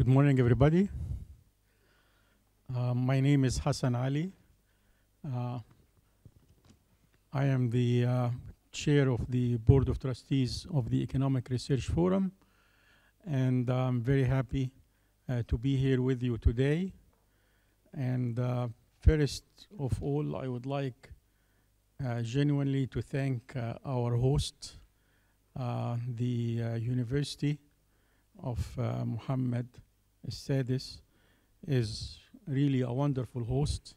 Good morning, everybody. My name is Hassan Ali. I am the chair of the Board of Trustees of the Economic Research Forum, and I'm very happy to be here with you today. And first of all, I would like genuinely to thank our host, the University of Mohammed Sadis is really a wonderful host.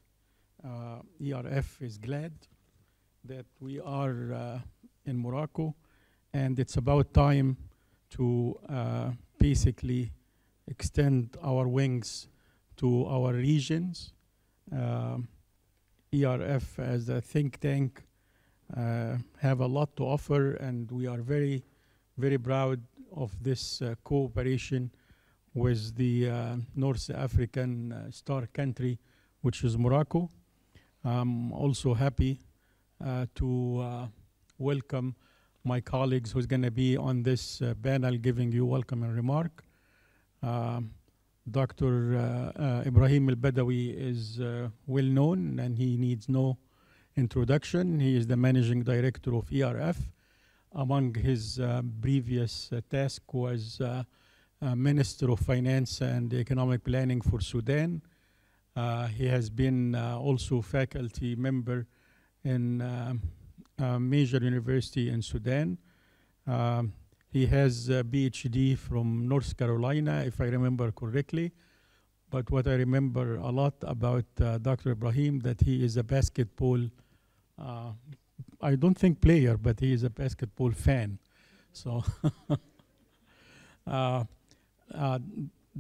ERF is glad that we are in Morocco, and it's about time to basically extend our wings to our regions. ERF as a think tank have a lot to offer, and we are very, very proud of this cooperation with the North African star country, which is Morocco. I'm also happy to welcome my colleagues who's going to be on this panel giving you welcome and remark. Dr. Ibrahim Al-Badawi is well known, and he needs no introduction. He is the managing director of ERF. Among his previous task was Minister of Finance and Economic Planning for Sudan. He has been also faculty member in a major university in Sudan. He has a PhD from North Carolina, if I remember correctly. But what I remember a lot about Dr. Ibrahim, that he is a basketball I don't think player, but he is a basketball fan. So,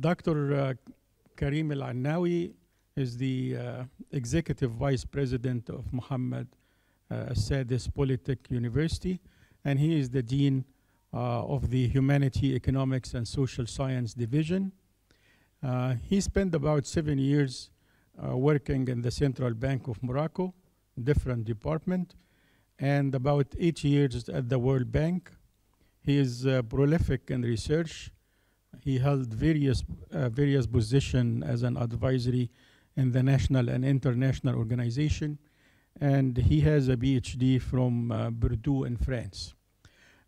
Dr. Karim Al-Annawi is the executive vice president of Mohammed Sadis Polytech University, and he is the dean of the Humanity, Economics, and Social Science Division. He spent about 7 years working in the Central Bank of Morocco, different department, and about 8 years at the World Bank. He is prolific in research. He held various positions as an advisory in the national and international organization, and he has a PhD from Bordeaux in France.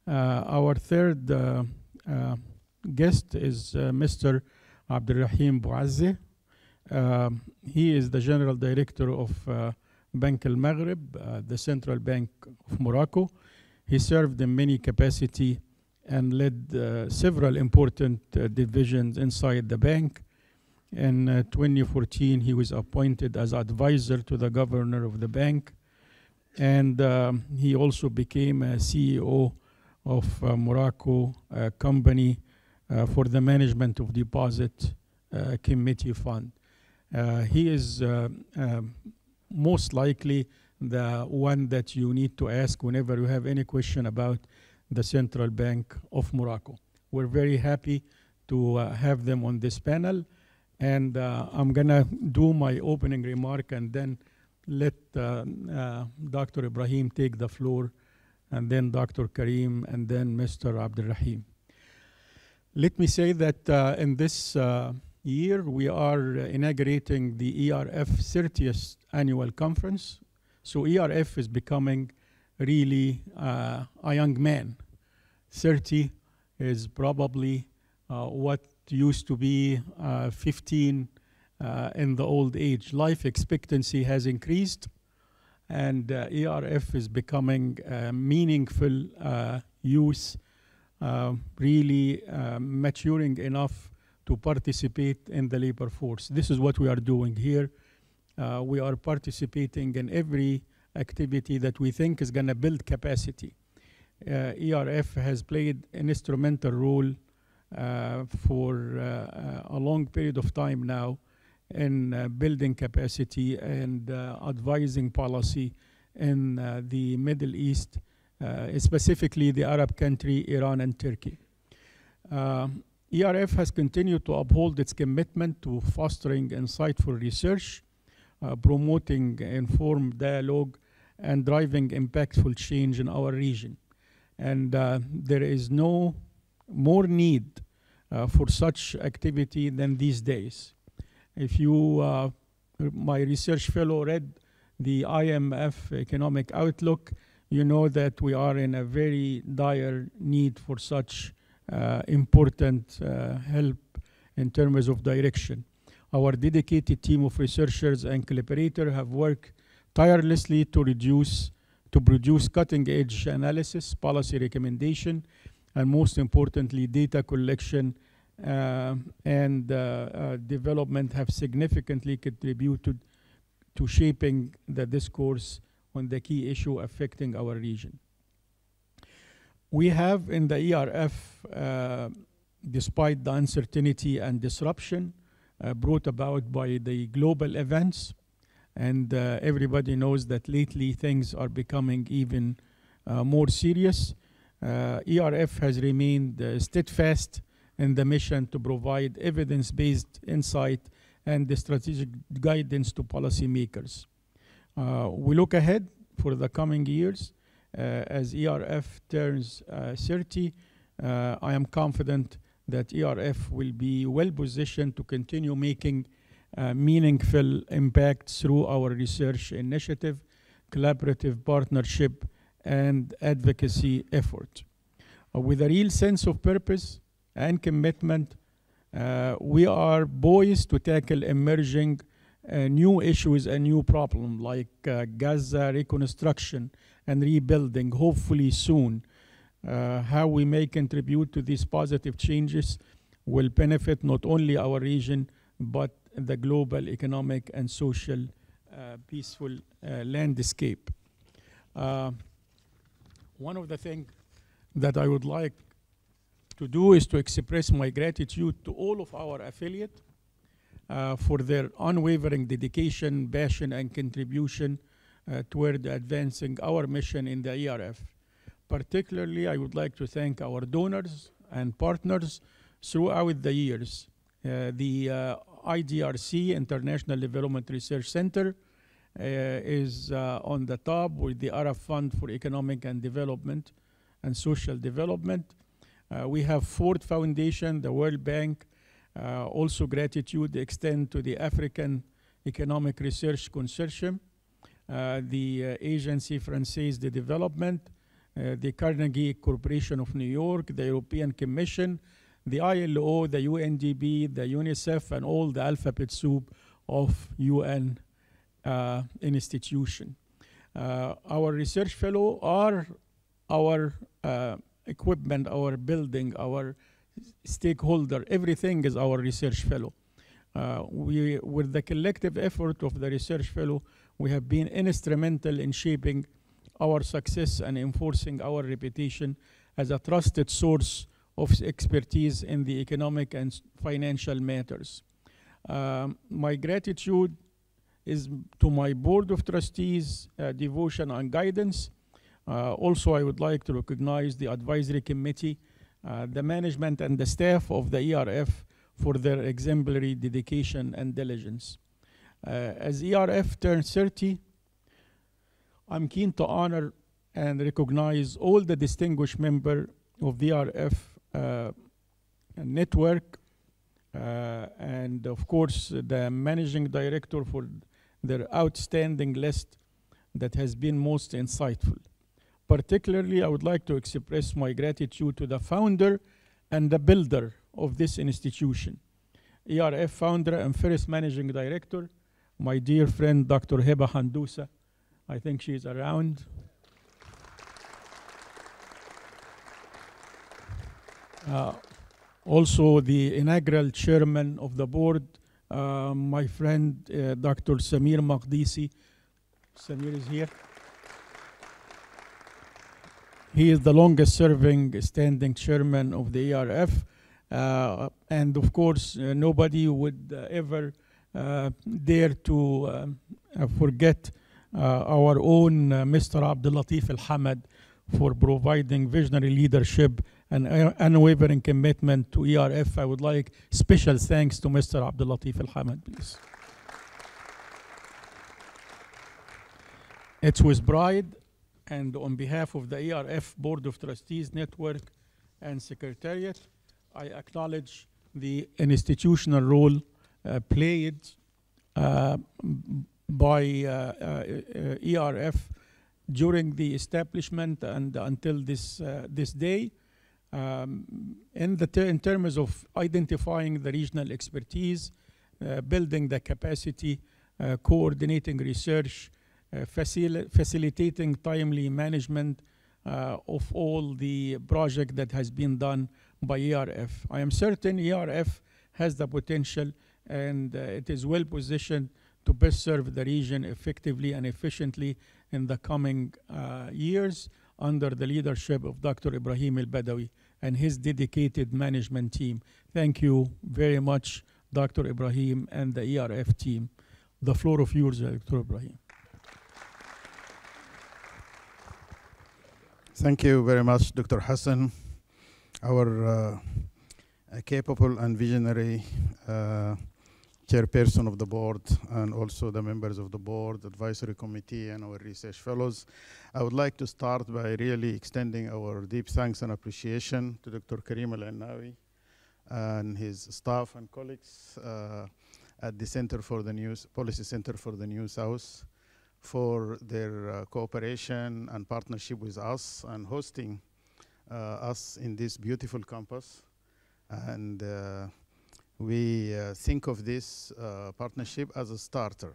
Our third guest is Mr. Abdelrahim Bouazzeh. He is the general director of Bank al-Maghrib, the central bank of Morocco. He served in many capacities and led several important divisions inside the bank. In 2014, he was appointed as advisor to the governor of the bank. And he also became a CEO of Morocco company for the management of deposit committee fund. He is most likely the one that you need to ask whenever you have any question about the Central Bank of Morocco. We're very happy to have them on this panel, and I'm gonna do my opening remark and then let Dr. Ibrahim take the floor, and then Dr. Karim, and then Mr. Abdelrahim. Let me say that in this year, we are inaugurating the ERF 30th annual conference. So ERF is becoming really a young man. 30 is probably what used to be 15 in the old age. Life expectancy has increased, and ERF is becoming meaningful youth, really maturing enough to participate in the labor force. This is what we are doing here. We are participating in every activity that we think is going to build capacity. ERF has played an instrumental role for a long period of time now in building capacity and advising policy in the Middle East, specifically the Arab country, Iran and Turkey. ERF has continued to uphold its commitment to fostering insightful research, promoting informed dialogue, and driving impactful change in our region. And there is no more need for such activity than these days. If you, my research fellow, read the IMF economic outlook, you know that we are in a very dire need for such important help in terms of direction. Our dedicated team of researchers and collaborators have worked tirelessly to produce cutting-edge analysis, policy recommendation, and most importantly, data collection and development have significantly contributed to shaping the discourse on the key issue affecting our region. We have in the ERF, despite the uncertainty and disruption brought about by the global events, and everybody knows that lately things are becoming even more serious, ERF has remained steadfast in the mission to provide evidence-based insight and the strategic guidance to policymakers. We look ahead for the coming years. As ERF turns 30, I am confident that ERF will be well positioned to continue making meaningful impact through our research initiative, collaborative partnership, and advocacy effort. With a real sense of purpose and commitment, we are poised to tackle emerging new issues and new problems like Gaza reconstruction and rebuilding, hopefully soon. How we may contribute to these positive changes will benefit not only our region, but the global economic and social peaceful landscape. One of the things that I would like to do is to express my gratitude to all of our affiliates for their unwavering dedication, passion, and contribution toward advancing our mission in the ERF. Particularly, I would like to thank our donors and partners throughout the years. The IDRC, International Development Research Center, is on the top with the Arab Fund for Economic and Development and Social Development. We have Ford Foundation, the World Bank. Also gratitude extend to the African Economic Research Consortium, the Agency Française de Development, the Carnegie Corporation of New York, the European Commission, the ILO, the UNDP, the UNICEF, and all the alphabet soup of UN institution. Our research fellow are our equipment, our building, our stakeholder, everything is our research fellow. With the collective effort of the research fellow, we have been instrumental in shaping our success and enforcing our reputation as a trusted source of expertise in the economic and financial matters. My gratitude is to my board of trustees, devotion and guidance. Also, I would like to recognize the advisory committee, the management and the staff of the ERF for their exemplary dedication and diligence. As ERF turns 30, I'm keen to honor and recognize all the distinguished members of the ERF network, and of course the managing director for their outstanding list that has been most insightful. Particularly, I would like to express my gratitude to the founder and the builder of this institution, ERF founder and first managing director, my dear friend, Dr. Heba Handousa. I think she's around. Also, the inaugural chairman of the board, my friend, Dr. Samir Maqdisi. Samir is here. He is the longest serving standing chairman of the ERF. And of course, nobody would ever dare to forget our own Mr. Abdul Latif Al-Hamad for providing visionary leadership and unwavering commitment to ERF. I would like special thanks to Mr. Abdul Latif Al-Hamad, please. It's with pride and on behalf of the ERF Board of Trustees Network and Secretariat, I acknowledge the institutional role played by ERF during the establishment and until this day, in terms of identifying the regional expertise, building the capacity, coordinating research, facilitating timely management of all the project that has been done by ERF. I am certain ERF has the potential and it is well positioned to best serve the region effectively and efficiently in the coming years under the leadership of Dr. Ibrahim al-Badawi and his dedicated management team. Thank you very much, Dr. Ibrahim and the ERF team. The floor of yours, Dr. Ibrahim. Thank you very much, Dr. Hassan, our capable and visionary chairperson of the board, and also the members of the board, advisory committee, and our research fellows. I would like to start by really extending our deep thanks and appreciation to Dr. Karim Al-Annawi and his staff and colleagues at the Center for the Policy Center for the New South for their cooperation and partnership with us and hosting us in this beautiful campus. And we think of this partnership as a starter.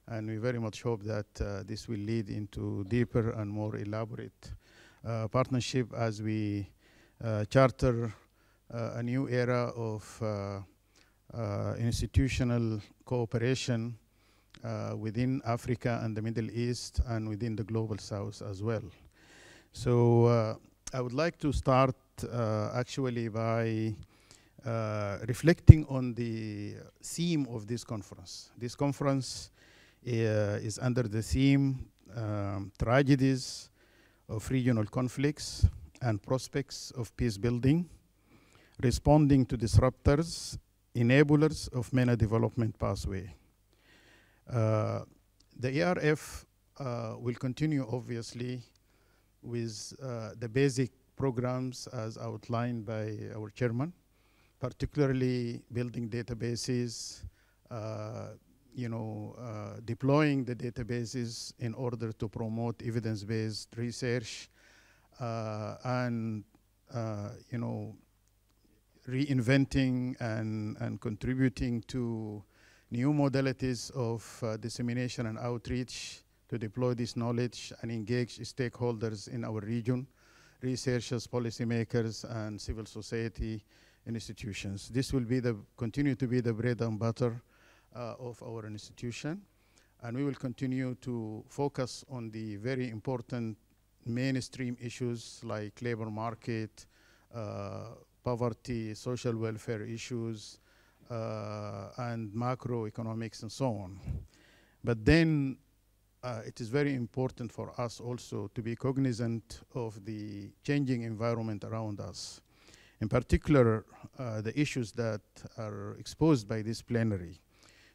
And we very much hope that this will lead into deeper and more elaborate partnership as we charter a new era of institutional cooperation within Africa and the Middle East and within the Global South as well. So I would like to start actually by reflecting on the theme of this conference. This conference is under the theme Tragedies of Regional Conflicts and Prospects of Peace Building, Responding to Disruptors, Enablers of MENA Development Pathway. The ERF will continue, obviously, with the basic programs as outlined by our chairman, particularly building databases, deploying the databases in order to promote evidence-based research, and reinventing and contributing to new modalities of dissemination and outreach to deploy this knowledge and engage stakeholders in our region, researchers, policymakers, and civil society institutions. This will be continue to be the bread and butter of our institution, and we will continue to focus on the very important mainstream issues like labor market, poverty, social welfare issues, and macroeconomics and so on. But then it is very important for us also to be cognizant of the changing environment around us. In particular, the issues that are exposed by this plenary.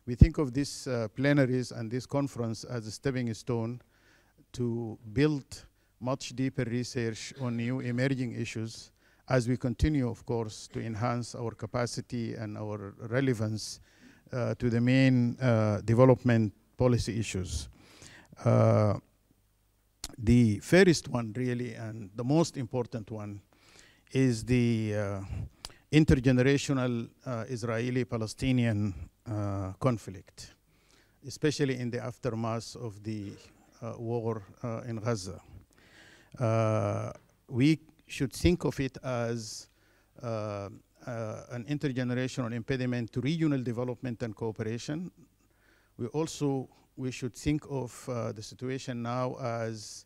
We think of these plenaries and this conference as a stepping stone to build much deeper research on new emerging issues as we continue, of course, to enhance our capacity and our relevance to the main development policy issues. The first one, really, and the most important one, is the intergenerational Israeli-Palestinian conflict, especially in the aftermath of the war in Gaza. We should think of it as an intergenerational impediment to regional development and cooperation. We should think of the situation now as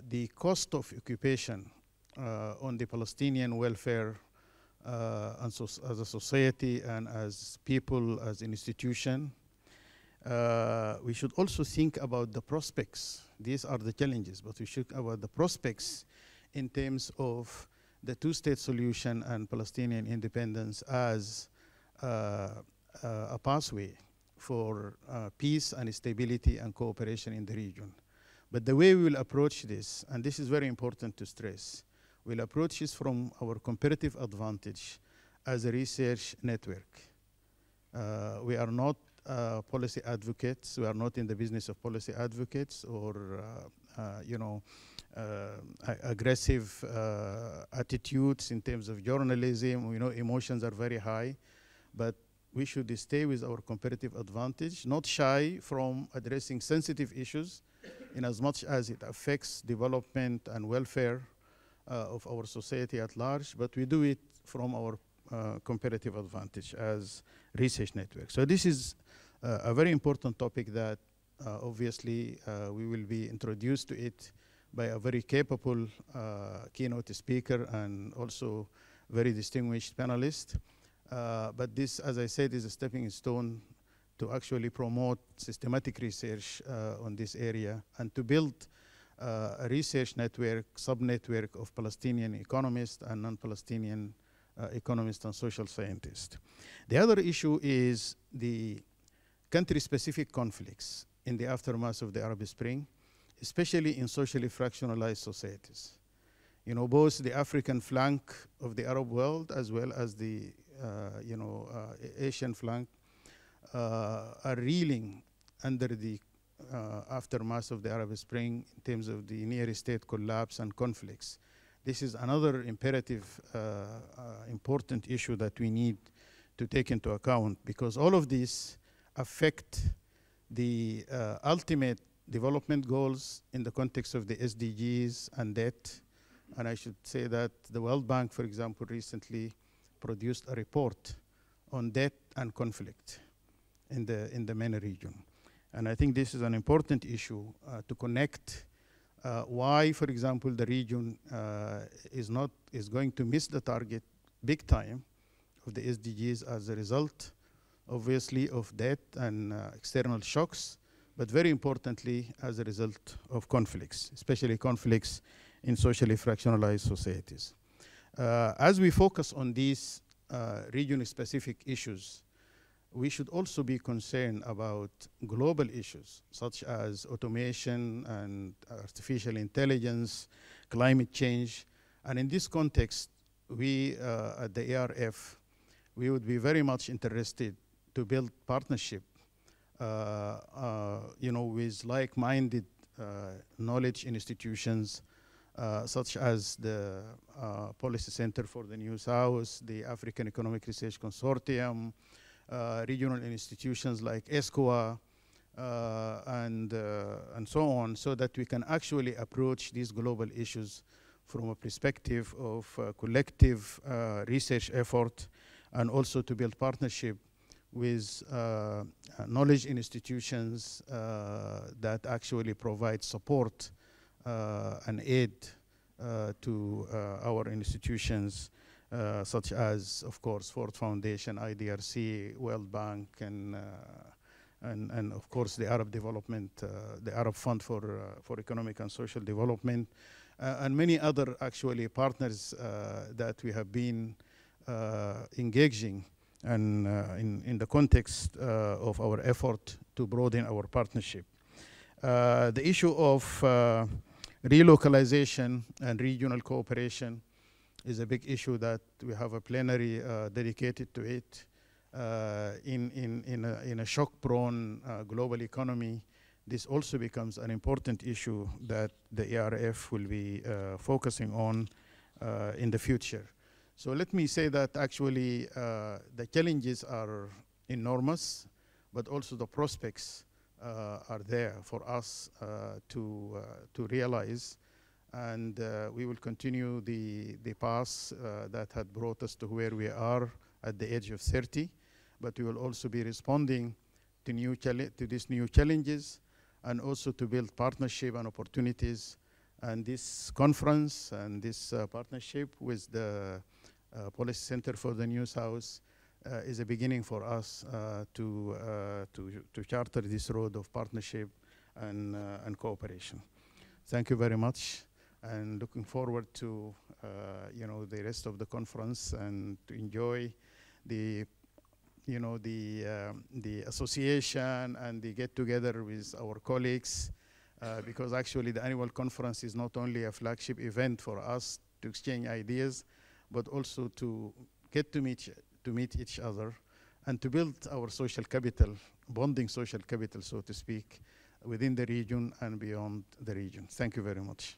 the cost of occupation on the Palestinian welfare as a society and as people, as an institution. We should also think about the prospects. These are the challenges, but we should think about the prospects in terms of the two-state solution and Palestinian independence as a pathway for peace and stability and cooperation in the region. But the way we will approach this, and this is very important to stress, will approach this from our comparative advantage as a research network. We are not policy advocates. We are not in the business of policy advocates or aggressive attitudes in terms of journalism. We know emotions are very high, but we should stay with our comparative advantage, not shy from addressing sensitive issues in as much as it affects development and welfare of our society at large, but we do it from our comparative advantage as research network. So this is a very important topic that obviously we will be introduced to it by a very capable keynote speaker and also very distinguished panelist. But this, as I said, is a stepping stone to actually promote systematic research on this area and to build a research network, sub-network of Palestinian economists and non-Palestinian economists and social scientists. The other issue is the country-specific conflicts in the aftermath of the Arab Spring, especially in socially fractionalized societies. You know, both the African flank of the Arab world as well as the Asian flank are reeling under the aftermath of the Arab Spring in terms of the near state collapse and conflicts. This is another imperative, important issue that we need to take into account, because all of these affect the ultimate development goals in the context of the SDGs and debt. And I should say that the World Bank, for example, recently produced a report on debt and conflict in the MENA region. And I think this is an important issue to connect why, for example, the region is going to miss the target big time of the SDGs as a result, obviously, of debt and external shocks, but very importantly, as a result of conflicts, especially conflicts in socially fractionalized societies. As we focus on these region-specific issues, we should also be concerned about global issues, such as automation and artificial intelligence, climate change. And in this context, we at the ERF, we would be very much interested to build partnership with like-minded knowledge institutions, such as the Policy Center for the New South, the African Economic Research Consortium, regional institutions like ESCOA, and so on, so that we can actually approach these global issues from a perspective of collective research effort, and also to build partnership with knowledge institutions that actually provide support and aid to our institutions, such as, of course, Ford Foundation, IDRC, World Bank, and of course the Arab Development, the Arab Fund for Economic and Social Development, and many other actually partners that we have been engaging and in the context of our effort to broaden our partnership. The issue of relocalization and regional cooperation is a big issue that we have a plenary dedicated to it. In a shock-prone global economy, this also becomes an important issue that the ERF will be focusing on in the future. So let me say that actually the challenges are enormous, but also the prospects are there for us to realize. And we will continue the path that had brought us to where we are at the age of 30, but we will also be responding to these new challenges, and also to build partnership and opportunities. And this conference and this partnership with the Policy Center for the New South is a beginning for us to charter this road of partnership and cooperation. Thank you very much, and looking forward to the rest of the conference and to enjoy the association and the get-together with our colleagues, because actually the annual conference is not only a flagship event for us to exchange ideas, but also to get to meet each other and to build our social capital, bonding social capital, so to speak, within the region and beyond the region. Thank you very much.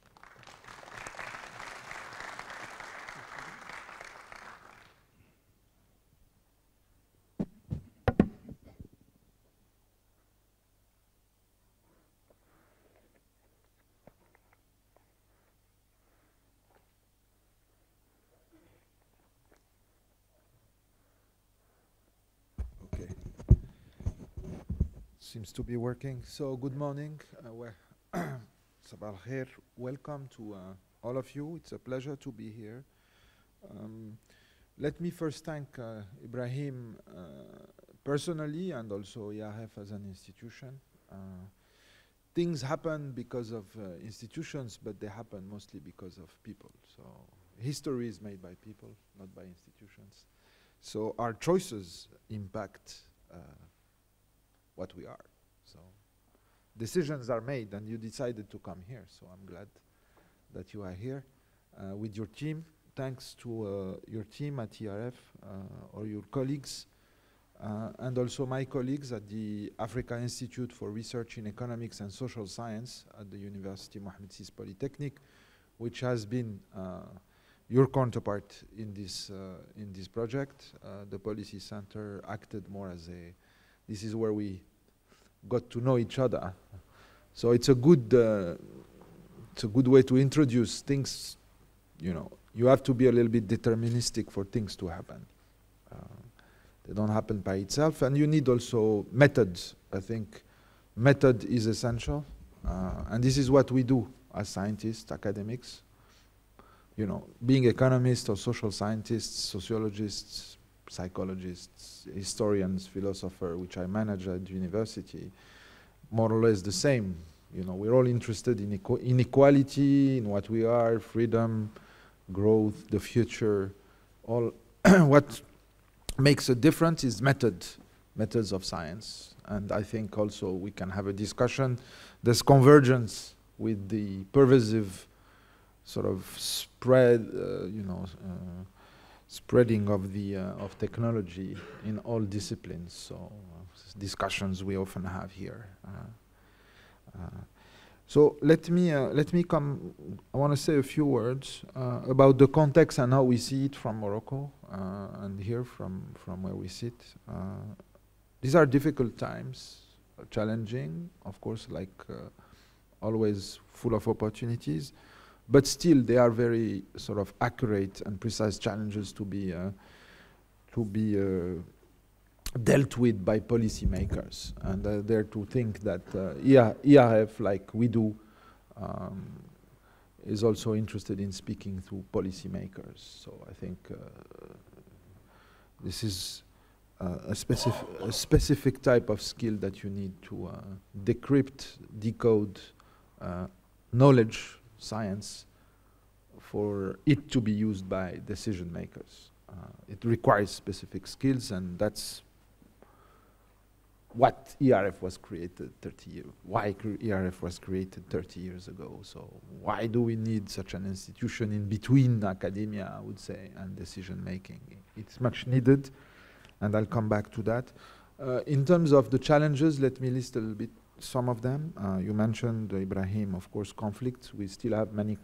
Seems to be working. So good morning. Sabah al-khair. Welcome to all of you. It's a pleasure to be here. Let me first thank Ibrahim personally and also ERF as an institution. Things happen because of institutions, but they happen mostly because of people. So history is made by people, not by institutions. So our choices impact what we are. So decisions are made and you decided to come here. So I'm glad that you are here with your team. Thanks to your team at ERF or your colleagues and also my colleagues at the Africa Institute for Research in Economics and Social Science at the University Mohammed VI Polytechnic, which has been your counterpart in this project. The Policy Center acted more as this is where we got to know each other. So it's a good way to introduce things. You know, you have to be a little bit deterministic for things to happen. They don't happen by itself, and you need also methods. I think method is essential, and this is what we do as scientists, academics. You know, being economists or social scientists, sociologists, psychologists, historians, philosophers, which I manage at university, more or less the same. You know, we're all interested in inequality, in what we are, freedom, growth, the future. All what makes a difference is methods of science. And I think also we can have a discussion. There's convergence with the pervasive sort of spread, spreading of technology in all disciplines. So discussions we often have here. So let me come. I want to say a few words about the context and how we see it from Morocco and here from where we sit. These are difficult times, challenging, of course, like always full of opportunities. But still, they are very sort of accurate and precise challenges to be dealt with by policymakers. And they're to think that ERF, like we do, is also interested in speaking to policymakers. So I think this is a specific type of skill that you need to decrypt, decode knowledge, science, for it to be used by decision makers. It requires specific skills, and that's what ERF was created 30 years, why ERF was created 30 years ago. So why do we need such an institution in between academia, I would say, and decision making? It's much needed, and I'll come back to that. In terms of the challenges, let me list a little bit some of them. You mentioned, Ibrahim, of course, conflicts. We still have many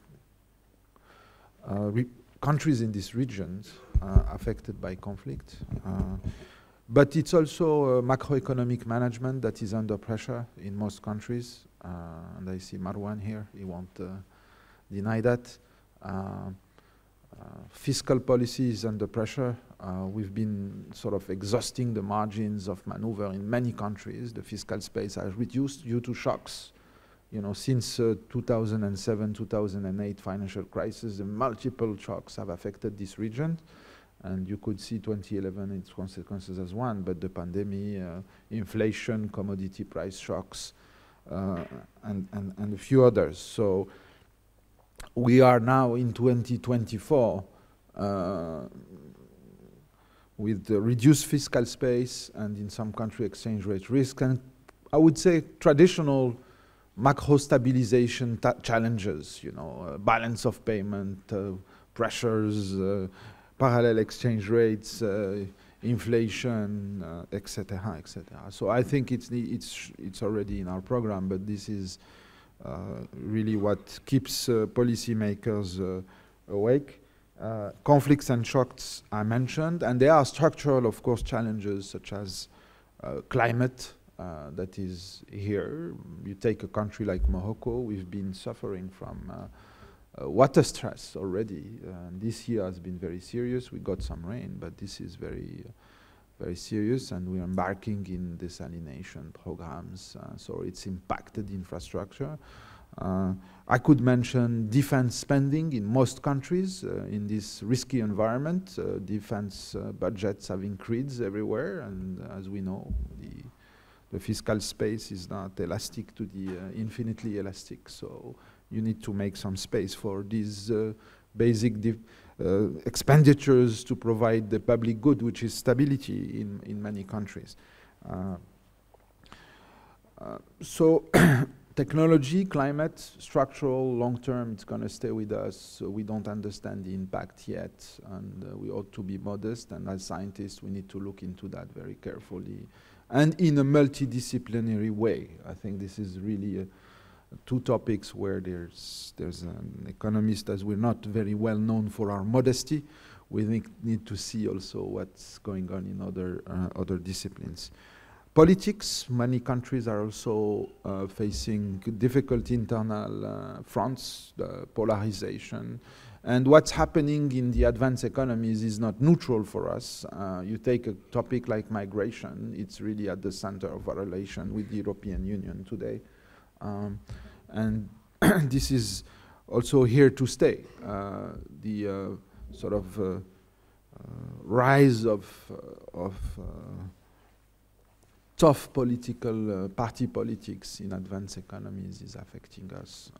countries in this region affected by conflict. But it's also macroeconomic management that is under pressure in most countries. And I see Marwan here, he won't deny that. Fiscal policy is under pressure. We've been sort of exhausting the margins of maneuver in many countries. The fiscal space has reduced due to shocks. You know, since 2007, 2008 financial crisis, the multiple shocks have affected this region. And you could see 2011 its consequences as one, but the pandemic, inflation, commodity price shocks, and a few others. So we are now in 2024 with the reduced fiscal space and in some country exchange rate risk, and I would say traditional macro stabilization challenges, you know, balance of payment, pressures, parallel exchange rates, inflation, etc., etc. So I think it's already in our program, but this is really what keeps policymakers awake. Conflicts and shocks I mentioned, and there are structural, of course, challenges such as climate that is here. You take a country like Morocco, we've been suffering from water stress already. This year has been very serious. We got some rain, but this is very, very serious, and we're embarking in desalination programs, so it's impacted infrastructure. I could mention defense spending in most countries in this risky environment. Defense budgets have increased everywhere, and as we know, the fiscal space is not elastic to the infinitely elastic. So you need to make some space for these basic expenditures to provide the public good, which is stability in many countries. So technology, climate, structural, long-term, it's going to stay with us. So we don't understand the impact yet, and we ought to be modest. And as scientists, we need to look into that very carefully and in a multidisciplinary way. I think this is really two topics where there's an economist, as we're not very well known for our modesty. We need to see also what's going on in other disciplines. Politics, many countries are also facing difficult internal fronts, the polarization. And what's happening in the advanced economies is not neutral for us. You take a topic like migration, it's really at the center of our relation with the European Union today. And this is also here to stay. The sort of rise of tough political party politics in advanced economies is affecting us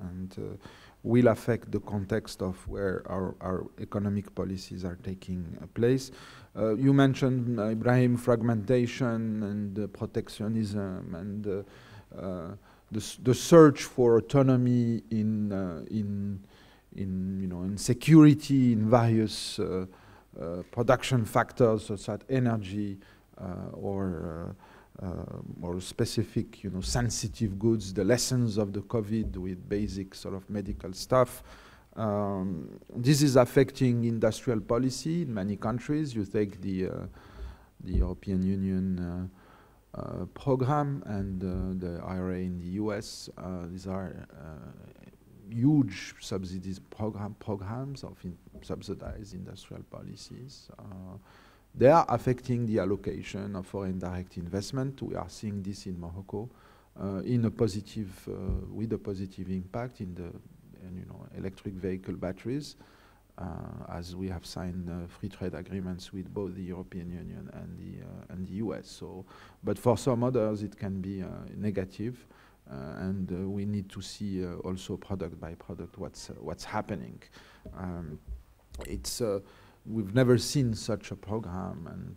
and will affect the context of where our economic policies are taking place. You mentioned, Ibrahim, fragmentation and protectionism and the search for autonomy in security in various production factors such as energy or specific, sensitive goods, the lessons of the COVID with basic sort of medical stuff. This is affecting industrial policy in many countries. You take the European Union program and the IRA in the US. These are huge subsidies programs of subsidized industrial policies. They are affecting the allocation of foreign direct investment. We are seeing this in Morocco in a positive, with a positive impact in the electric vehicle batteries, as we have signed free trade agreements with both the European Union and the US. So, but for some others, it can be negative, and we need to see also product by product what's happening. We've never seen such a program, and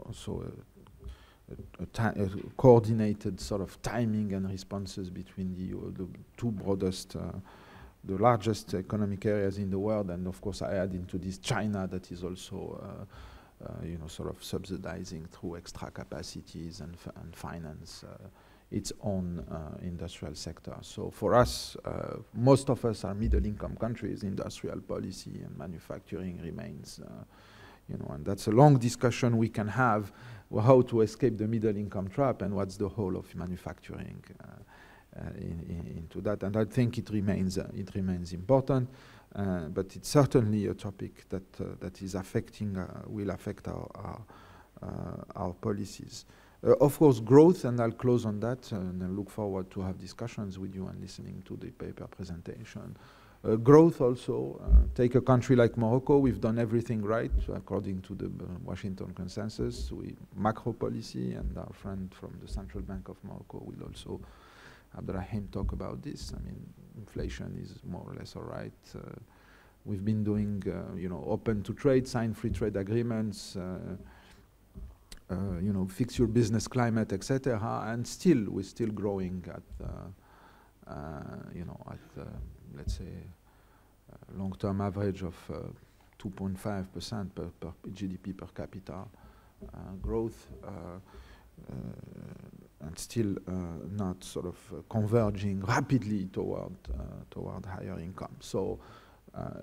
also a coordinated sort of timing and responses between the two broadest, the largest economic areas in the world, and of course I add into this China that is also, sort of subsidizing through extra capacities and finance its own industrial sector. So for us, most of us are middle-income countries. Industrial policy and manufacturing remains, and that's a long discussion we can have, how to escape the middle-income trap and what's the role of manufacturing into that. And I think it remains important, but it's certainly a topic that is affecting, will affect our policies. Of course, growth, and I'll close on that, and I look forward to have discussions with you and listening to the paper presentation. Growth also, take a country like Morocco, we've done everything right, according to the Washington Consensus. Macro policy, and our friend from the Central Bank of Morocco will also, Abdelrahim, talk about this. I mean, inflation is more or less all right. We've been doing, open to trade, sign free trade agreements, fix your business climate, etc. And still, we're still growing at, let's say, long-term average of 2.5% per GDP per capita growth, and still not sort of converging rapidly toward higher income. So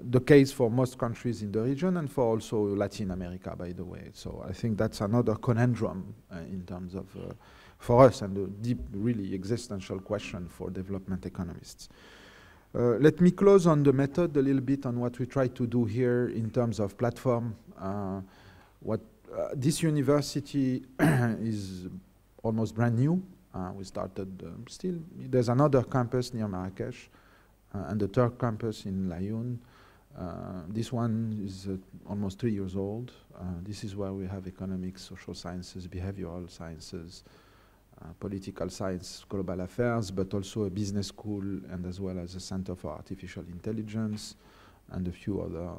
the case for most countries in the region and for also Latin America, by the way. So I think that's another conundrum in terms of, for us, and a deep, really existential question for development economists. Let me close on the method a little bit on what we try to do here in terms of platform. This university is almost brand new. We started still, there's another campus near Marrakesh and the third campus in Laayoune. This one is almost 3 years old. This is where we have economics, social sciences, behavioral sciences, political science, global affairs, but also a business school and as well as a center for artificial intelligence and a few other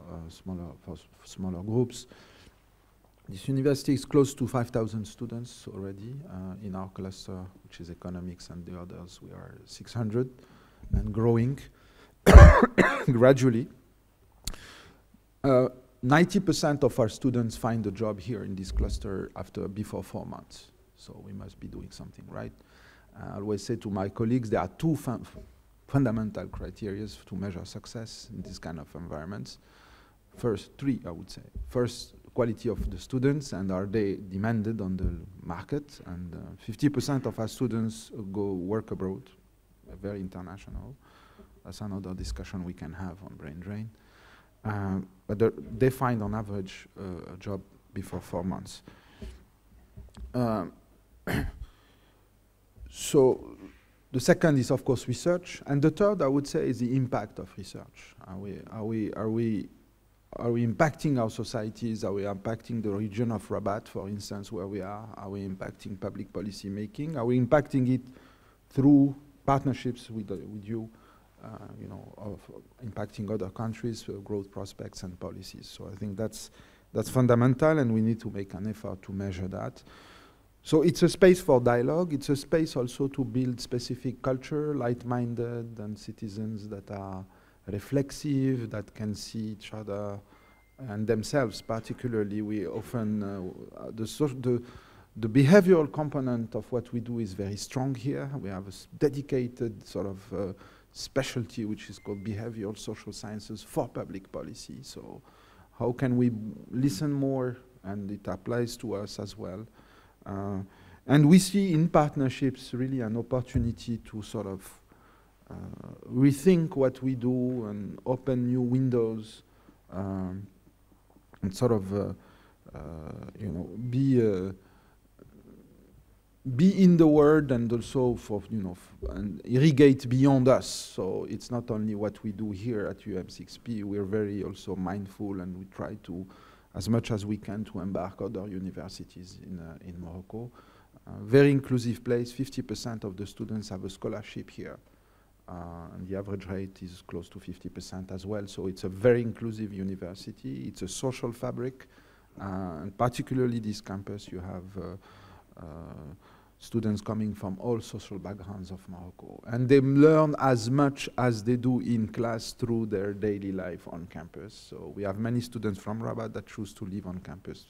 smaller groups. This university is close to 5,000 students already in our cluster, which is economics, and the others we are 600 and growing gradually. 90% of our students find a job here in this cluster before 4 months. So we must be doing something right. I always say to my colleagues, there are two fundamental criteria to measure success in this kind of environments. First, three, I would say. First, quality of the students, and are they demanded on the market? And 50% of our students go work abroad, very international. That's another discussion we can have on brain drain. But they find on average a job before 4 months. So the second is, of course, research, and the third, I would say, is the impact of research. Are we impacting our societies? Are we impacting the region of Rabat, for instance, where we are? Are we impacting public policy making? Are we impacting it through partnerships with you? You know, of impacting other countries' growth prospects and policies. So I think that's fundamental, and we need to make an effort to measure that. So it's a space for dialogue. It's a space also to build specific culture, light-minded, and citizens that are reflexive, that can see each other and themselves. Particularly, we often the behavioral component of what we do is very strong here. We have a dedicated sort of specialty which is called behavioral social sciences for public policy. So how can we listen more? And it applies to us as well. And we see in partnerships really an opportunity to sort of rethink what we do and open new windows and sort of you know, be in the world, and also for, you know, and irrigate beyond us. So it's not only what we do here at UM6P, we're very also mindful, and we try to, as much as we can, to embark other universities in Morocco. Very inclusive place, 50% of the students have a scholarship here. And the average rate is close to 50% as well. So it's a very inclusive university. It's a social fabric. And particularly this campus, you have students coming from all social backgrounds of Morocco. And they learn as much as they do in class through their daily life on campus. So we have many students from Rabat that choose to live on campus.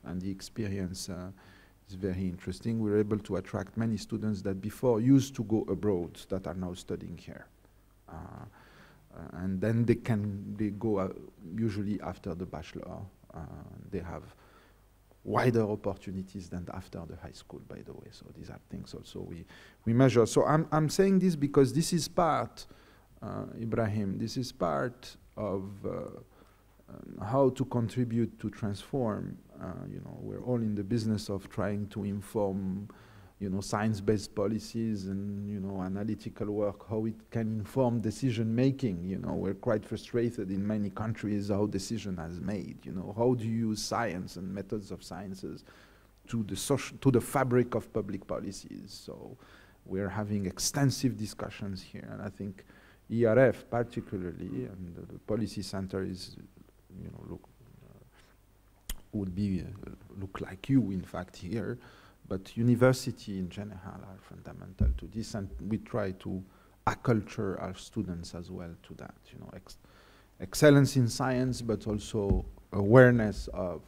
And the experience is very interesting. We're able to attract many students that before used to go abroad that are now studying here. And then they go usually after the bachelor. They have wider opportunities than after the high school, by the way. So these are things also we measure. So I'm saying this because this is part, Ibrahim, this is part of how to contribute to transform. You know, we're all in the business of trying to inform, you know, science-based policies and, you know, analytical work, how it can inform decision-making. You know, we're quite frustrated in many countries how decision is made. You know, how do you use science and methods of sciences to the fabric of public policies? So we're having extensive discussions here, and I think ERF particularly, and the policy center is, you know, would be look like you, in fact, here. But university in general are fundamental to this, and we try to acculture our students as well to that. You know, excellence in science, but also awareness of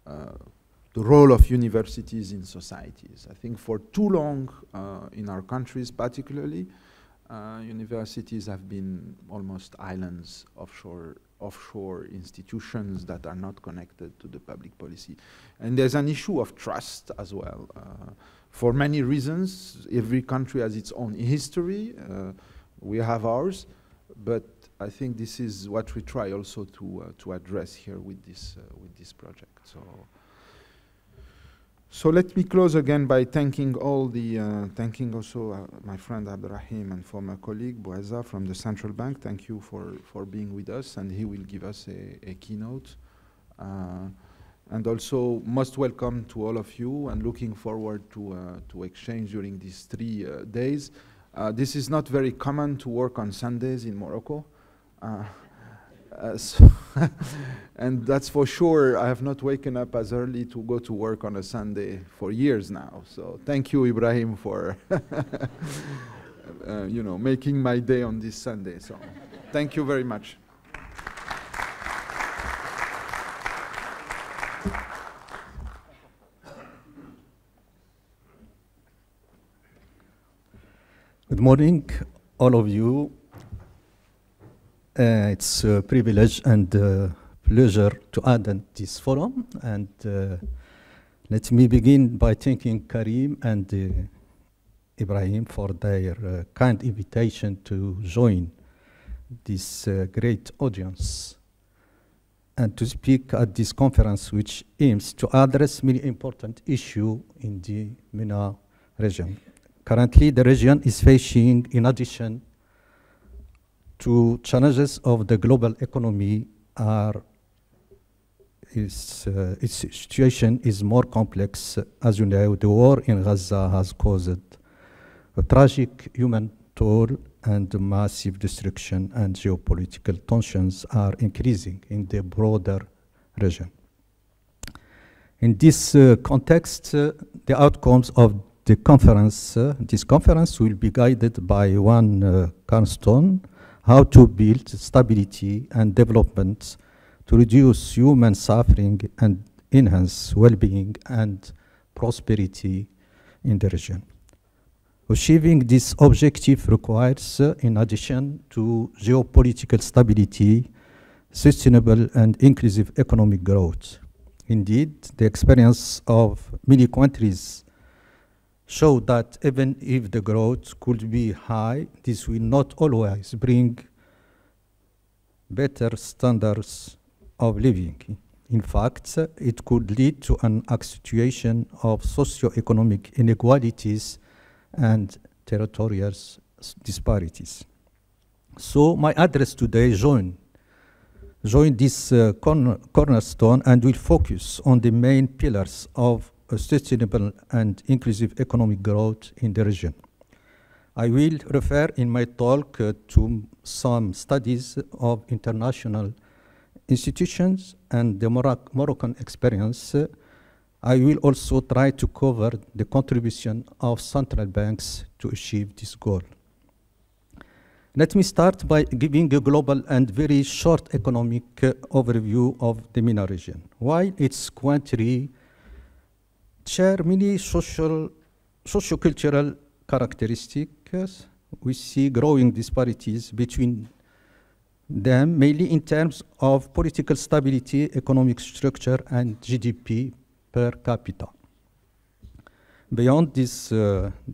the role of universities in societies. I think for too long, in our countries particularly, universities have been almost islands, offshore institutions that are not connected to the public policy. And there's an issue of trust as well. For many reasons, every country has its own history. We have ours, but I think this is what we try also to address here with this project. So let me close again by thanking thanking also my friend Abdurrahim and former colleague Bouazza from the Central Bank. Thank you for being with us, and he will give us a keynote. And also most welcome to all of you, and looking forward to exchange during these 3 days. This is not very common to work on Sundays in Morocco. And that's for sure. I have not waken up as early to go to work on a Sunday for years now. So thank you, Ibrahim, for making my day on this Sunday. So thank you very much. Good morning, all of you. It's a privilege and pleasure to attend this forum. And let me begin by thanking Karim and Ibrahim for their kind invitation to join this great audience and to speak at this conference, which aims to address many important issues in the MENA region. Currently, the region is facing, in addition to challenges of the global economy, its situation is more complex. As you know, the war in Gaza has caused a tragic human toll, and massive destruction and geopolitical tensions are increasing in the broader region. In this context, the outcomes of the conference, this conference will be guided by one cornerstone: how to build stability and development to reduce human suffering and enhance well-being and prosperity in the region. Achieving this objective requires, in addition to geopolitical stability, sustainable and inclusive economic growth. Indeed, the experience of many countries show that even if the growth could be high, this will not always bring better standards of living. In fact, it could lead to an accentuation of socio-economic inequalities and territorial disparities. So my address today join this cornerstone and will focus on the main pillars of a sustainable and inclusive economic growth in the region. I will refer in my talk to some studies of international institutions and the Moroccan experience. I will also try to cover the contribution of central banks to achieve this goal. Let me start by giving a global and very short economic overview of the MENA region. While its country share many socio-cultural characteristics, we see growing disparities between them, mainly in terms of political stability, economic structure, and GDP per capita. Beyond this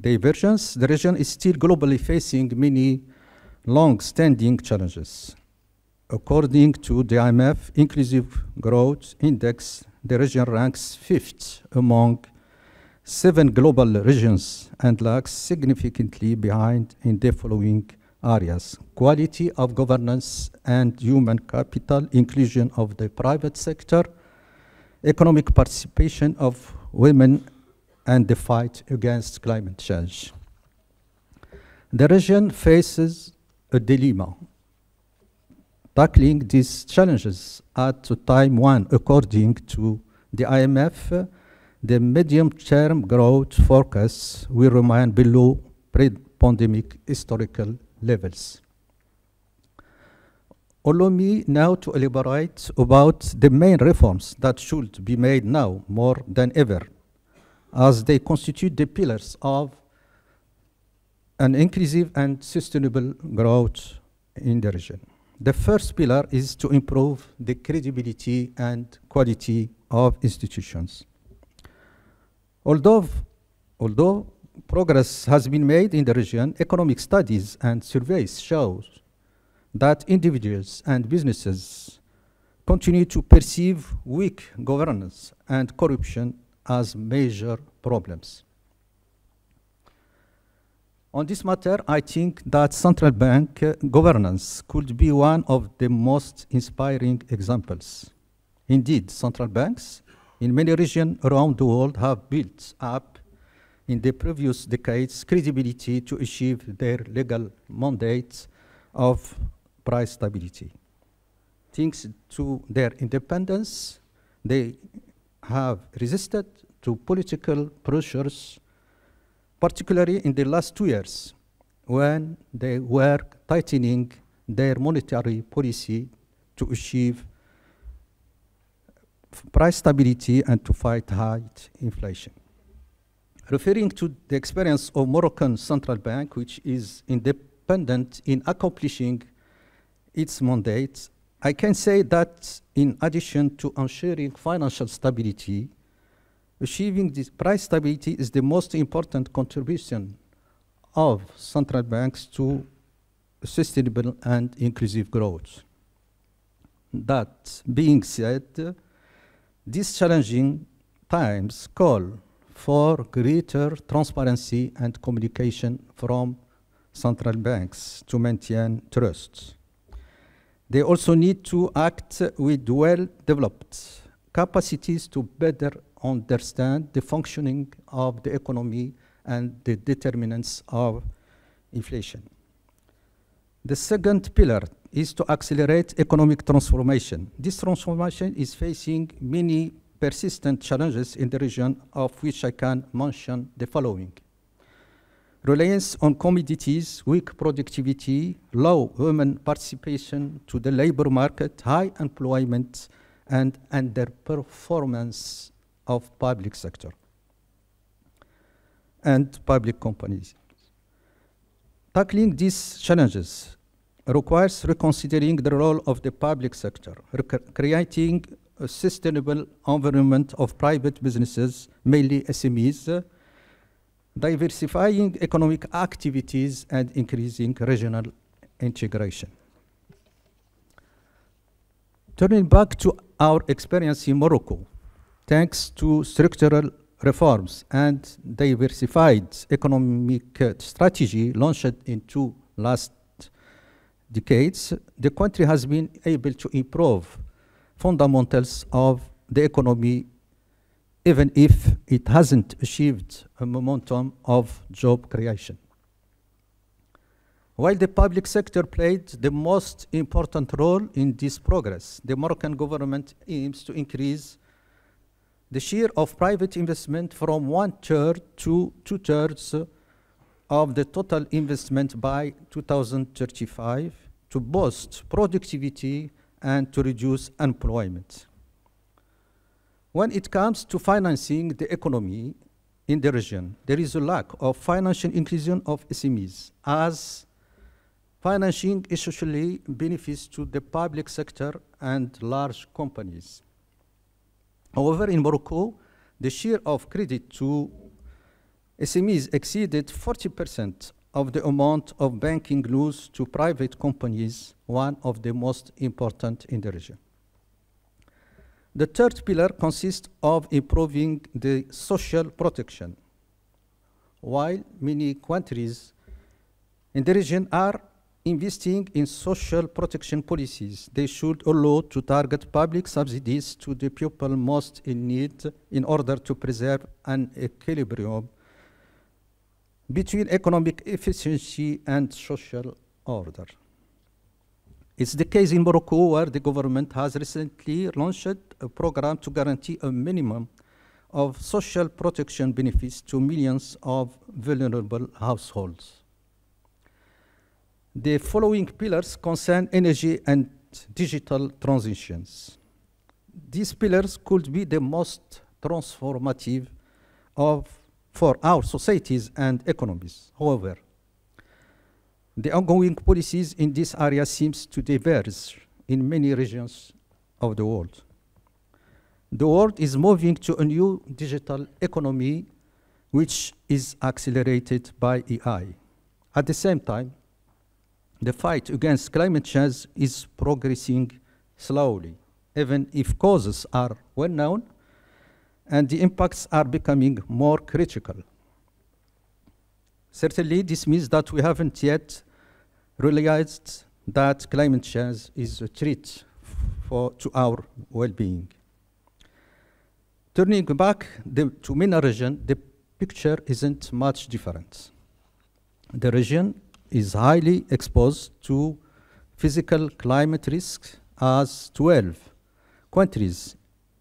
divergence, the region is still globally facing many long-standing challenges. According to the IMF Inclusive Growth Index, the region ranks 5th among 7 global regions and lags significantly behind in the following areas: quality of governance and human capital, inclusion of the private sector, economic participation of women, and the fight against climate change. The region faces a dilemma: tackling these challenges at a time when, according to the IMF, the medium-term growth forecasts will remain below pre-pandemic historical levels. Allow me now to elaborate about the main reforms that should be made now more than ever, as they constitute the pillars of an inclusive and sustainable growth in the region. The first pillar is to improve the credibility and quality of institutions. Although progress has been made in the region, economic studies and surveys show that individuals and businesses continue to perceive weak governance and corruption as major problems. On this matter, I think that central bank governance could be one of the most inspiring examples. Indeed, central banks in many regions around the world have built up in the previous decades credibility to achieve their legal mandates of price stability. Thanks to their independence, they have resisted to political pressures, particularly in the last 2 years, when they were tightening their monetary policy to achieve price stability and to fight high inflation. Referring to the experience of Moroccan Central Bank, which is independent in accomplishing its mandate, I can say that in addition to ensuring financial stability, achieving this price stability is the most important contribution of central banks to sustainable and inclusive growth. That being said, these challenging times call for greater transparency and communication from central banks to maintain trust. They also need to act with well-developed capacities to better understand the functioning of the economy and the determinants of inflation. The second pillar is to accelerate economic transformation. This transformation is facing many persistent challenges in the region, of which I can mention the following: reliance on commodities, weak productivity, low women participation to the labor market, high employment, and underperformance of public sector and public companies. Tackling these challenges requires reconsidering the role of the public sector, creating a sustainable environment of private businesses, mainly SMEs, diversifying economic activities, and increasing regional integration. Turning back to our experience in Morocco, thanks to structural reforms and diversified economic strategy launched in 2 last decades, the country has been able to improve fundamentals of the economy, even if it hasn't achieved a momentum of job creation. While the public sector played the most important role in this progress, the Moroccan government aims to increase the share of private investment from 1/3 to 2/3 of the total investment by 2035 to boost productivity and to reduce unemployment. When it comes to financing the economy in the region, there is a lack of financial inclusion of SMEs, as financing essentially benefits to the public sector and large companies. However, in Morocco, the share of credit to SMEs exceeded 40% of the amount of banking loans to private companies, one of the most important in the region. The third pillar consists of improving the social protection. While many countries in the region are investing in social protection policies, they should allow to target public subsidies to the people most in need in order to preserve an equilibrium between economic efficiency and social order. It's the case in Morocco, where the government has recently launched a program to guarantee a minimum of social protection benefits to millions of vulnerable households. The following pillars concern energy and First, digital transitions. These pillars could be the most transformative for our societies and economies. However, the ongoing policies in this area seems to diverge in many regions of the world. The world is moving to a new digital economy which is accelerated by AI. At the same time, the fight against climate change is progressing slowly, even if causes are well known and the impacts are becoming more critical. Certainly, this means that we haven't yet realized that climate change is a threat to our well-being. Turning back to MENA region, the picture isn't much different. The region is highly exposed to physical climate risks, as 12 countries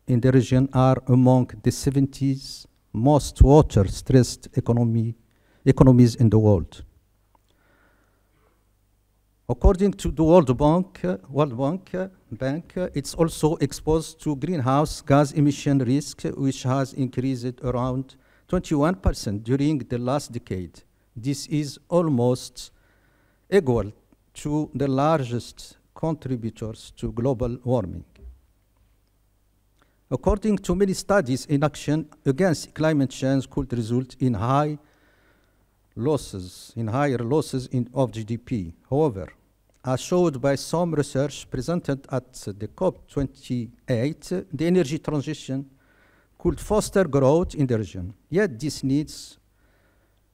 in the region are among the 70 most water-stressed economies in the world. According to the World Bank, it's also exposed to greenhouse gas emission risk, which has increased around 21% during the last decade. This is almost equal to the largest contributors to global warming. According to many studies, inaction against climate change could result in higher losses of GDP. However, as showed by some research presented at the COP28, the energy transition could foster growth in the region. Yet this needs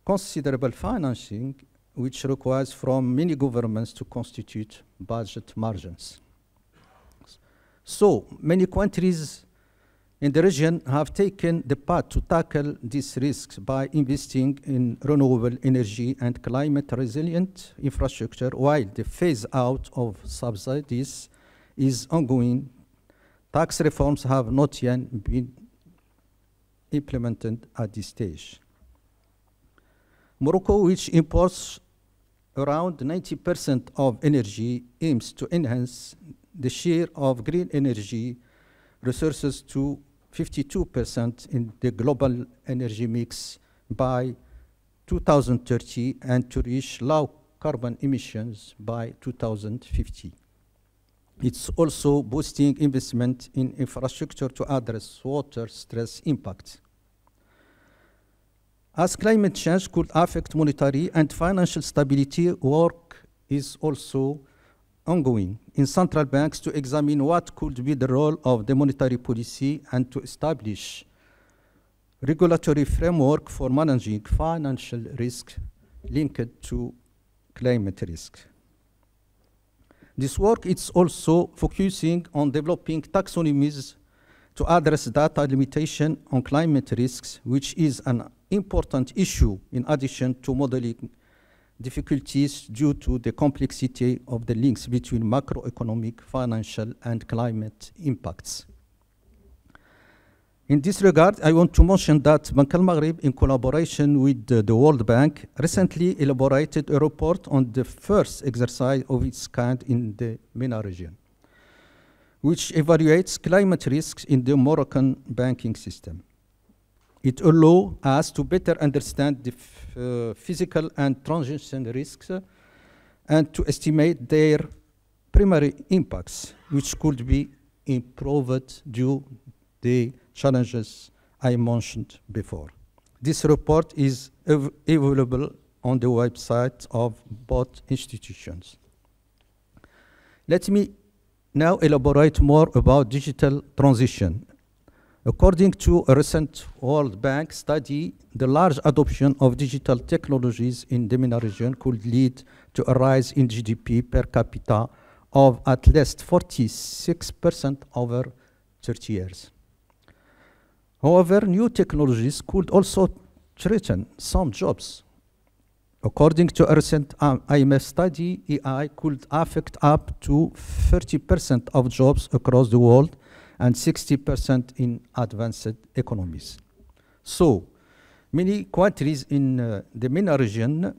considerable financing, which requires from many governments to constitute budget margins. So many countries in the region have taken the path to tackle these risks by investing in renewable energy and climate-resilient infrastructure, while the phase-out of subsidies is ongoing. Tax reforms have not yet been implemented at this stage. Morocco, which imports around 90% of energy, aims to enhance the share of green energy resources to 52% in the global energy mix by 2030 and to reach low carbon emissions by 2050. It's also boosting investment in infrastructure to address water stress impacts. As climate change could affect monetary and financial stability, work is also ongoing in central banks to examine what could be the role of the monetary policy and to establish regulatory framework for managing financial risk linked to climate risk. This work is also focusing on developing taxonomies to address data limitation on climate risks, which is an important issue in addition to modeling difficulties due to the complexity of the links between macroeconomic, financial, and climate impacts. In this regard, I want to mention that Bank al-Maghrib, in collaboration with the World Bank, recently elaborated a report on the first exercise of its kind in the MENA region, which evaluates climate risks in the Moroccan banking system. It allows us to better understand the physical and transition risks and to estimate their primary impacts, which could be improved due to the challenges I mentioned before. This report is available on the website of both institutions. Let me now elaborate more about digital transition. According to a recent World Bank study, the large adoption of digital technologies in the MENA region could lead to a rise in GDP per capita of at least 46% over 30 years. However, new technologies could also threaten some jobs. According to a recent IMF study, AI could affect up to 30% of jobs across the world and 60% in advanced economies. So, many countries in the MENA region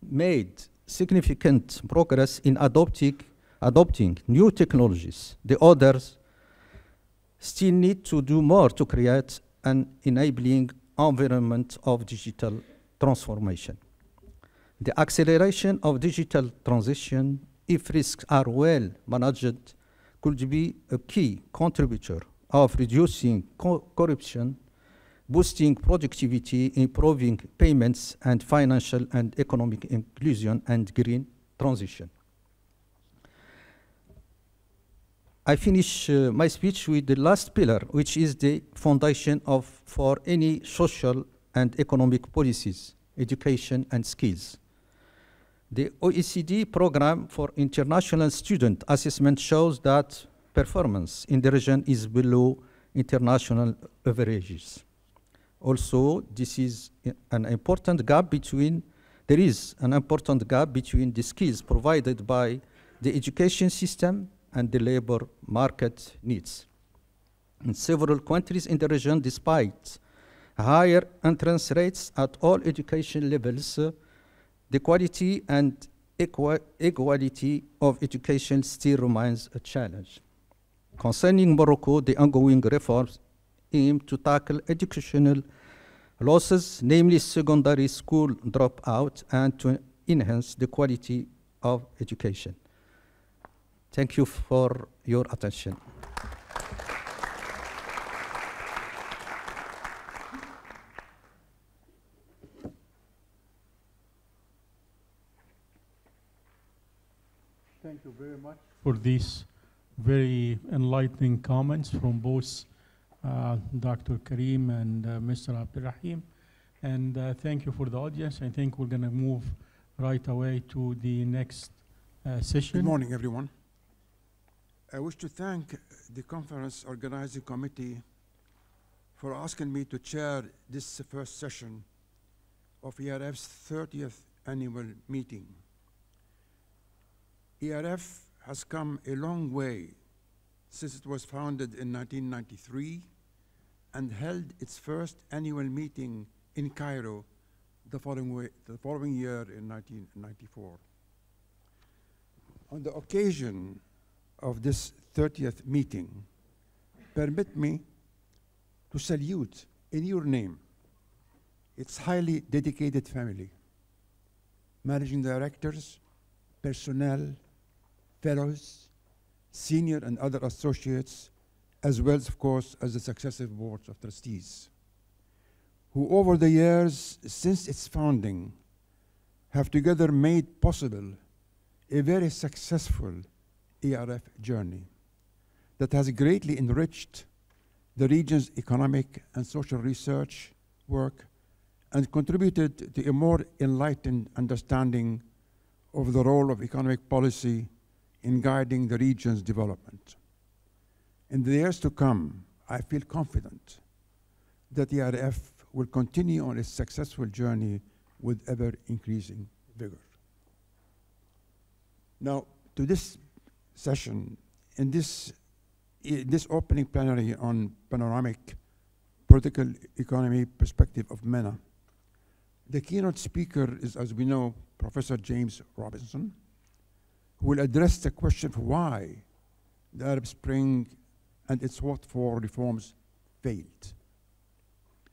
made significant progress in adopting adopting new technologies. The others still need to do more to create an enabling environment of digital transformation. The acceleration of digital transition, if risks are well managed, could be a key contributor of reducing corruption, boosting productivity, improving payments, and financial and economic inclusion and green transition. I finish my speech with the last pillar, which is the foundation for any social and economic policies, education and skills. The OECD program for international student assessment shows that performance in the region is below international averages. Also, there is an important gap between the skills provided by the education system and the labor market needs. In several countries in the region, despite higher entrance rates at all education levels, the quality and equality of education still remains a challenge. Concerning Morocco, the ongoing reforms aim to tackle educational losses, namely secondary school dropout, and to enhance the quality of education. Thank you for your attention. Thank you very much for these very enlightening comments from both Dr. Karim and Mr. Abdulrahim. And thank you for the audience. I think we're going to move right away to the next session. Good morning, everyone. I wish to thank the conference organizing committee for asking me to chair this first session of ERF's 30th annual meeting. ERF has come a long way since it was founded in 1993 and held its first annual meeting in Cairo the following year in 1994. On the occasion of this 30th meeting, permit me to salute in your name its highly dedicated family, managing directors, personnel, fellows, senior and other associates, as well as, of course, as the successive boards of trustees, who over the years since its founding have together made possible a very successful ERF journey that has greatly enriched the region's economic and social research work and contributed to a more enlightened understanding of the role of economic policy in guiding the region's development. In the years to come, I feel confident that ERF will continue on its successful journey with ever-increasing vigor. Now, to this session, in this opening plenary on Panoramic Political Economy Perspective of MENA, the keynote speaker is, as we know, Professor James Robinson, who will address the question of why the Arab Spring and its sought-for reforms failed.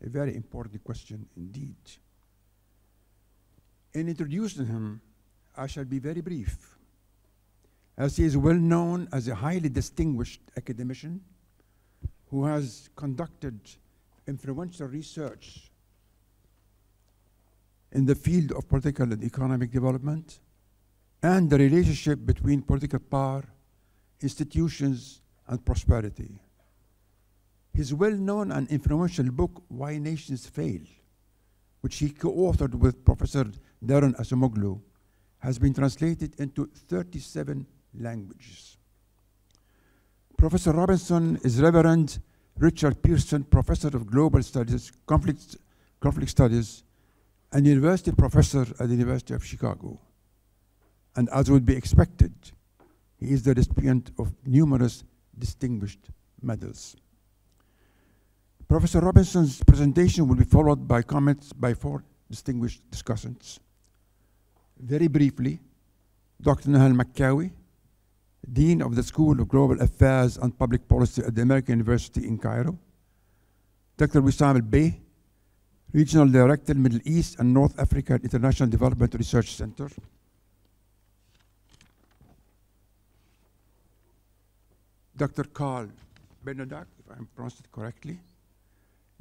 A very important question indeed. In introducing him, I shall be very brief, as he is well known as a highly distinguished academician who has conducted influential research in the field of political and economic development and the relationship between political power, institutions, and prosperity. His well-known and influential book, Why Nations Fail, which he co-authored with Professor Darren Acemoglu, has been translated into 37 languages. Professor Robinson is Reverend Richard Pearson Professor of Global Studies, Conflict Studies, and University Professor at the University of Chicago. And as would be expected, he is the recipient of numerous distinguished medals. Professor Robinson's presentation will be followed by comments by 4 distinguished discussants. Very briefly, Dr. Nahal Makkawi, Dean of the School of Global Affairs and Public Policy at the American University in Cairo. Dr. Wissam al-Bey, Regional Director, Middle East and North Africa at International Development Research Center. Dr. Carl Bernadac, if I pronounced it correctly,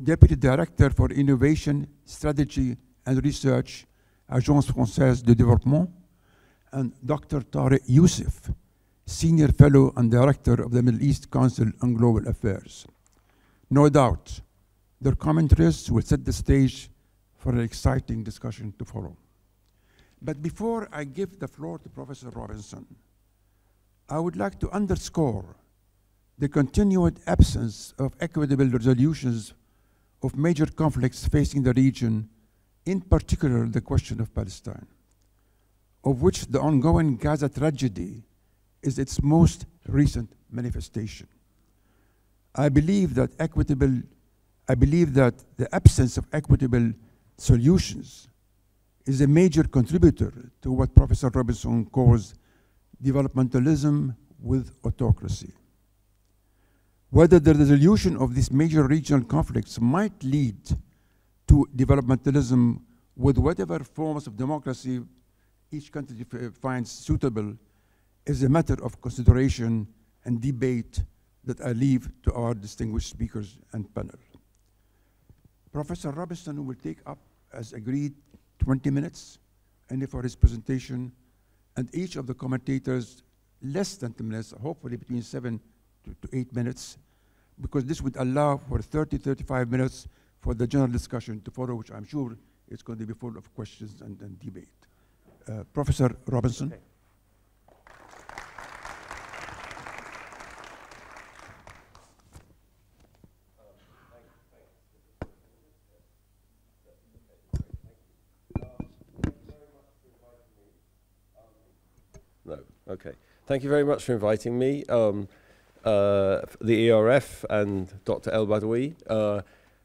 Deputy Director for Innovation, Strategy and Research, Agence Française de Développement, and Dr. Tariq Youssef, Senior Fellow and Director of the Middle East Council on Global Affairs. No doubt, their commentaries will set the stage for an exciting discussion to follow. But before I give the floor to Professor Robinson, I would like to underscore the continued absence of equitable resolutions of major conflicts facing the region, in particular the question of Palestine, of which the ongoing Gaza tragedy is its most recent manifestation. I believe that the absence of equitable solutions is a major contributor to what Professor Robinson calls developmentalism with autocracy. Whether the resolution of these major regional conflicts might lead to developmentalism with whatever forms of democracy each country finds suitable is a matter of consideration and debate that I leave to our distinguished speakers and panel. Professor Robinson will take up, as agreed, 20 minutes for his presentation, and each of the commentators less than 10 minutes, hopefully between 7 to 8 minutes, because this would allow for 30-35 minutes for the general discussion to follow, which I'm sure is going to be full of questions and debate. Professor Robinson. Okay. No, okay. Thank you very much for inviting me. The ERF and Dr. El Badawi.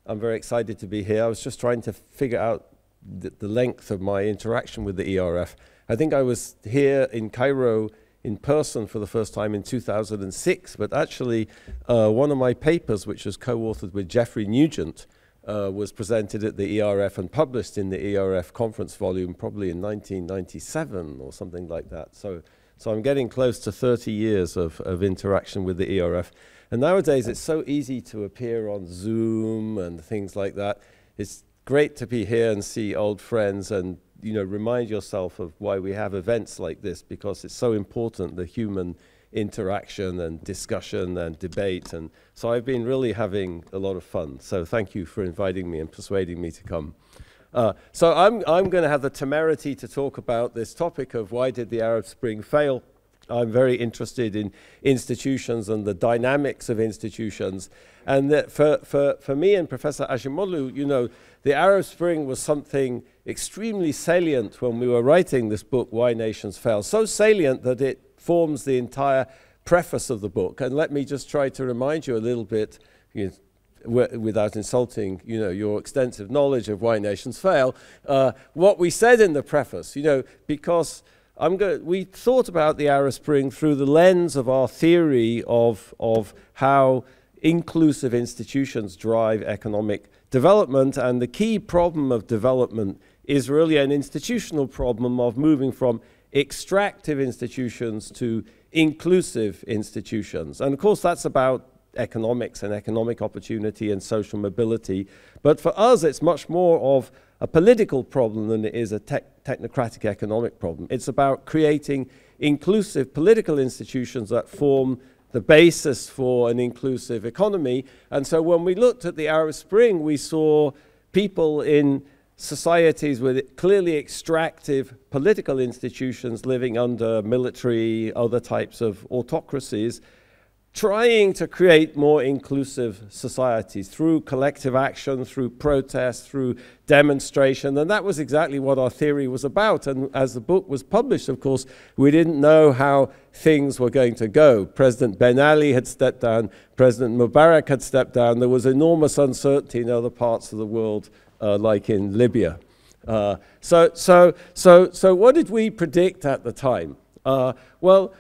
I'm very excited to be here. I was just trying to figure out the length of my interaction with the ERF. I think I was here in Cairo in person for the first time in 2006, but actually one of my papers, which was co-authored with Jeffrey Nugent, was presented at the ERF and published in the ERF conference volume probably in 1997 or something like that. So I'm getting close to 30 years of interaction with the ERF. And nowadays it's so easy to appear on Zoom and things like that. It's great to be here and see old friends and remind yourself of why we have events like this, because it's so important, the human interaction and discussion and debate. And so I've been really having a lot of fun. So thank you for inviting me and persuading me to come. So I'm going to have the temerity to talk about this topic of why did the Arab Spring fail. I'm very interested in institutions and the dynamics of institutions. And that for me and Professor Ajimoglu, the Arab Spring was something extremely salient when we were writing this book, Why Nations Fail. So salient that it forms the entire preface of the book. And let me just try to remind you a little bit, without insulting, your extensive knowledge of why nations fail, what we said in the preface, because we thought about the Arab Spring through the lens of our theory of how inclusive institutions drive economic development, and the key problem of development is really an institutional problem of moving from extractive institutions to inclusive institutions. And of course that's about economics and economic opportunity and social mobility. But for us, it's much more of a political problem than it is a technocratic economic problem. It's about creating inclusive political institutions that form the basis for an inclusive economy. And so when we looked at the Arab Spring, we saw people in societies with clearly extractive political institutions living under military, other types of autocracies, trying to create more inclusive societies through collective action, through protest, through demonstration. And that was exactly what our theory was about. And as the book was published, of course, we didn't know how things were going to go. President Ben Ali had stepped down, President Mubarak had stepped down. There was enormous uncertainty in other parts of the world, like in Libya. So what did we predict at the time? Well,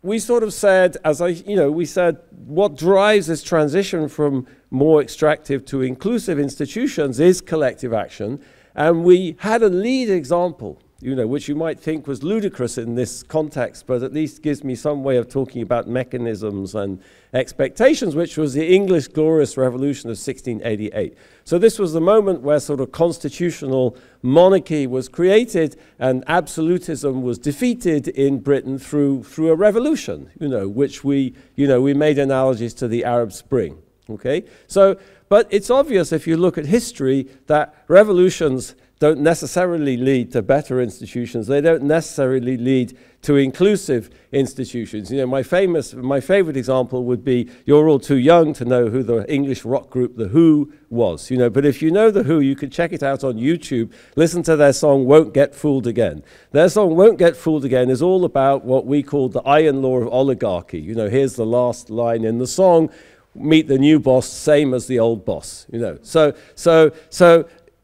we sort of said, we said, what drives this transition from more extractive to inclusive institutions is collective action. And we had a lead example, which you might think was ludicrous in this context, but at least gives me some way of talking about mechanisms and expectations, which was the English Glorious Revolution of 1688. So this was the moment where sort of constitutional monarchy was created and absolutism was defeated in Britain through a revolution, which we made analogies to the Arab Spring, okay? So, but it's obvious if you look at history that revolutions don't necessarily lead to better institutions. They don't necessarily lead to inclusive institutions. My favorite example would be, you're all too young to know who the English rock group The Who was, but if you know The Who, you can check it out on YouTube, listen to their song, Won't Get Fooled Again. Their song, Won't Get Fooled Again, is all about what we call the iron law of oligarchy. Here's the last line in the song, meet the new boss, same as the old boss, So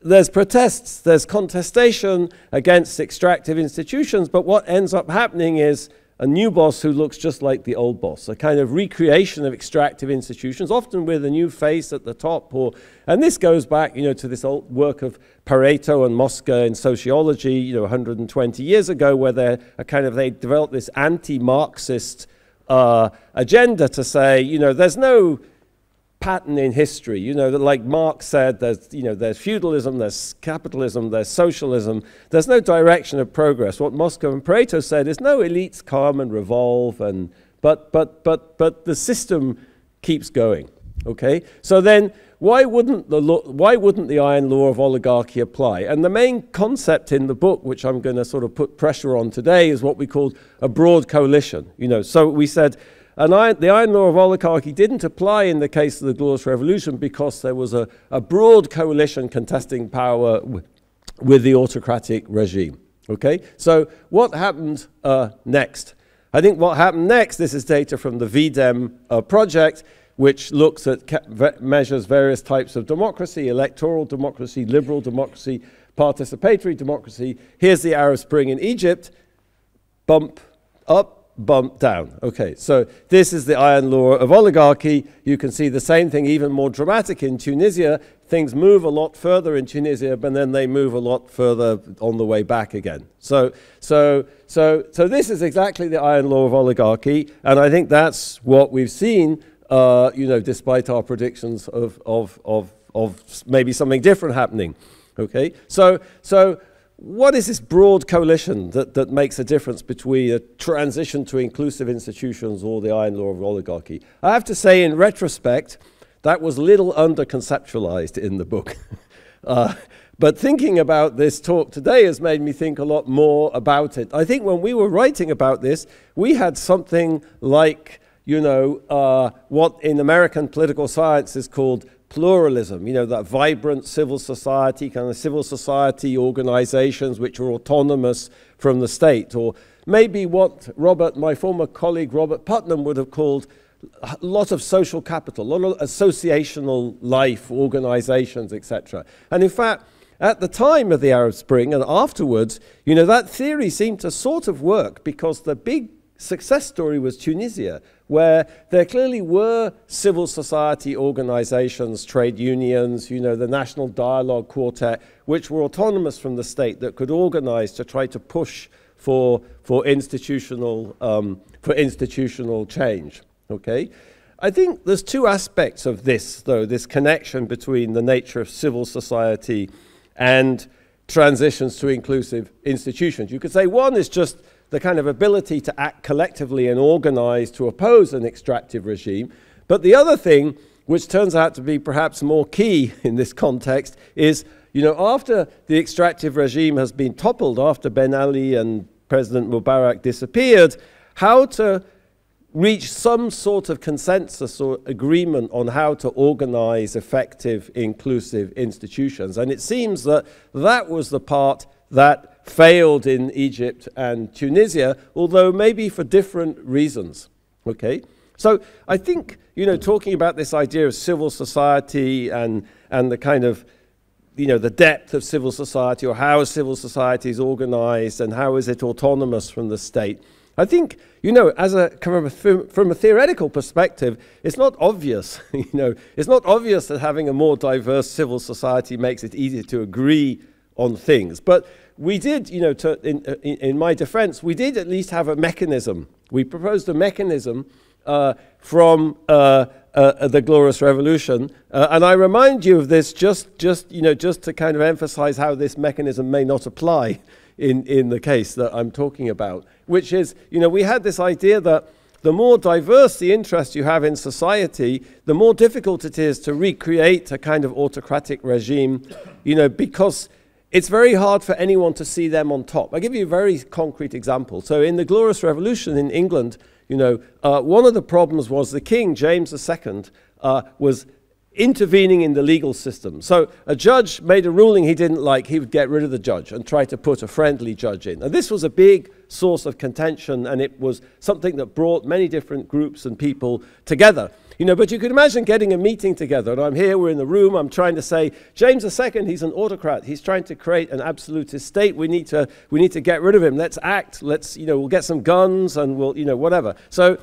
there's protests, there's contestation against extractive institutions, but what ends up happening is a new boss who looks just like the old boss, a kind of recreation of extractive institutions, often with a new face at the top. And this goes back, to this old work of Pareto and Mosca in sociology, 120 years ago, where they developed this anti-Marxist agenda to say, there's no pattern in history, that like Marx said, there's feudalism, there's capitalism, there's socialism, there's no direction of progress. What Mosca and Pareto said is no, elites come and revolve, but the system keeps going, okay? So then why wouldn't the iron law of oligarchy apply? And the main concept in the book, which I'm going to sort of put pressure on today, is what we called a broad coalition. So we said, the iron law of oligarchy didn't apply in the case of the Glorious Revolution because there was a broad coalition contesting power with the autocratic regime. Okay, so what happened next? I think what happened next, this is data from the VDEM project, which looks at, measures various types of democracy, electoral democracy, liberal democracy, participatory democracy. Here's the Arab Spring in Egypt, bump up, bump down. Okay, so this is the iron law of oligarchy. You can see the same thing, even more dramatic in Tunisia. Things move a lot further in Tunisia, but then they move a lot further on the way back again. So this is exactly the iron law of oligarchy, and I think that's what we've seen, despite our predictions of maybe something different happening. Okay, so what is this broad coalition that makes a difference between a transition to inclusive institutions or the iron law of oligarchy? I have to say, in retrospect, that was a little under-conceptualized in the book. But thinking about this talk today has made me think a lot more about it. I think when we were writing about this, we had something like, what in American political science is called pluralism, that vibrant civil society, kind of civil society organizations which are autonomous from the state, or maybe what my former colleague Robert Putnam would have called a lot of social capital, a lot of associational life, organizations, etc. And in fact, at the time of the Arab Spring and afterwards, that theory seemed to sort of work because the big success story was Tunisia, where there clearly were civil society organizations, trade unions, the National Dialogue Quartet, which were autonomous from the state, that could organize to try to push for institutional change. Okay, I think there's two aspects of this, though, this connection between the nature of civil society and transitions to inclusive institutions. You could say one is just the kind of ability to act collectively and organize to oppose an extractive regime. But the other thing, which turns out to be perhaps more key in this context, is, after the extractive regime has been toppled, after Ben Ali and President Mubarak disappeared, how to reach some sort of consensus or agreement on how to organize effective, inclusive institutions. And it seems that that was the part that failed in Egypt and Tunisia, although maybe for different reasons. Okay, so I think, talking about this idea of civil society and the kind of, the depth of civil society, or how civil society is organized and how is it autonomous from the state, I think, you know, from a theoretical perspective, it's not obvious, you know, it's not obvious that having a more diverse civil society makes it easier to agree on things. But we did, you know, in my defense, we did at least have a mechanism. We proposed a mechanism from the Glorious Revolution. And I remind you of this just to kind of emphasize how this mechanism may not apply in the case that I'm talking about, which is, you know, we had this idea that the more diverse the interest you have in society, the more difficult it is to recreate a kind of autocratic regime, you know, because it's very hard for anyone to see them on top. I'll give you a very concrete example. So in the Glorious Revolution in England, you know, one of the problems was the king, James II, was intervening in the legal system. So a judge made a ruling he didn't like, he would get rid of the judge and try to put a friendly judge in. And this was a big source of contention, and it was something that brought many different groups and people together. You know, but you could imagine getting a meeting together, and I'm here, we're in the room, I'm trying to say, James II, he's an autocrat, he's trying to create an absolutist state, we need to get rid of him, let's act, let's, you know, we'll get some guns and we'll, you know, whatever. So,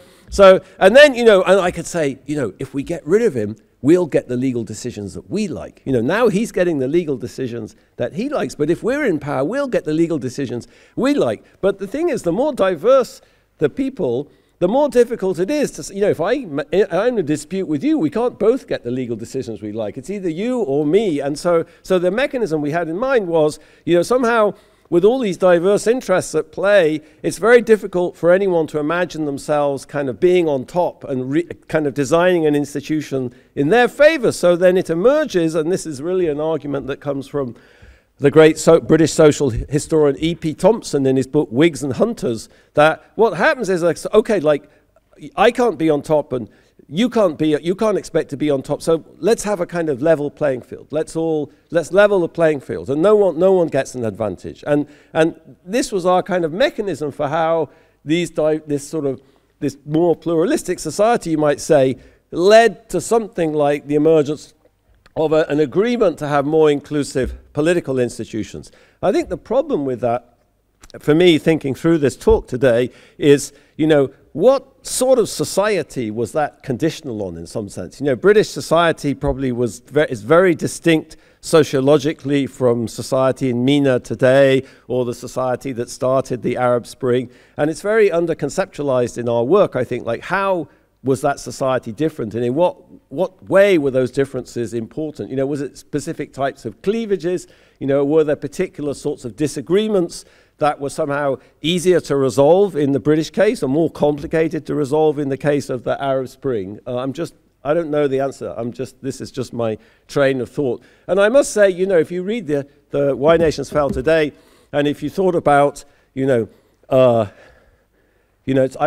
and then, you know, and I could say, you know, if we get rid of him, we'll get the legal decisions that we like. You know, now he's getting the legal decisions that he likes, but if we're in power, we'll get the legal decisions we like. But the thing is, the more diverse the people, the more difficult it is to, you know, if I'm in a dispute with you, we can't both get the legal decisions we like. It's either you or me. And so the mechanism we had in mind was, you know, somehow with all these diverse interests at play, it's very difficult for anyone to imagine themselves kind of being on top and kind of designing an institution in their favor. So then it emerges, and this is really an argument that comes from the great British social historian E.P. Thompson in his book Whigs and Hunters, that what happens is, like, okay, like, I can't be on top and you can't expect to be on top, so let's have a kind of level playing field. Let's level the playing field, and no one gets an advantage. And this was our kind of mechanism for how this more pluralistic society, you might say, led to something like the emergence of an agreement to have more inclusive political institutions. I think the problem with that, for me, thinking through this talk today, is, you know, what sort of society was that conditional on in some sense? You know, British society probably is very distinct sociologically from society in MENA today, or the society that started the Arab Spring, and it's very under-conceptualized in our work, I think, like how was that society different, and in what way were those differences important? You know, was it specific types of cleavages? You know, were there particular sorts of disagreements that were somehow easier to resolve in the British case or more complicated to resolve in the case of the Arab Spring? I don't know the answer. This is just my train of thought. And I must say, you know, if you read the Why Nations Fell Today, and if you thought about, I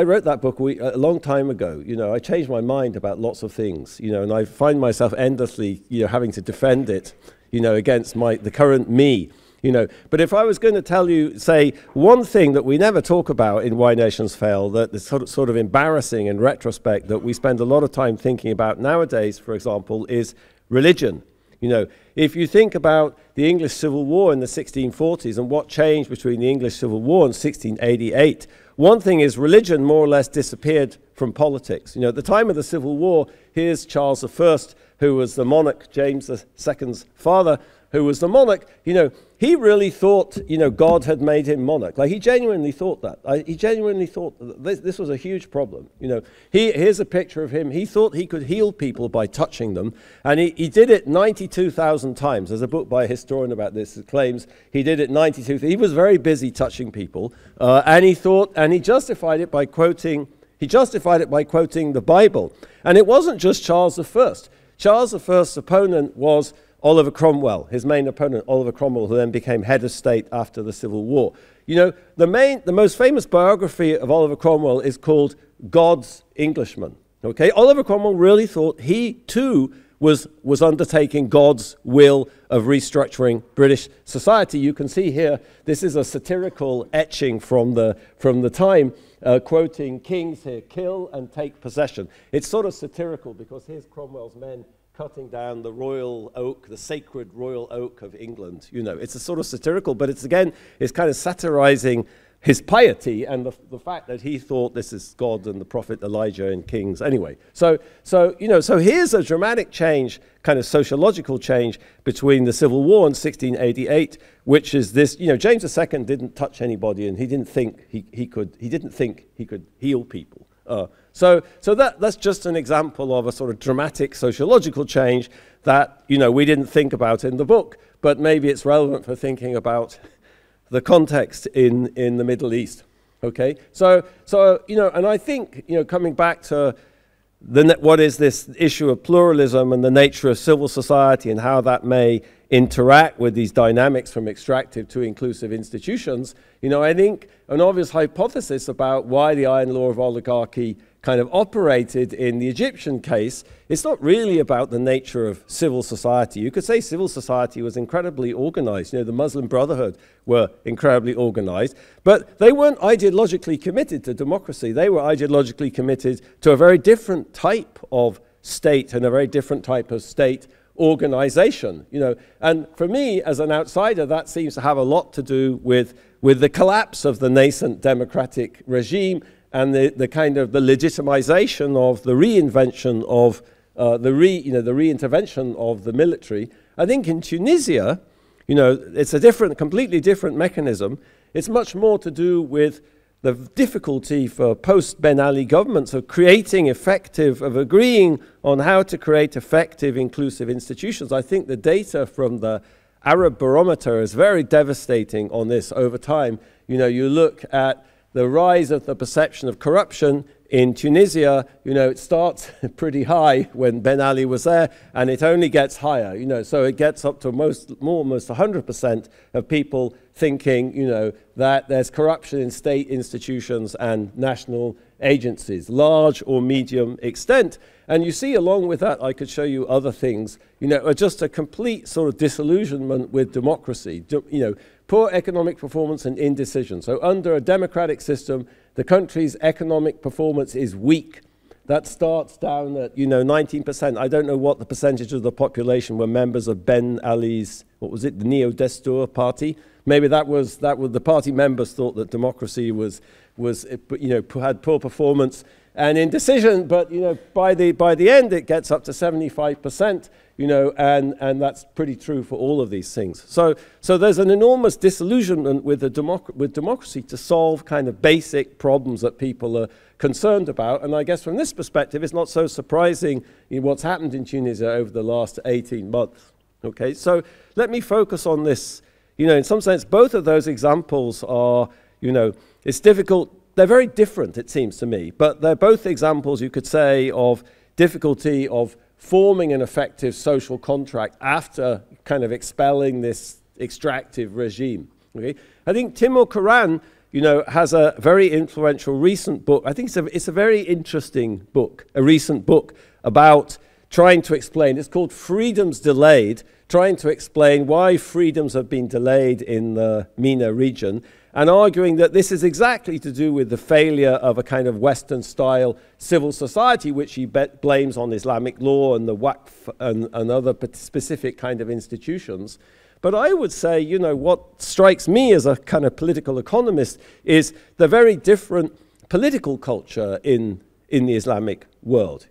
wrote that book a long time ago. You know, I changed my mind about lots of things, you know, and I find myself endlessly, you know, having to defend it, you know, against the current me, you know. But if I was going to tell you, say, one thing that we never talk about in Why Nations Fail, that is sort of embarrassing in retrospect, that we spend a lot of time thinking about nowadays, for example, is religion. You know, if you think about the English Civil War in the 1640s and what changed between the English Civil War and 1688, one thing is religion more or less disappeared from politics. You know, at the time of the Civil War, here's Charles I, who was the monarch, James II's father, who was the monarch. You know, he really thought, you know, God had made him monarch. Like, he genuinely thought that. He genuinely thought that this was a huge problem. You know, here's a picture of him. He thought he could heal people by touching them, and he did it 92,000 times. There's a book by a historian about this that claims he did it 92,000. He was very busy touching people, and he justified it by quoting the Bible. And it wasn't just Charles I. Charles I's opponent was Oliver Cromwell, his main opponent, Oliver Cromwell, who then became head of state after the Civil War. You know, the most famous biography of Oliver Cromwell is called God's Englishman. Okay, Oliver Cromwell really thought he too was undertaking God's will of restructuring British society. You can see here, this is a satirical etching from the time, quoting kings here, kill and take possession. It's sort of satirical because here's Cromwell's men cutting down the royal oak, the sacred royal oak of England. You know, it's a sort of satirical, but it's kind of satirizing his piety and the fact that he thought this is God and the prophet Elijah and Kings. Anyway, so here's a dramatic change, kind of sociological change between the Civil War and 1688, which is this, James II didn't touch anybody, and he didn't think he could heal people. So that's just an example of a sort of dramatic sociological change that, we didn't think about in the book, but maybe it's relevant for thinking about the context in the Middle East. Okay, so and I think, coming back to what is this issue of pluralism and the nature of civil society and how that may interact with these dynamics from extractive to inclusive institutions, I think an obvious hypothesis about why the iron law of oligarchy kind of operated in the Egyptian case, it's not really about the nature of civil society. You could say civil society was incredibly organized. The Muslim Brotherhood were incredibly organized, but they weren't ideologically committed to democracy. They were ideologically committed to a very different type of state and a very different type of state organization, and for me as an outsider, that seems to have a lot to do with the collapse of the nascent democratic regime and the kind of the legitimization of the reinvention of the reintervention of the military. I think in Tunisia, it's a completely different mechanism. It's much more to do with the difficulty for post-Ben Ali governments of agreeing on how to create effective inclusive institutions. I think the data from the Arab Barometer is very devastating on this over time. You look at the rise of the perception of corruption in Tunisia, it starts pretty high when Ben Ali was there, and it only gets higher, so it gets up to almost 100% of people thinking, that there's corruption in state institutions and national agencies, large or medium extent. And you see along with that, I could show you other things, just a complete sort of disillusionment with democracy, poor economic performance and indecision. So under a democratic system, the country's economic performance is weak. That starts down at, 19%. I don't know what the percentage of the population were members of Ben Ali's, the Neo Destour party. Maybe that was the party members thought that democracy had poor performance and indecision, but by the end it gets up to 75%, and that's pretty true for all of these things. So there's an enormous disillusionment with democracy to solve kind of basic problems that people are concerned about. And I guess from this perspective, it's not so surprising what's happened in Tunisia over the last 18 months. Okay, so let me focus on this. In some sense, both of those examples are, it's difficult. They're very different, it seems to me, but they're both examples, you could say, of difficulty of forming an effective social contract after kind of expelling this extractive regime. Okay? I think Timur Kuran, has a very influential recent book. I think it's a very interesting book, a recent book about trying to explain, it's called Freedoms Delayed, trying to explain why freedoms have been delayed in the MENA region, and arguing that this is exactly to do with the failure of a kind of Western-style civil society, which he blames on Islamic law and the Waqf and other specific kind of institutions. But I would say, what strikes me as a kind of political economist is the very different political culture in the Islamic world.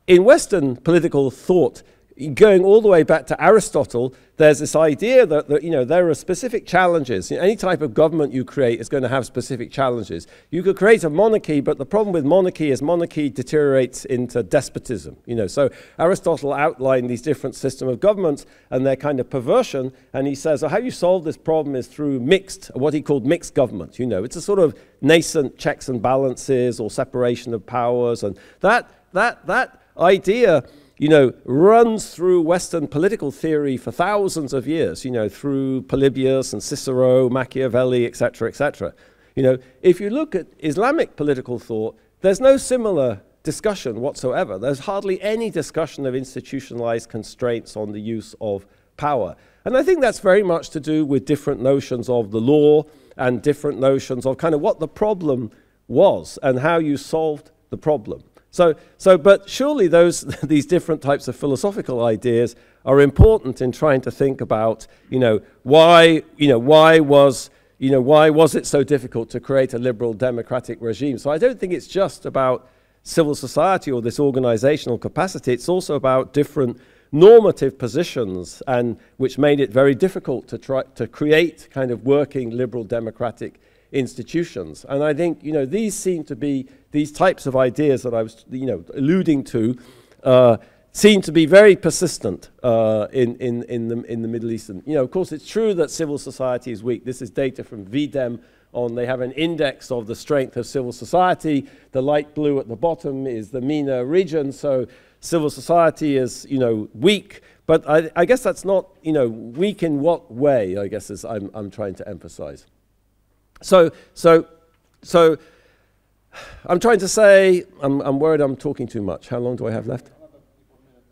In Western political thought, going all the way back to Aristotle, there's this idea that there are specific challenges. Any type of government you create is going to have specific challenges. You could create a monarchy, but the problem with monarchy is monarchy deteriorates into despotism. So Aristotle outlined these different systems of governments and their kind of perversion, and he says, how you solve this problem is through what he called mixed government. It's a sort of nascent checks and balances or separation of powers, and that idea runs through Western political theory for thousands of years, through Polybius and Cicero, Machiavelli, etc., etc. If you look at Islamic political thought, there's no similar discussion whatsoever. There's hardly any discussion of institutionalized constraints on the use of power. And I think that's very much to do with different notions of the law and different notions of kind of what the problem was and how you solved the problem. But surely these different types of philosophical ideas are important in trying to think about, why was, you know, why was it so difficult to create a liberal democratic regime? So I don't think it's just about civil society or this organizational capacity. It's also about different normative positions, and which made it very difficult to try to create kind of working liberal democratic institutions. And I think, you know, these seem to be, these types of ideas that I was, you know, alluding to, seem to be very persistent in the Middle East. And, you know, of course, it's true that civil society is weak. This is data from VDEM on, they have an index of the strength of civil society. The light blue at the bottom is the MENA region. So civil society is, you know, weak. But I guess that's not, you know, weak in what way, I guess, is I'm trying to emphasize. So I'm trying to say, I'm worried I'm talking too much. How long do I have left?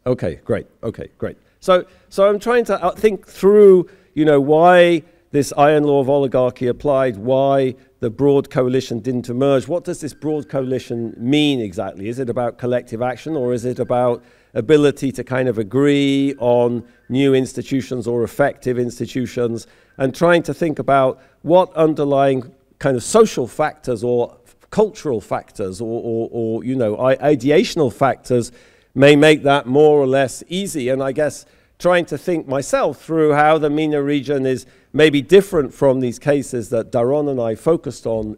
Okay, great. Okay, great. So I'm trying to think through, you know, why this iron law of oligarchy applied, why the broad coalition didn't emerge. What does this broad coalition mean exactly? Is it about collective action, or is it about ability to kind of agree on new institutions or effective institutions, and trying to think about what underlying kind of social factors or cultural factors or you know, ideational factors may make that more or less easy. And I guess trying to think myself through how the MENA region is maybe different from these cases that Daron and I focused on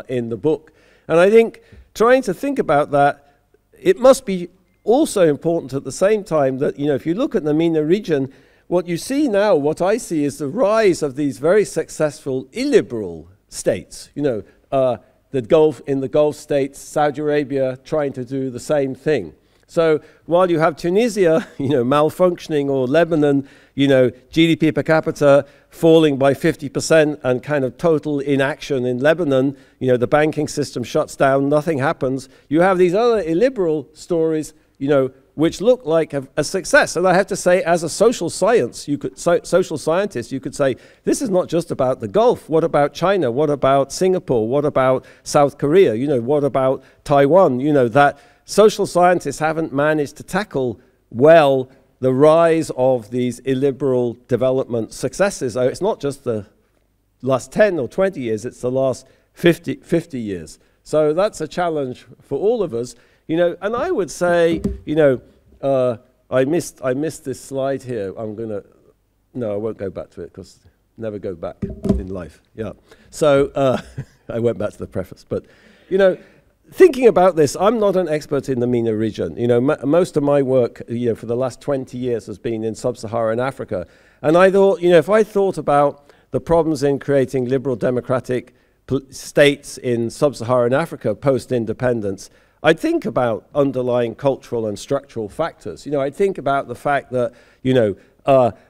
in the book. And I think trying to think about that, it must be also important at the same time that, you know, if you look at the MENA region, what you see now, what I see, is the rise of these very successful illiberal states. You know, in the Gulf states, Saudi Arabia trying to do the same thing. So while you have Tunisia, you know, malfunctioning, or Lebanon, you know, GDP per capita falling by 50% and kind of total inaction in Lebanon, you know, the banking system shuts down, nothing happens. You have these other illiberal stories, you know, which look like a success. And I have to say, as a social scientist, you could say, this is not just about the Gulf. What about China? What about Singapore? What about South Korea? You know, what about Taiwan? You know, that social scientists haven't managed to tackle well the rise of these illiberal development successes. It's not just the last 10 or 20 years, it's the last 50 years. So that's a challenge for all of us. You know, and I would say, you know, I missed this slide here. No, I won't go back to it, because never go back in life. Yeah. So I went back to the preface. But, you know, thinking about this, I'm not an expert in the MENA region. You know, most of my work, you know, for the last 20 years has been in sub-Saharan Africa. And I thought, you know, if I thought about the problems in creating liberal democratic states in sub-Saharan Africa post-independence, I'd think about underlying cultural and structural factors. You know, I'd think about the fact that, you know,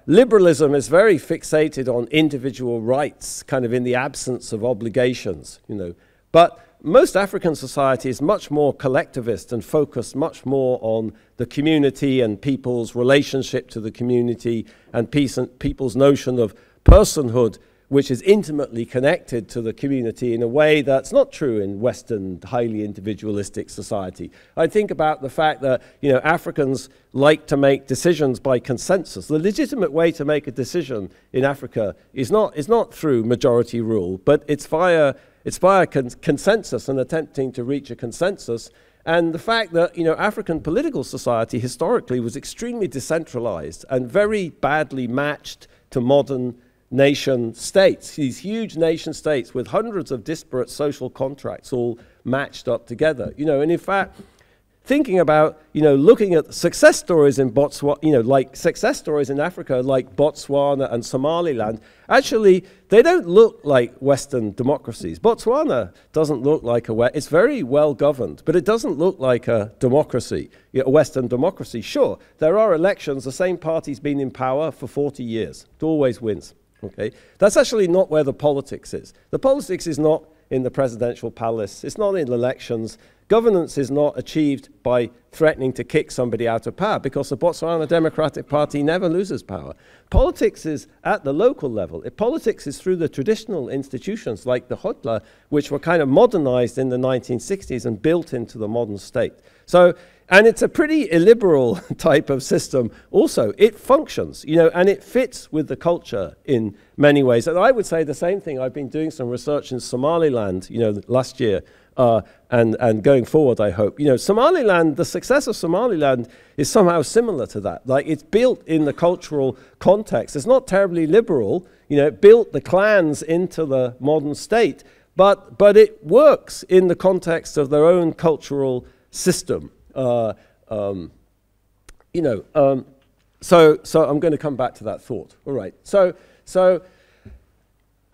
liberalism is very fixated on individual rights, kind of in the absence of obligations, you know. But most African society is much more collectivist and focused much more on the community and people's relationship to the community and people's notion of personhood, which is intimately connected to the community in a way that's not true in Western, highly individualistic society. I think about the fact that, you know, Africans like to make decisions by consensus. The legitimate way to make a decision in Africa is not through majority rule, but it's via consensus and attempting to reach a consensus. And the fact that, you know, African political society historically was extremely decentralized and very badly matched to modern nation states, these huge nation states with hundreds of disparate social contracts all matched up together. You know, and in fact, thinking about, you know, looking at success stories in Botswana, you know, like success stories in Africa, like Botswana and Somaliland, actually, they don't look like Western democracies. Botswana doesn't look like it's very well governed, but it doesn't look like a democracy, a Western democracy. Sure, there are elections, the same party's been in power for 40 years. It always wins. Okay, that's actually not where the politics is. The politics is not in the presidential palace. It's not in elections. Governance is not achieved by threatening to kick somebody out of power, because the Botswana Democratic Party never loses power. Politics is at the local level. Politics is through the traditional institutions like the Hotla, which were kind of modernized in the 1960s and built into the modern state. So, and it's a pretty illiberal type of system also. It functions, you know, and it fits with the culture in many ways. And I would say the same thing. I've been doing some research in Somaliland, you know, last year, and going forward, I hope. You know, Somaliland, the success of Somaliland is somehow similar to that. Like, it's built in the cultural context. It's not terribly liberal. You know, it built the clans into the modern state, but it works in the context of their own cultural system. So I'm going to come back to that thought. All right.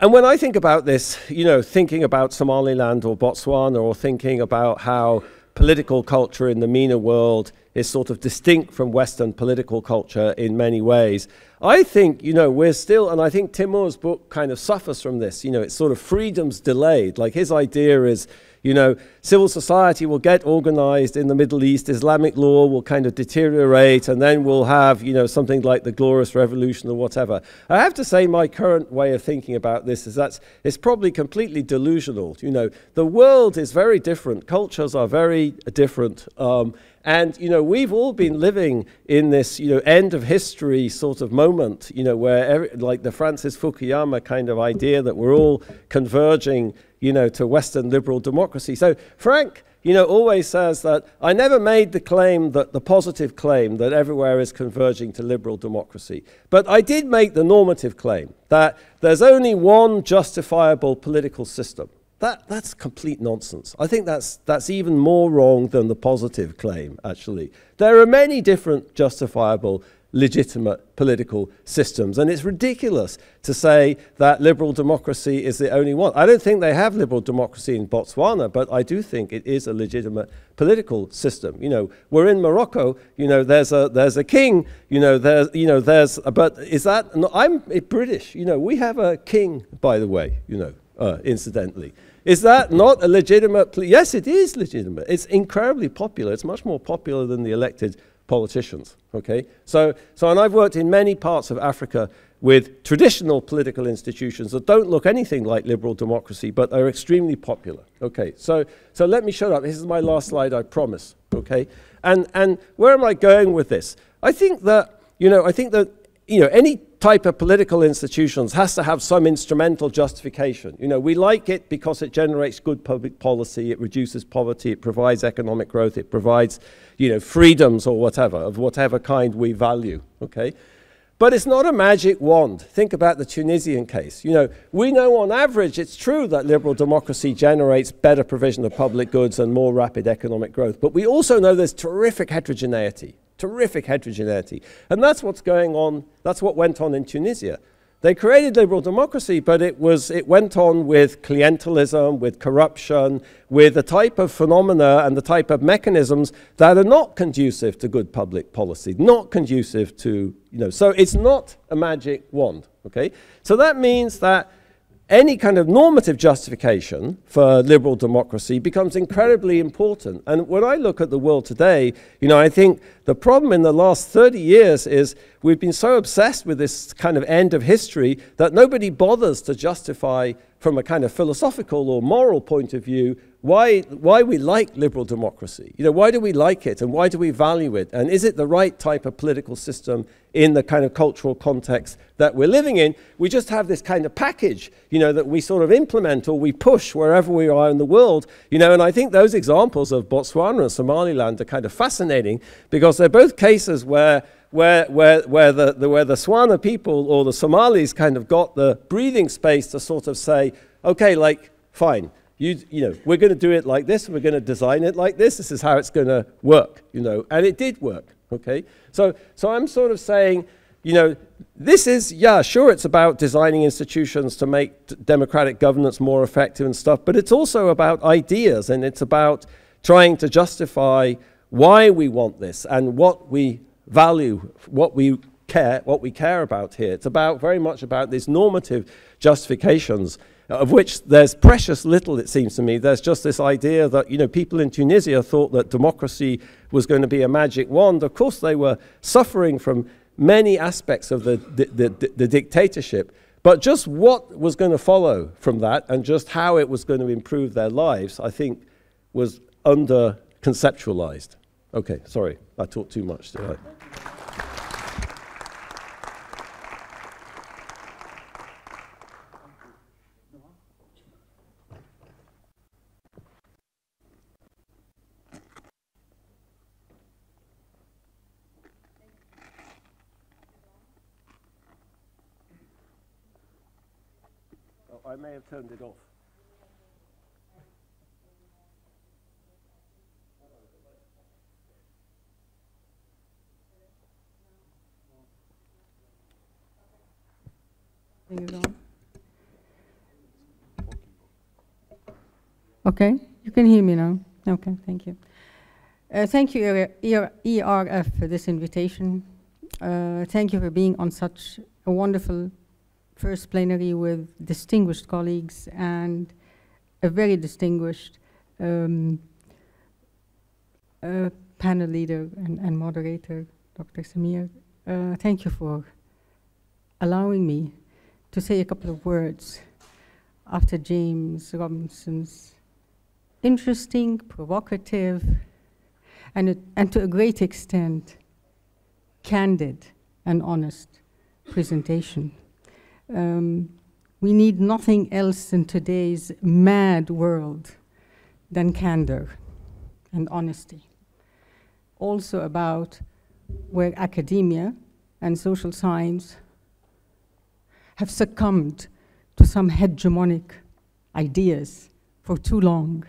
And when I think about this, you know, thinking about Somaliland or Botswana, or thinking about how political culture in the MENA world is sort of distinct from Western political culture in many ways, I think, you know, we're still, and I think Timur's book kind of suffers from this, you know, it's sort of freedom's delayed. Like, his idea is, you know, civil society will get organized in the Middle East, Islamic law will kind of deteriorate, and then we'll have, you know, something like the Glorious Revolution or whatever. I have to say my current way of thinking about this is that it's probably completely delusional. You know, the world is very different, cultures are very different, and, you know, we've all been living in this, you know, end of history sort of moment, you know, where, like the Francis Fukuyama kind of idea that we're all converging, you know, to Western liberal democracy. So Frank, you know, always says that I never made the claim, that the positive claim that everywhere is converging to liberal democracy. But I did make the normative claim that there's only one justifiable political system. That's complete nonsense. I think that's even more wrong than the positive claim, actually. There are many different justifiable, legitimate political systems, and it's ridiculous to say that liberal democracy is the only one. I don't think they have liberal democracy in Botswana, but I do think it is a legitimate political system. You know, we're in Morocco, you know, there's a king, you know, but is that, no, I'm British, you know, we have a king, by the way, you know, incidentally. Is that not a legitimate? Yes, it is legitimate. It's incredibly popular. It's much more popular than the elected politicians. Okay, so and I've worked in many parts of Africa with traditional political institutions that don't look anything like liberal democracy, but are extremely popular. Okay, so let me shut up. This is my last slide, I promise. Okay, and where am I going with this? I think that any type of political institutions has to have some instrumental justification. You know, we like it because it generates good public policy, it reduces poverty, it provides economic growth, it provides, you know, freedoms or whatever, of whatever kind we value, okay? But it's not a magic wand. Think about the Tunisian case. You know, we know on average it's true that liberal democracy generates better provision of public goods and more rapid economic growth, but we also know there's terrific heterogeneity. And that's what's going on, that's what went on in Tunisia. They created liberal democracy, but it went on with clientelism, with corruption, with the type of phenomena and the type of mechanisms that are not conducive to good public policy, not conducive to, you know, so it's not a magic wand, okay? So that means that any kind of normative justification for liberal democracy becomes incredibly important. And when I look at the world today, you know, I think the problem in the last 30 years is we've been so obsessed with this kind of end of history that nobody bothers to justify from a kind of philosophical or moral point of view why we like liberal democracy. You know, why do we like it and why do we value it? And is it the right type of political system in the kind of cultural context that we're living in? We just have this kind of package, you know, that we sort of implement or we push wherever we are in the world, you know, and I think those examples of Botswana and Somaliland are kind of fascinating because they're both cases where the Swana people or the Somalis kind of got the breathing space to sort of say, okay, like, fine, you know, we're going to do it like this, we're going to design it like this is how it's going to work, you know, and it did work, okay? So I'm sort of saying, you know, this is, yeah, sure, it's about designing institutions to make democratic governance more effective and stuff, but it's also about ideas, and it's about trying to justify why we want this and what we value, what we care about here. It's about very much about these normative justifications. of which there's precious little, it seems to me. There's just this idea that, you know, people in Tunisia thought that democracy was going to be a magic wand. Of course, they were suffering from many aspects of the dictatorship, but just what was going to follow from that and just how it was going to improve their lives, I think, was under-conceptualized. Okay, sorry, I talked too much, did I? I may have turned it off. Okay, you can hear me now. Okay, thank you. Thank you, ERF, for this invitation. Thank you for being on such a wonderful first plenary with distinguished colleagues and a very distinguished panel leader and moderator, Dr. Samir. Thank you for allowing me to say a couple of words after James Robinson's interesting, provocative, and to a great extent, candid and honest presentation. We need nothing else in today's mad world than candor and honesty. Also about where academia and social science have succumbed to some hegemonic ideas for too long.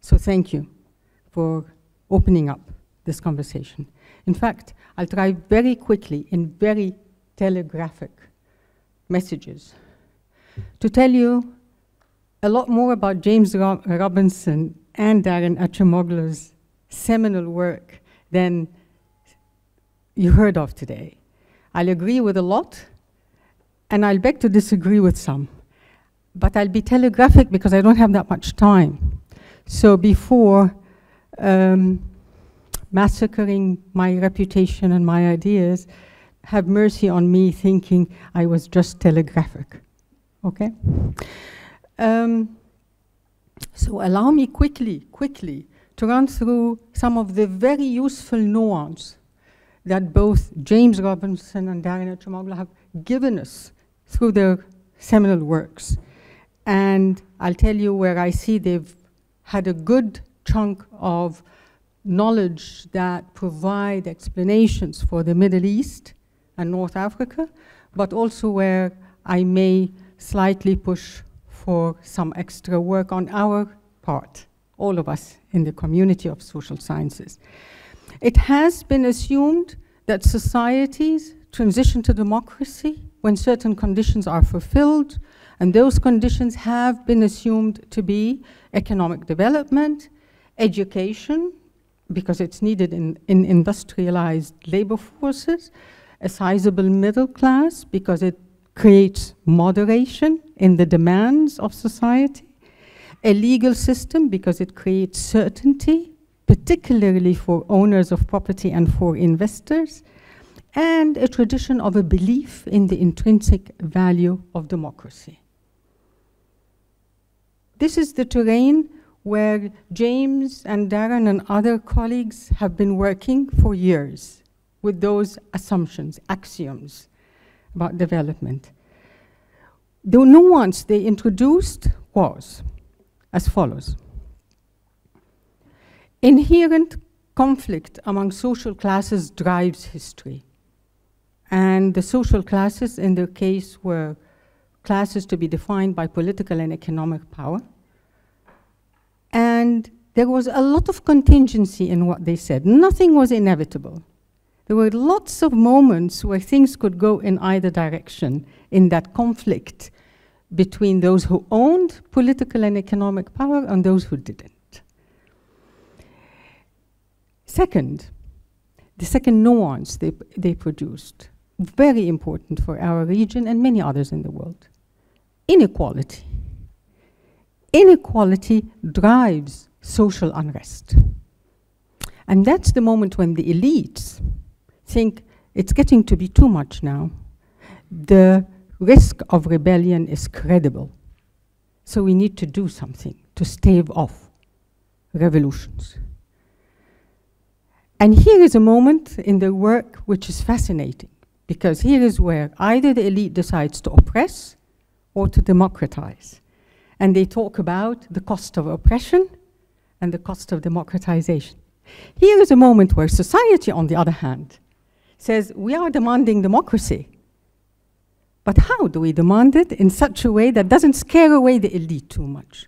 So thank you for opening up this conversation. In fact, I'll try very quickly in very telegraphic messages to tell you a lot more about James Robinson and Darren Acemoglu's seminal work than you heard of today. I'll agree with a lot, and I'll beg to disagree with some. But I'll be telegraphic because I don't have that much time. So before massacring my reputation and my ideas, have mercy on me thinking I was just telegraphic, okay? So allow me quickly to run through some of the very useful nuance that both James Robinson and Darren Acemoglu have given us through their seminal works. And I'll tell you where I see they've had a good chunk of knowledge that provide explanations for the Middle East and North Africa, but also where I may slightly push for some extra work on our part, all of us in the community of social sciences. It has been assumed that societies transition to democracy when certain conditions are fulfilled, and those conditions have been assumed to be economic development, education, because it's needed in industrialized labor forces, a sizable middle class because it creates moderation in the demands of society, a legal system because it creates certainty, particularly for owners of property and for investors, and a tradition of a belief in the intrinsic value of democracy. This is the terrain where James and Darren and other colleagues have been working for years with those assumptions, axioms about development. The nuance they introduced was as follows. Inherent conflict among social classes drives history. And the social classes in their case were classes to be defined by political and economic power. And there was a lot of contingency in what they said. Nothing was inevitable. There were lots of moments where things could go in either direction in that conflict between those who owned political and economic power and those who didn't. Second, the second nuance they produced, very important for our region and many others in the world, inequality. inequality drives social unrest. And that's the moment when the elites think it's getting to be too much now. The risk of rebellion is credible. So we need to do something to stave off revolutions. And here is a moment in their work which is fascinating, because here is where either the elite decides to oppress or to democratize. And they talk about the cost of oppression and the cost of democratization. Here is a moment where society, on the other hand, says we are demanding democracy. But how do we demand it in such a way that doesn't scare away the elite too much?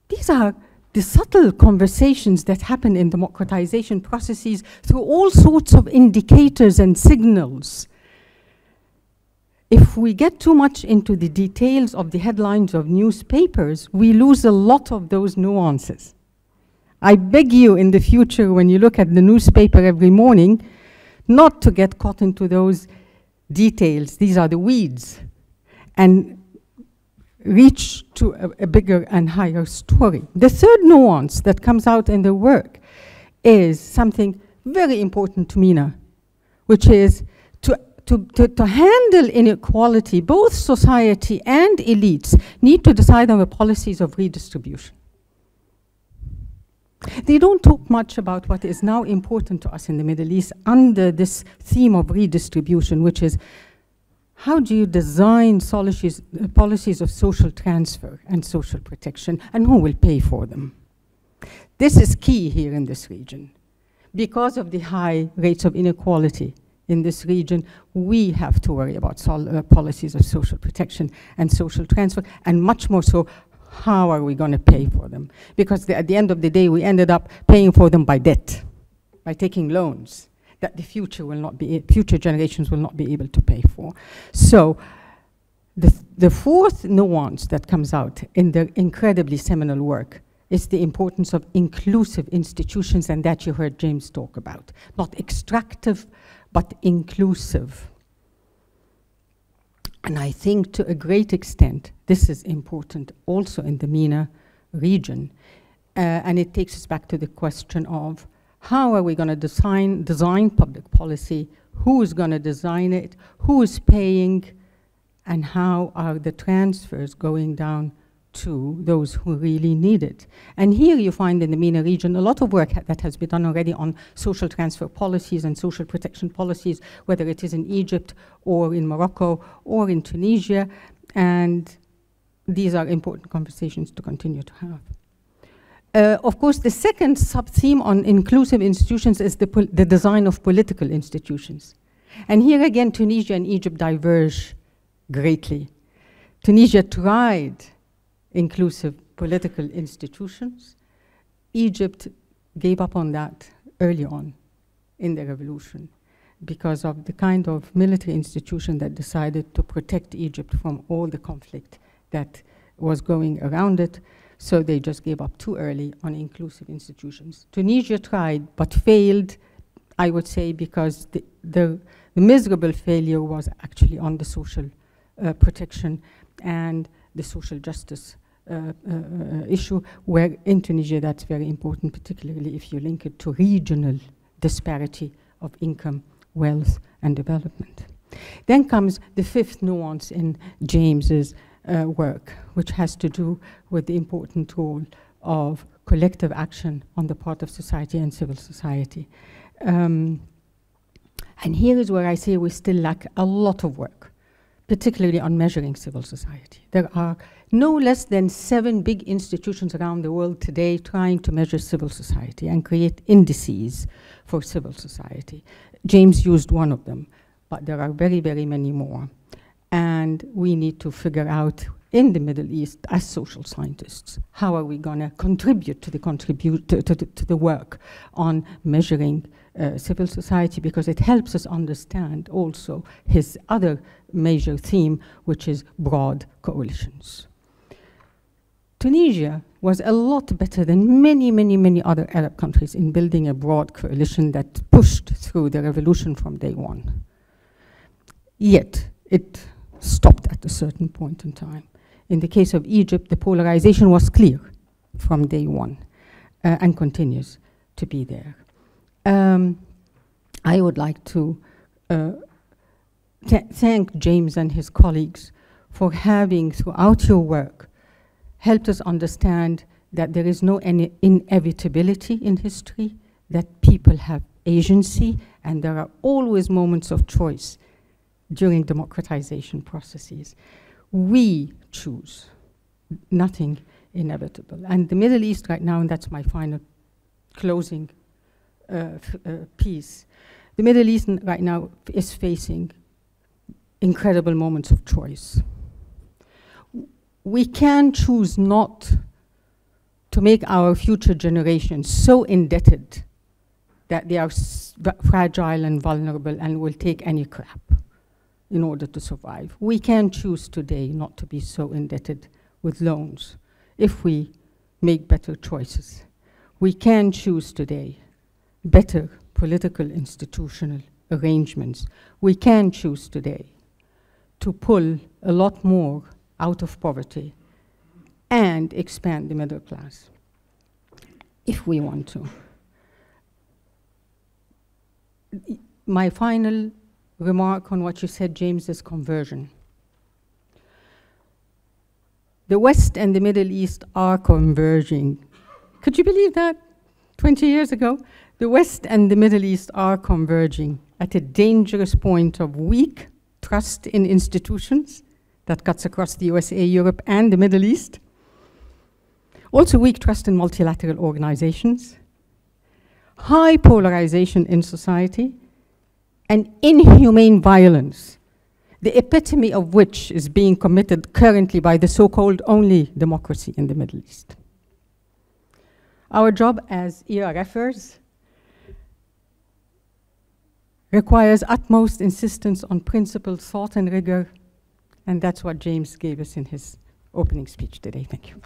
These are the subtle conversations that happen in democratization processes through all sorts of indicators and signals. If we get too much into the details of the headlines of newspapers, we lose a lot of those nuances. I beg you in the future, when you look at the newspaper every morning, not to get caught into those details. These are the weeds. And reach to a bigger and higher story. The third nuance that comes out in the work is something very important to MENA, which is to handle inequality, both society and elites need to decide on the policies of redistribution. They don't talk much about what is now important to us in the Middle East under this theme of redistribution, which is how do you design policies of social transfer and social protection, and who will pay for them? This is key here in this region. Because of the high rates of inequality in this region, we have to worry about policies of social protection and social transfer, and much more so, how are we going to pay for them? Because at the end of the day, we ended up paying for them by debt, by taking loans that the future generations will not be able to pay for. So the fourth nuance that comes out in their incredibly seminal work is the importance of inclusive institutions, and that you heard James talk about. Not extractive, but inclusive. And I think to a great extent, this is important also in the MENA region. And it takes us back to the question of how are we going to design public policy, who is going to design it, who is paying, and how are the transfers going down to those who really need it. And here you find in the MENA region a lot of work that has been done already on social transfer policies and social protection policies, whether it is in Egypt or in Morocco or in Tunisia, and these are important conversations to continue to have. Of course, the second sub-theme on inclusive institutions is the design of political institutions. And here again, Tunisia and Egypt diverge greatly. Tunisia tried inclusive political institutions. Egypt gave up on that early on in the revolution because of the kind of military institution that decided to protect Egypt from all the conflict that was going around it. So they just gave up too early on inclusive institutions. Tunisia tried, but failed, I would say, because the miserable failure was actually on the social protection and the social justice issue, where in Tunisia that's very important, particularly if you link it to regional disparity of income, wealth, and development. Then comes the fifth nuance in James's work, which has to do with the important role of collective action on the part of society and civil society. And here is where I say we still lack a lot of work, particularly on measuring civil society. There are no less than 7 big institutions around the world today trying to measure civil society and create indices for civil society. James used one of them, but there are very, very many more. And we need to figure out in the Middle East, as social scientists, how are we going to contribute to the work on measuring civil society, because it helps us understand also his other major theme, which is broad coalitions. Tunisia was a lot better than many, many, many other Arab countries in building a broad coalition that pushed through the revolution from day one. Yet, it stopped at a certain point in time. In the case of Egypt, the polarization was clear from day one and continues to be there. I would like to thank James and his colleagues for having, throughout your work, helped us understand that there is no inevitability in history, that people have agency, and there are always moments of choice during democratization processes. We choose, nothing inevitable. And the Middle East right now, and that's my final closing piece, the Middle East right now is facing incredible moments of choice. We can choose not to make our future generations so indebted that they are fragile and vulnerable and will take any crap in order to survive. We can choose today not to be so indebted with loans if we make better choices. We can choose today better political institutional arrangements. We can choose today to pull a lot more out of poverty and expand the middle class, if we want to. My final remark on what you said, James, is conversion. The West and the Middle East are converging. Could you believe that? 20 years ago, the West and the Middle East are converging at a dangerous point of weak trust in institutions that cuts across the USA, Europe, and the Middle East. Also weak trust in multilateral organizations, high polarization in society, and inhumane violence, the epitome of which is being committed currently by the so-called only democracy in the Middle East. Our job as ERFers requires utmost insistence on principled thought and rigor, and that's what James gave us in his opening speech today. Thank you.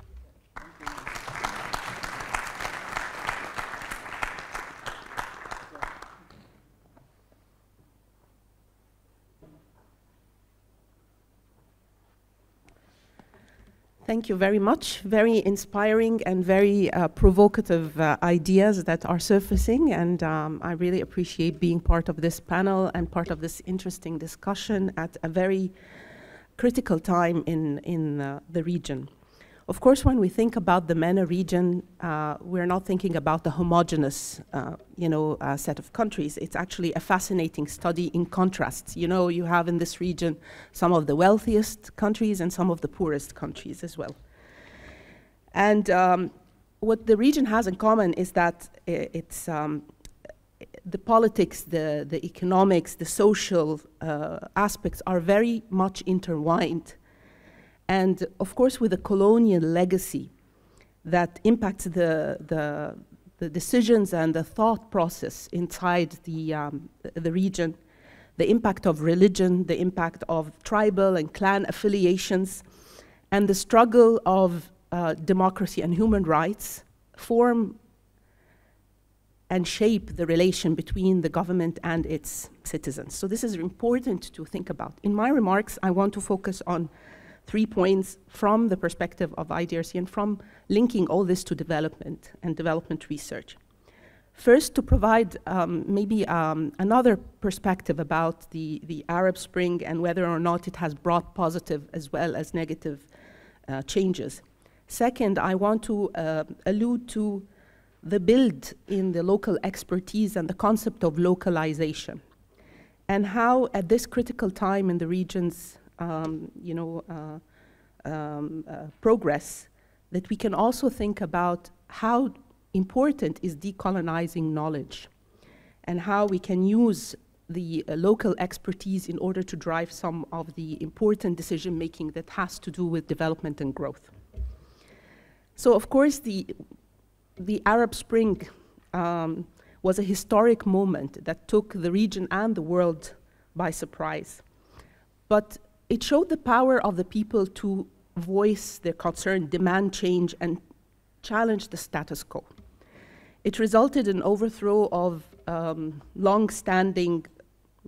Thank you very much. Very inspiring and very provocative ideas that are surfacing, and I really appreciate being part of this panel and part of this interesting discussion at a very critical time in the region. Of course, when we think about the MENA region, we're not thinking about the homogeneous set of countries. It's actually a fascinating study in contrasts. You know, you have in this region some of the wealthiest countries and some of the poorest countries as well. And what the region has in common is that it's the politics, the economics, the social aspects are very much intertwined. And of course, with a colonial legacy that impacts the decisions and the thought process inside the region, the impact of religion, the impact of tribal and clan affiliations, and the struggle of democracy and human rights form and shape the relation between the government and its citizens. So this is important to think about. In my remarks, I want to focus on 3 points from the perspective of IDRC and from linking all this to development and development research. First, to provide maybe another perspective about the Arab Spring and whether or not it has brought positive as well as negative changes. Second, I want to allude to the build in the local expertise and the concept of localization, and how at this critical time in the region's progress, that we can also think about how important is decolonizing knowledge and how we can use the local expertise in order to drive some of the important decision making that has to do with development and growth. So of course the Arab Spring was a historic moment that took the region and the world by surprise. But it showed the power of the people to voice their concern, demand change, and challenge the status quo. It resulted in overthrow of long-standing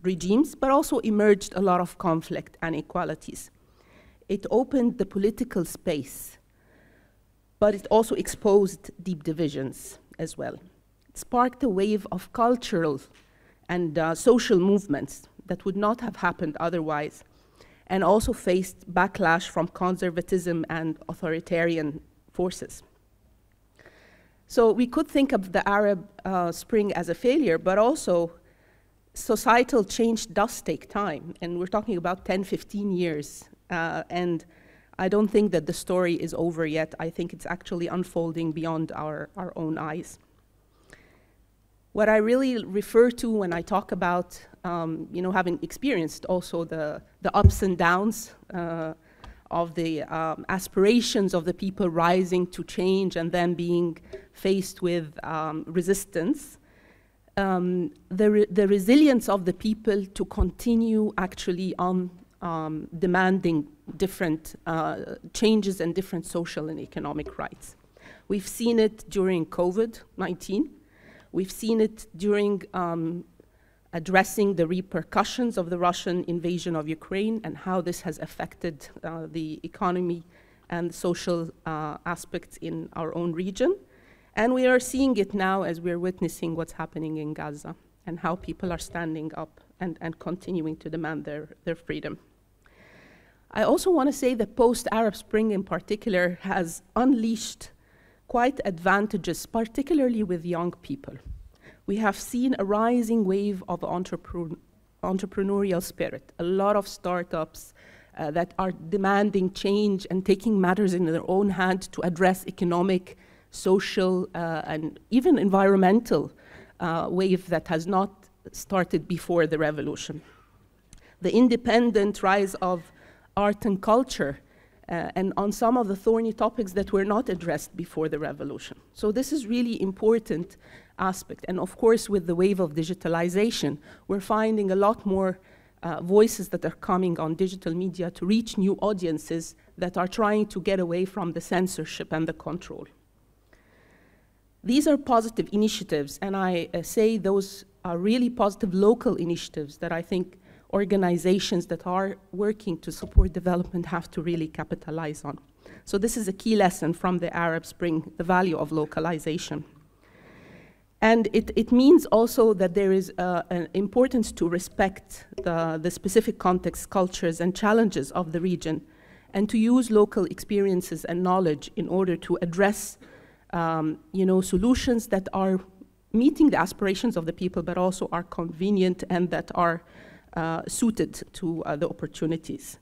regimes, but also emerged a lot of conflict and inequalities. It opened the political space, but it also exposed deep divisions as well. It sparked a wave of cultural and social movements that would not have happened otherwise, and also faced backlash from conservatism and authoritarian forces. So we could think of the Arab Spring as a failure, but also societal change does take time, and we're talking about 10, 15 years, and I don't think that the story is over yet. I think it's actually unfolding beyond our own eyes. What I really refer to when I talk about having experienced also the ups and downs of the aspirations of the people rising to change and then being faced with resistance, the resilience of the people to continue actually on demanding different changes and different social and economic rights. We've seen it during COVID-19. We've seen it during addressing the repercussions of the Russian invasion of Ukraine and how this has affected the economy and social aspects in our own region. And we are seeing it now as we're witnessing what's happening in Gaza and how people are standing up and continuing to demand their freedom. I also want to say that post-Arab Spring in particular has unleashed quite advantages, particularly with young people. We have seen a rising wave of entrepreneurial spirit, a lot of startups that are demanding change and taking matters in their own hand to address economic, social, and even environmental wave that has not started before the revolution. The independent rise of art and culture, and on some of the thorny topics that were not addressed before the revolution. So this is really important aspect. And of course, with the wave of digitalization, we're finding a lot more voices that are coming on digital media to reach new audiences that are trying to get away from the censorship and the control. These are positive initiatives, and I say those are really positive local initiatives that I think organizations that are working to support development have to really capitalize on. So this is a key lesson from the Arab Spring, the value of localization. And it means also that there is an importance to respect the specific contexts, cultures, and challenges of the region, and to use local experiences and knowledge in order to address solutions that are meeting the aspirations of the people, but also are convenient and that are suited to the opportunities.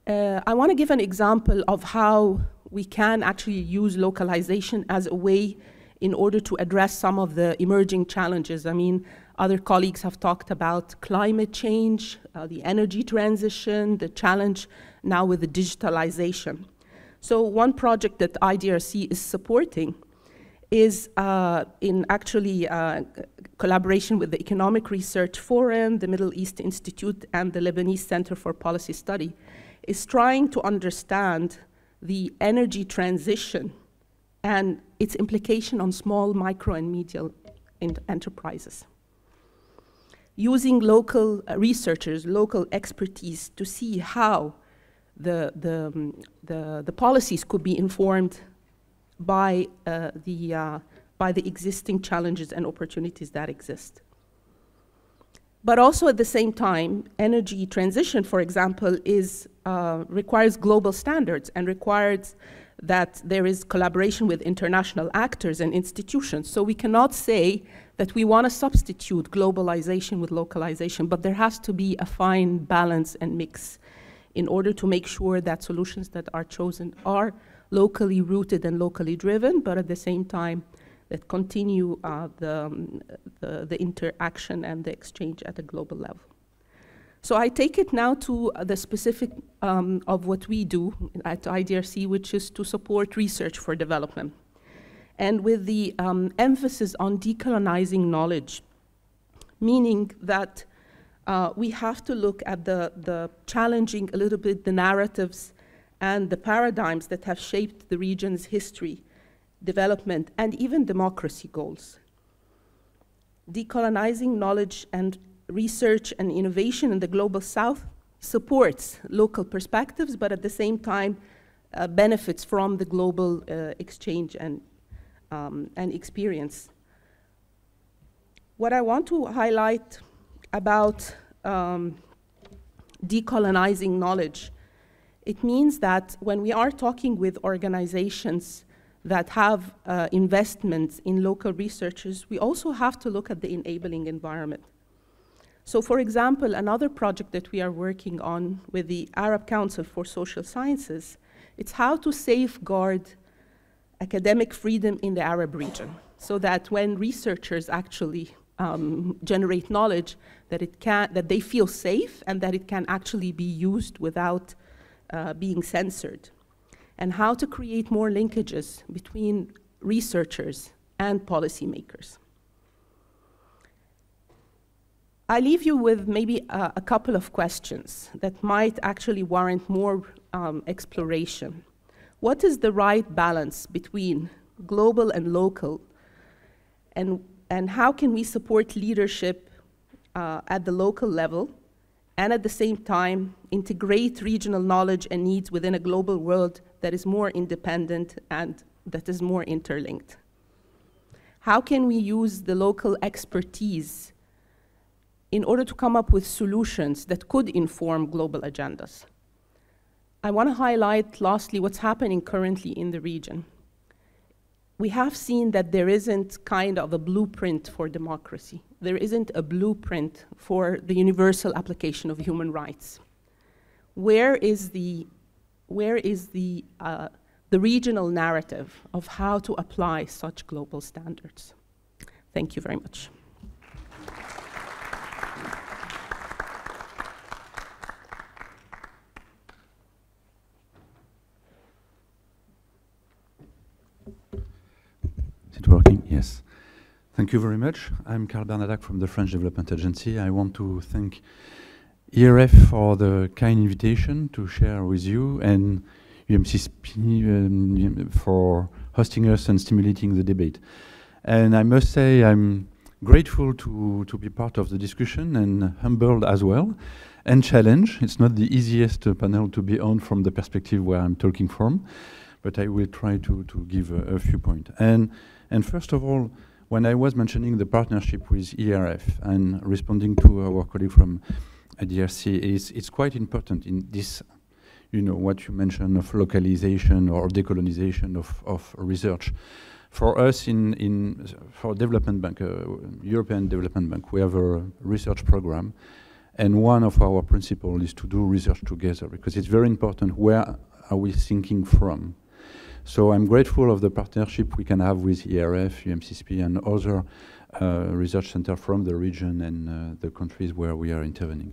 I want to give an example of how we can actually use localization as a way in order to address some of the emerging challenges. I mean, other colleagues have talked about climate change, the energy transition, the challenge now with the digitalization. So one project that IDRC is supporting is in actually collaboration with the Economic Research Forum, the Middle East Institute, and the Lebanese Center for Policy Study, is trying to understand the energy transition and its implication on small, micro, and medium enterprises. Using local researchers, local expertise to see how the policies could be informed by the existing challenges and opportunities that exist. But also at the same time, energy transition, for example, requires global standards and requires that there is collaboration with international actors and institutions. So we cannot say that we want to substitute globalization with localization, but there has to be a fine balance and mix in order to make sure that solutions that are chosen are locally rooted and locally driven, but at the same time that continue the interaction and the exchange at a global level. So I take it now to the specific of what we do at IDRC, which is to support research for development. And with the emphasis on decolonizing knowledge, meaning that we have to look at the challenging a little bit the narratives and the paradigms that have shaped the region's history, development, and even democracy goals. Decolonizing knowledge and research and innovation in the Global South supports local perspectives, but at the same time benefits from the global exchange and experience. What I want to highlight about decolonizing knowledge, it means that when we are talking with organizations that have investments in local researchers, we also have to look at the enabling environment. So for example, another project that we are working on with the Arab Council for Social Sciences, it's how to safeguard academic freedom in the Arab region, so that when researchers actually generate knowledge, that they feel safe and that it can actually be used without being censored. And how to create more linkages between researchers and policymakers. I leave you with maybe a couple of questions that might actually warrant more exploration. What is the right balance between global and local? And how can we support leadership at the local level and at the same time integrate regional knowledge and needs within a global world that is more independent and that is more interlinked? How can we use the local expertise in order to come up with solutions that could inform global agendas? I want to highlight, lastly, what's happening currently in the region. We have seen that there isn't kind of a blueprint for democracy. There isn't a blueprint for the universal application of human rights. Where is the regional narrative of how to apply such global standards? Thank you very much. Is it working? Yes. Thank you very much. I'm Carl Bernadac from the French Development Agency. I want to thank ERF for the kind invitation to share with you, and UMCSP for hosting us and stimulating the debate. And I must say I'm grateful to be part of the discussion and humbled as well, and challenged. It's not the easiest panel to be on from the perspective where I'm talking from, but I will try to give a few points. And first of all, when I was mentioning the partnership with ERF and responding to our colleague from DRC, it's quite important in this, you know, what you mentioned of localization or decolonization of research. For us for Development Bank, European Development Bank, we have a research program, and one of our principles is to do research together, because it's very important where are we thinking from. So I'm grateful of the partnership we can have with ERF, UMCSP, and other research centers from the region and the countries where we are intervening.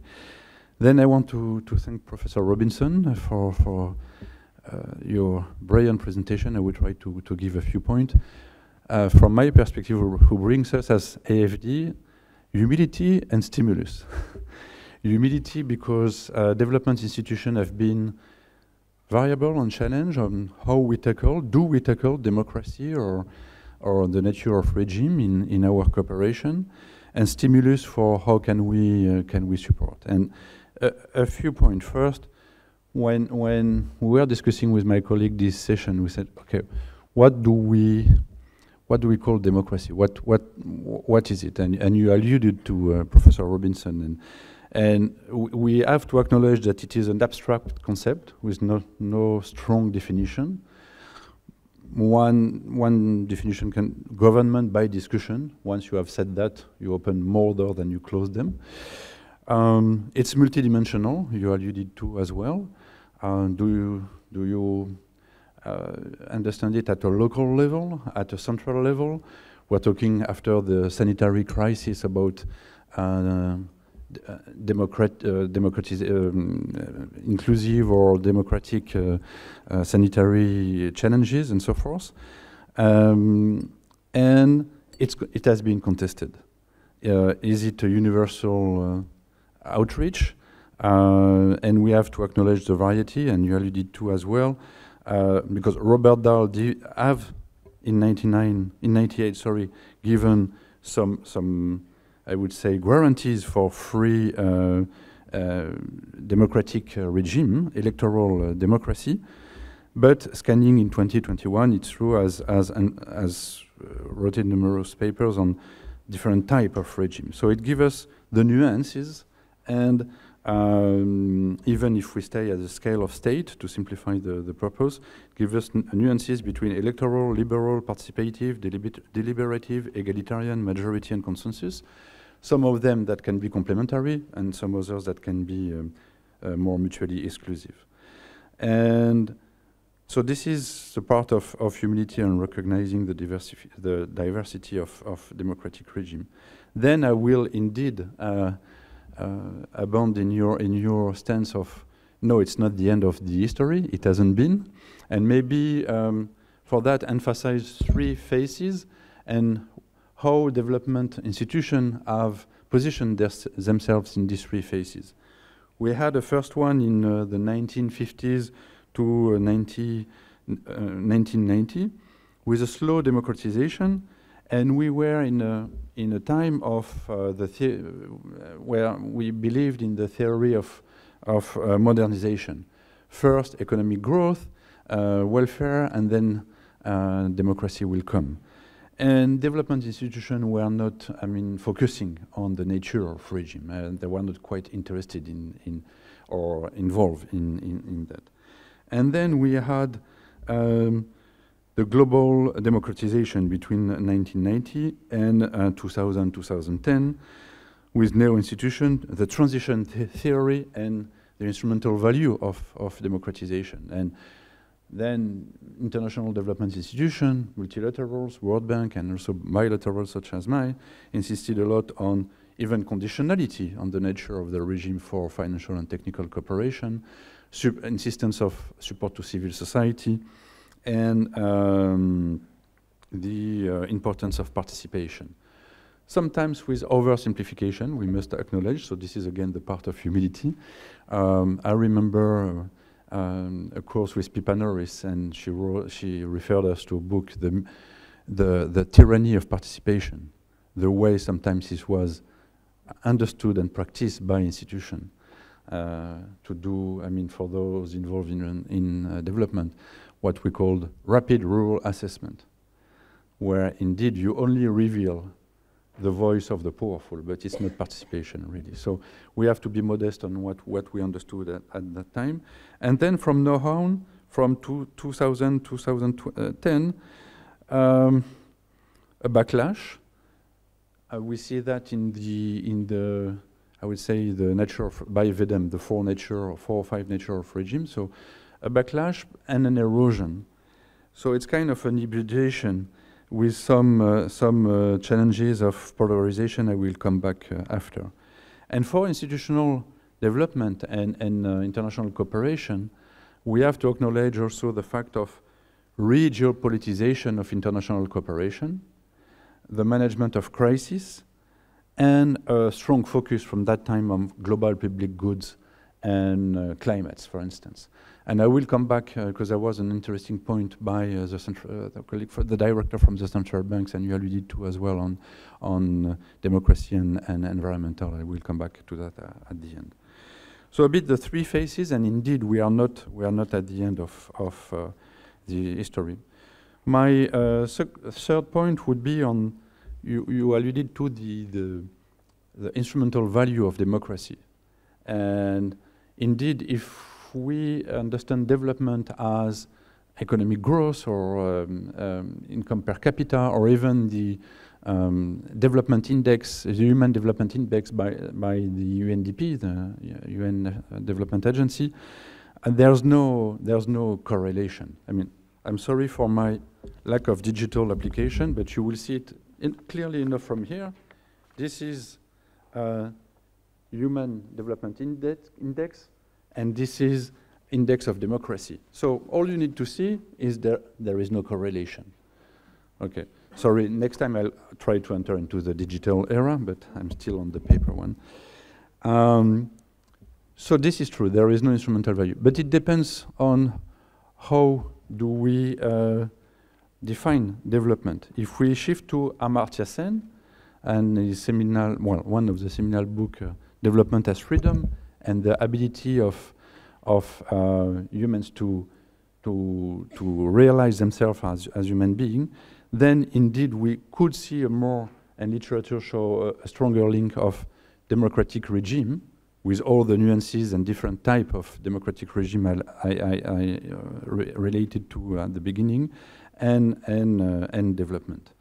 Then I want to thank Professor Robinson for your brilliant presentation. I will try to give a few points. From my perspective, who brings us as AFD, humility and stimulus. Humility because development institutions have been variable and challenge on how we tackle, do we tackle democracy or the nature of regime in our cooperation, and stimulus for how can we support. And a few points. First, when we were discussing with my colleague this session, we said, okay, what do we call democracy? What is it? And you alluded to Professor Robinson, and we have to acknowledge that it is an abstract concept with no strong definition. One definition can government by discussion. Once you have said that, you open more doors than you close them. It's multidimensional. You alluded to as well. Do you understand it at a local level, at a central level? We're talking after the sanitary crisis about inclusive or democratic sanitary challenges and so forth. And it has been contested. Is it a universal outreach? And we have to acknowledge the variety, and you alluded to as well, because Robert Dahl have in 98, given some I would say guarantees for free democratic regime, electoral democracy. But scanning in 2021, it's true, as wrote in numerous papers on different type of regime. So it gives us the nuances, and even if we stay at the scale of state, to simplify the purpose, give us nuances between electoral, liberal, participative, deliberative, egalitarian, majority, and consensus. Some of them that can be complementary, and some others that can be more mutually exclusive. And so this is the part of humility and recognizing the diversity of democratic regime. Then I will indeed abound in your stance of, no, it's not the end of the history, it hasn't been. And maybe for that emphasize 3 phases and how development institutions have positioned themselves in these 3 phases. We had a first one in the 1950s to 1990 with a slow democratization, and we were in a time of where we believed in the theory of modernization. First, economic growth, welfare, and then democracy will come. And development institutions were not, focusing on the nature of regime. They were not quite interested in or involved in that. And then we had the global democratization between 1990 and 2010 with neo-institution, the transition theory, and the instrumental value of democratization. And then international development institutions, multilaterals, World Bank, and also bilaterals such as mine, insisted a lot on even conditionality on the nature of the regime for financial and technical cooperation, insistence of support to civil society, and the importance of participation. Sometimes with oversimplification, we must acknowledge, so this is again the part of humility. I remember a course with Plenary, and she referred us to a book, the Tyranny of Participation, the way sometimes it was understood and practiced by institutions to do, for those involved in development, what we called rapid rural assessment, where indeed you only reveal the voice of the powerful, but it's not participation really. So we have to be modest on what we understood at that time. And then from now on, from 2000, 2010, a backlash. We see that in the I would say the nature of, by Vedem, the 4 or 5 nature of regime. So a backlash and an erosion. So it's kind of an hybridization with some challenges of polarization. I will come back after. And for institutional development and international cooperation, we have to acknowledge also the fact of re-geopolitization of international cooperation, the management of crisis, and a strong focus from that time on global public goods and climates, for instance. And I will come back because there was an interesting point by the director from the central banks, and you alluded to as well on democracy and environmental. I will come back to that at the end. So a bit the 3 phases, and indeed we are not at the end of the history. My third point would be on you alluded to the instrumental value of democracy, and indeed if we understand development as economic growth or income per capita, or even the development index, the Human Development Index by the UNDP, the UN Development Agency, there's no correlation. I'm sorry for my lack of digital application, but you will see it clearly enough from here. This is Human Development Index, and this is Index of Democracy. So all you need to see is there is no correlation. Okay, sorry, next time I'll try to enter into the digital era, but I'm still on the paper one. So this is true, there is no instrumental value, but it depends on how do we define development. If we shift to Amartya Sen and his seminal, well, one of the seminal book, Development as Freedom, and the ability of humans to realize themselves as human beings, then indeed we could see a more, and literature show a stronger link of democratic regime with all the nuances and different type of democratic regime I related to at the beginning, and development.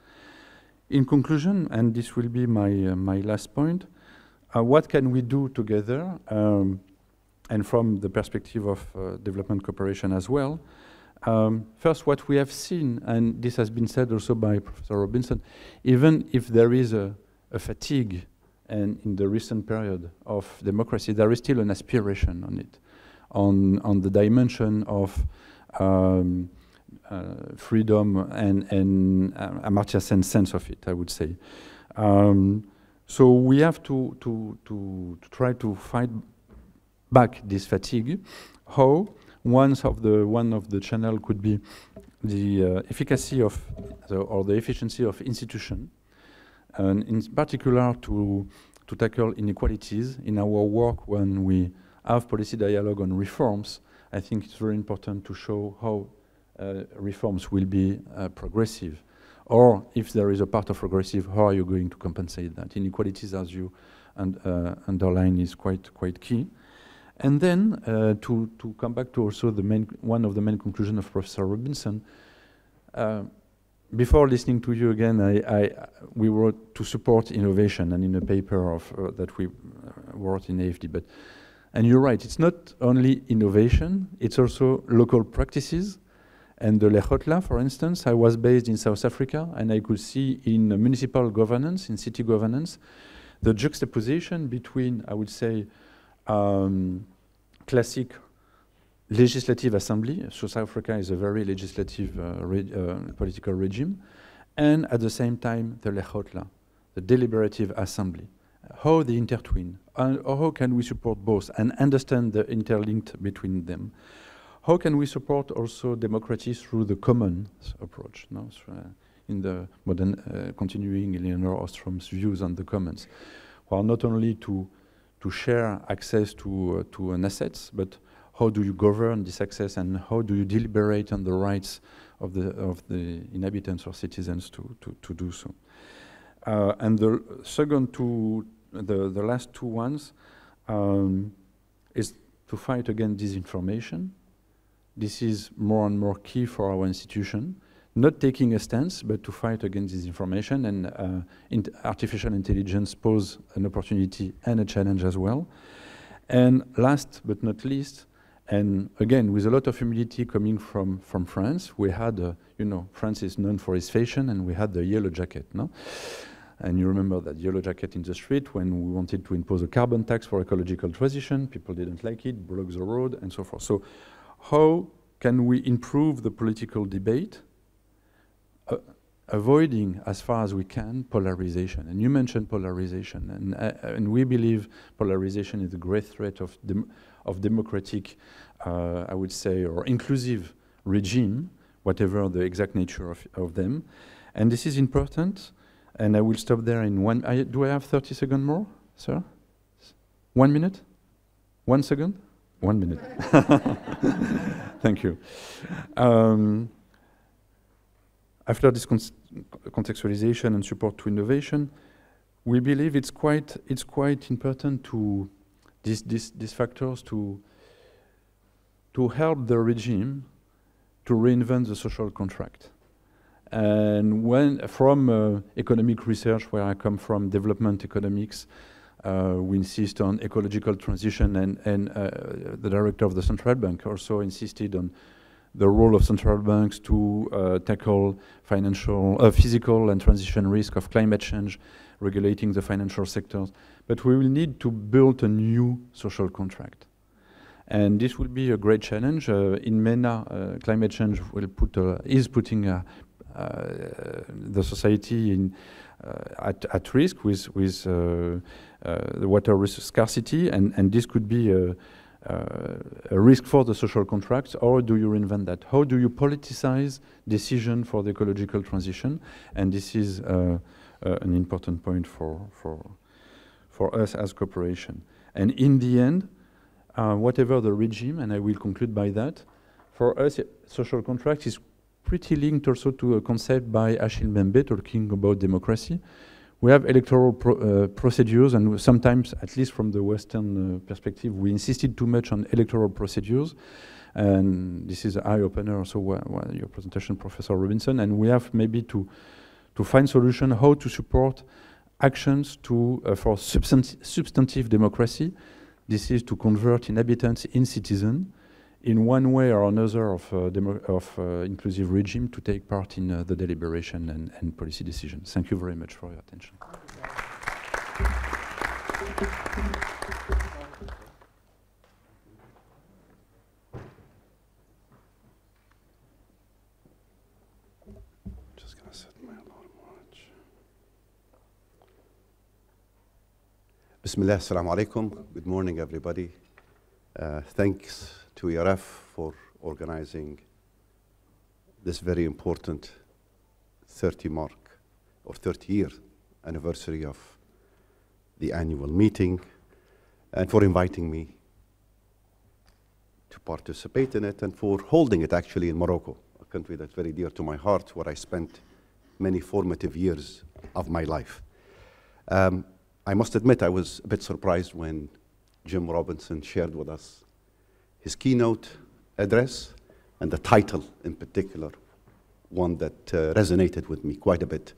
In conclusion, and this will be my last point, what can we do together, and from the perspective of development cooperation as well? First, what we have seen, and this has been said also by Professor Robinson, even if there is a fatigue and in the recent period of democracy, there is still an aspiration on it, on the dimension of freedom and Amartya Sen's sense of it, I would say. So we have to try to fight back this fatigue. How? One of the channel could be the efficacy of or the efficiency of institution, and in particular to tackle inequalities. In our work, when we have policy dialogue on reforms, I think it's very important to show how reforms will be progressive, or if there is a part of progressive, how are you going to compensate that? Inequalities, as you underline, is quite key. And then to come back to also one of the main conclusions of Professor Robinson. Before listening to you again, we wrote to support innovation, and in a paper that we wrote in AFD. And you're right, it's not only innovation, it's also local practices. And the Lechotla, for instance, I was based in South Africa, and I could see in municipal governance, in city governance, the juxtaposition between, I would say, classic legislative assembly. So South Africa is a very legislative political regime, and at the same time the Lechotla, the deliberative assembly. How they intertwine, and how can we support both and understand the interlinked between them? How can we support also democracy through the commons approach? No? So, in the modern, continuing Eleanor Ostrom's views on the commons, well, not only to share access to an assets, but how do you govern this access, and how do you deliberate on the rights of the inhabitants or citizens to do so? And the second two, the last two ones, is to fight against disinformation. This is more and more key for our institution. Not taking a stance, but to fight against disinformation, and artificial intelligence pose an opportunity and a challenge as well. And last but not least, and again with a lot of humility coming from France, we had, France is known for its fashion, and we had the yellow jacket, no? And you remember that yellow jacket in the street when we wanted to impose a carbon tax for ecological transition. People didn't like it, blocked the road, and so forth. So how can we improve the political debate, avoiding as far as we can polarization? And you mentioned polarization, and we believe polarization is a great threat of democratic, I would say, or inclusive regime, whatever the exact nature of them. And this is important, and I will stop there in one. Do I have 30 seconds more, sir? 1 minute? 1 second? 1 minute. Thank you. After this contextualization and support to innovation, we believe it's quite important to these factors to help the regime to reinvent the social contract. And when from economic research, where I come from, development economics, we insist on ecological transition, and the director of the central bank also insisted on the role of central banks to tackle physical and transition risk of climate change, regulating the financial sectors. But we will need to build a new social contract. And this will be a great challenge. In MENA, climate change is putting the society at risk with the water risk scarcity, and this could be a risk for the social contracts. Or do you reinvent that? How do you politicize decision for the ecological transition? And this is an important point for us as cooperation. And in the end, whatever the regime, and I will conclude by that. For us, social contract is pretty linked also to a concept by Achille Mbembe talking about democracy. We have electoral procedures, and sometimes, at least from the Western perspective, we insisted too much on electoral procedures. And this is an eye-opener also, your presentation, Professor Robinson. And we have maybe to find solution how to support actions for substantive democracy. This is to convert inhabitants in citizens in one way or another of inclusive regime to take part in the deliberation and policy decisions. Thank you very much for your attention. Just gonna set my alarm watch. Bismillah, assalamu alaikum. Good morning, everybody. Thanks to ERF for organizing this very important 30-year anniversary of the annual meeting, and for inviting me to participate in it, and for holding it actually in Morocco, a country that's very dear to my heart, where I spent many formative years of my life. I must admit I was a bit surprised when Jim Robinson shared with us his keynote address, and the title in particular, one that resonated with me quite a bit.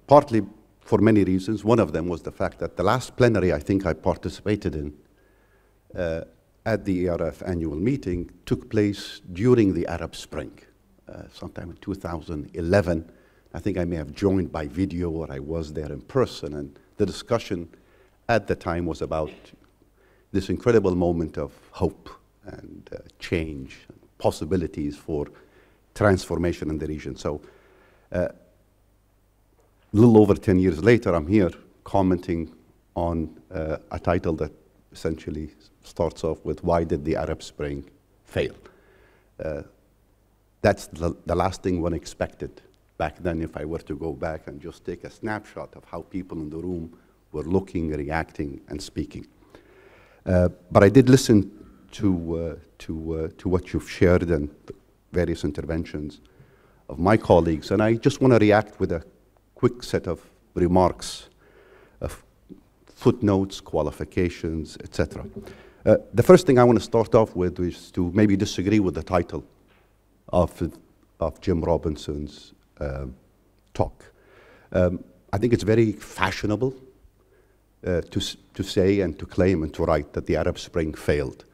Partly for many reasons. One of them was the fact that the last plenary I think I participated in at the ERF annual meeting took place during the Arab Spring, sometime in 2011. I think I may have joined by video, or I was there in person, and the discussion at the time was about this incredible moment of hope and change, and possibilities for transformation in the region. So a little over 10 years later, I'm here commenting on a title that essentially starts off with, why did the Arab Spring fail? That's the last thing one expected back then, if I were to go back and just take a snapshot of how people in the room were looking, reacting, and speaking. But I did listen to what you've shared and the various interventions of my colleagues, and I just want to react with a quick set of remarks, of footnotes, qualifications, etc. The first thing I want to start off with is to maybe disagree with the title of Jim Robinson's talk. I think it's very fashionable to say and to claim and to write that the Arab Spring failed.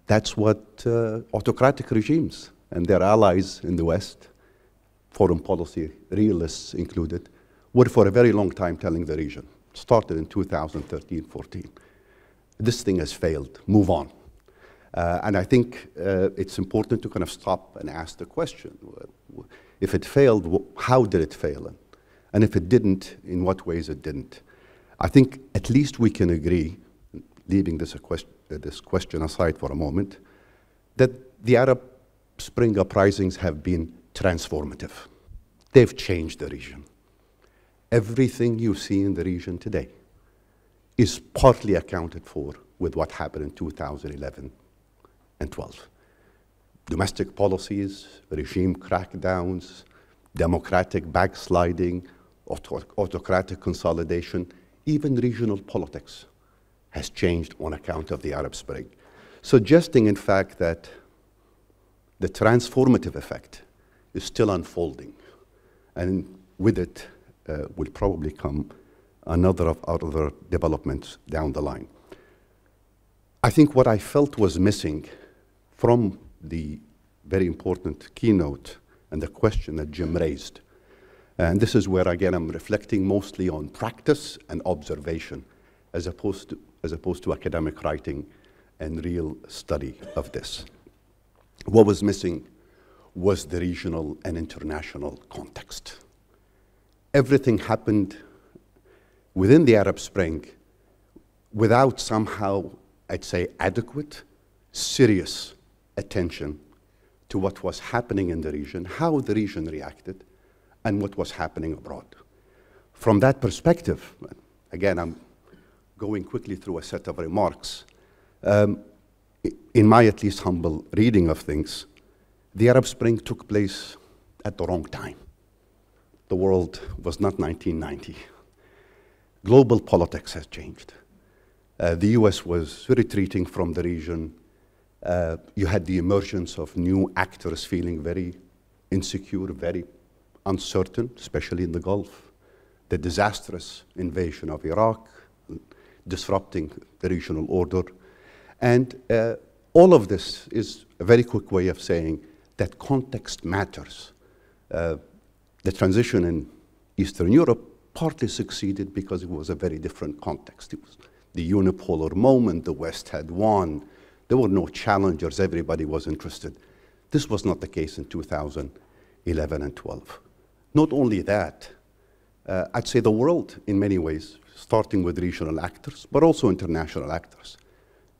That's what autocratic regimes and their allies in the West, foreign policy realists included, were for a very long time telling the region. It started in 2013-14. This thing has failed, move on. And I think it's important to kind of stop and ask the question, if it failed, how did it fail? And if it didn't, in what ways it didn't? I think at least we can agree, leaving this question aside for a moment, that the Arab Spring uprisings have been transformative. They've changed the region. Everything you see in the region today is partly accounted for with what happened in 2011 and 12. Domestic policies, regime crackdowns, democratic backsliding, autocratic consolidation, even regional politics has changed on account of the Arab Spring, suggesting, in fact, that the transformative effect is still unfolding, and with it will probably come another of other developments down the line. I think what I felt was missing from the very important keynote and the question that Jim raised, and this is where, again, I'm reflecting mostly on practice and observation as opposed to academic writing and real study of this. What was missing was the regional and international context. Everything happened within the Arab Spring without somehow, I'd say, adequate, serious attention to what was happening in the region, how the region reacted, and what was happening abroad. From that perspective, again, I'm going quickly through a set of remarks. In my at least humble reading of things, the Arab Spring took place at the wrong time. The world was not 1990. Global politics has changed. The US was retreating from the region. You had the emergence of new actors feeling very insecure, very uncertain, especially in the Gulf. The disastrous invasion of Iraq, disrupting the regional order. And all of this is a very quick way of saying that context matters. The transition in Eastern Europe partly succeeded because it was a very different context. It was the unipolar moment, the West had won. There were no challengers, everybody was interested. This was not the case in 2011 and 12. Not only that, I'd say the world, in many ways, starting with regional actors, but also international actors,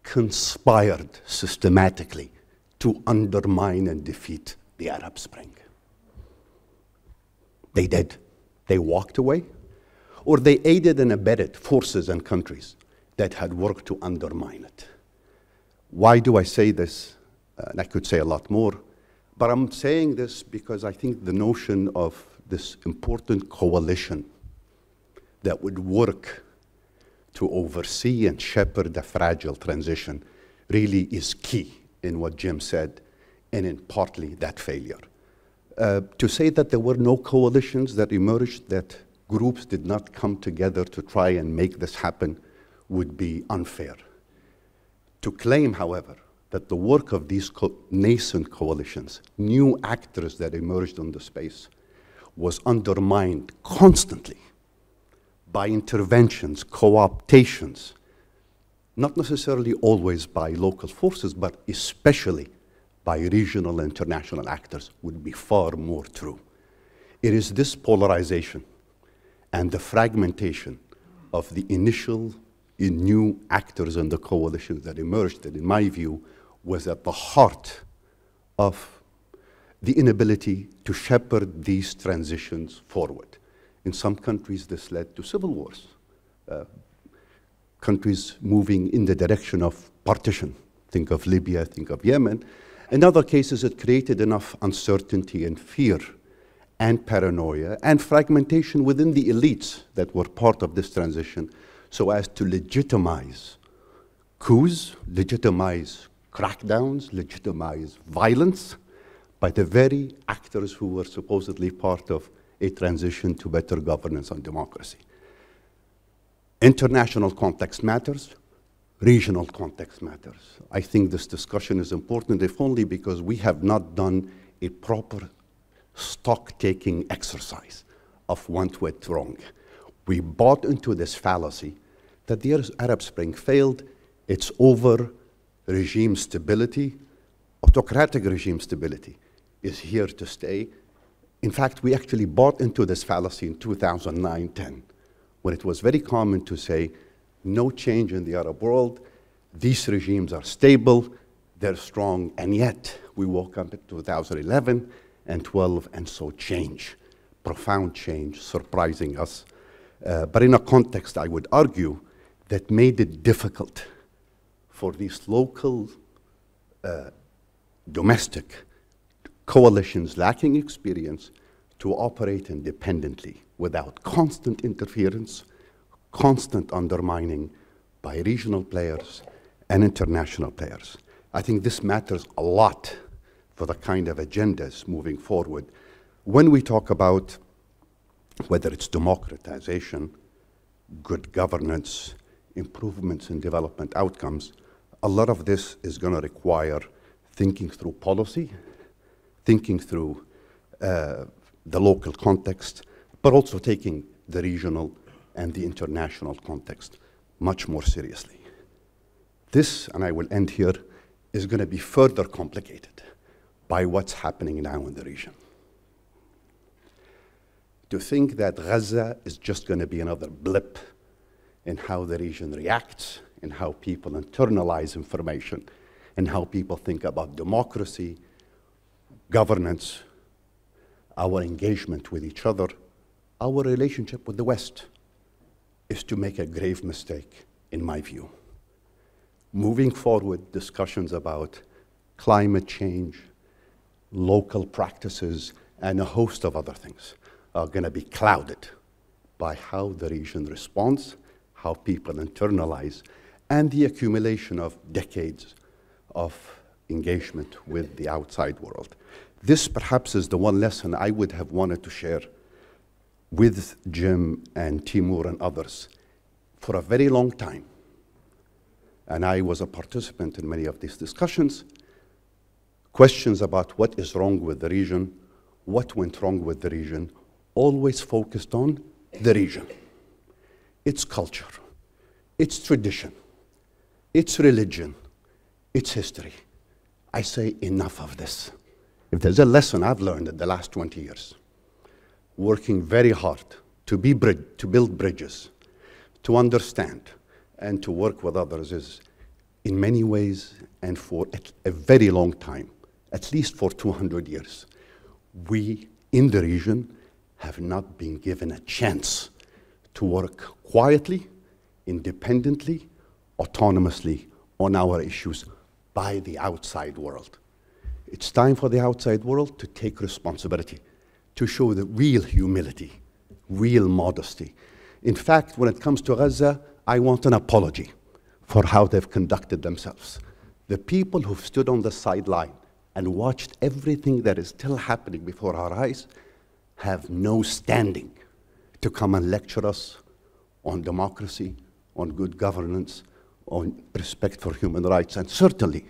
conspired systematically to undermine and defeat the Arab Spring. They did. They walked away, or they aided and abetted forces and countries that had worked to undermine it. Why do I say this? And I could say a lot more, but I'm saying this because I think the notion of this important coalition that would work to oversee and shepherd a fragile transition really is key in what Jim said, and in partly that failure. To say that there were no coalitions that emerged, that groups did not come together to try and make this happen, would be unfair. To claim, however, that the work of these nascent coalitions, new actors that emerged on the space, was undermined constantly by interventions, co-optations, not necessarily always by local forces, but especially by regional and international actors, would be far more true. It is this polarization and the fragmentation of the initial new actors and the coalitions that emerged that, in my view, was at the heart of the inability to shepherd these transitions forward. In some countries, this led to civil wars. Countries moving in the direction of partition. Think of Libya, think of Yemen. In other cases, it created enough uncertainty and fear and paranoia and fragmentation within the elites that were part of this transition so as to legitimize coups, legitimize crackdowns, legitimize violence by the very actors who were supposedly part of a transition to better governance and democracy. International context matters, regional context matters. I think this discussion is important, if only because we have not done a proper stock-taking exercise of what went wrong. We bought into this fallacy that the Arab Spring failed. It's over. Regime stability, autocratic regime stability, is here to stay. In fact, we actually bought into this fallacy in 2009-10, when it was very common to say, no change in the Arab world, these regimes are stable, they're strong, and yet we woke up in 2011 and 12 and saw change, profound change, surprising us. But in a context, I would argue, that made it difficult for these local domestic coalitions lacking experience to operate independently without constant interference, constant undermining by regional players and international players. I think this matters a lot for the kind of agendas moving forward. When we talk about whether it's democratization, good governance, improvements in development outcomes, a lot of this is going to require thinking through policy, thinking through the local context, but also taking the regional and the international context much more seriously. This, and I will end here, is going to be further complicated by what's happening now in the region. To think that Gaza is just going to be another blip in how the region reacts, in how people internalize information, and how people think about democracy, governance, our engagement with each other, our relationship with the West, is to make a grave mistake, in my view. moving forward, discussions about climate change, local practices, and a host of other things are going to be clouded by how the region responds, how people internalize, and the accumulation of decades of engagement with the outside world. This perhaps is the one lesson I would have wanted to share with Jim and Timur and others for a very long time. And I was a participant in many of these discussions. Questions about what is wrong with the region, what went wrong with the region, always focused on the region, its culture, its tradition, its religion, its history. I say enough of this. If there's a lesson I've learned in the last 20 years, working very hard to build bridges, to understand, and to work with others is, in many ways, and for a very long time, at least for 200 years, we in the region have not been given a chance to work quietly, independently, autonomously on our issues by the outside world. It's time for the outside world to take responsibility, to show the real humility, real modesty. In fact, when it comes to Gaza, I want an apology for how they've conducted themselves. The people who've stood on the sideline and watched everything that is still happening before our eyes have no standing to come and lecture us on democracy, on good governance, on respect for human rights, and certainly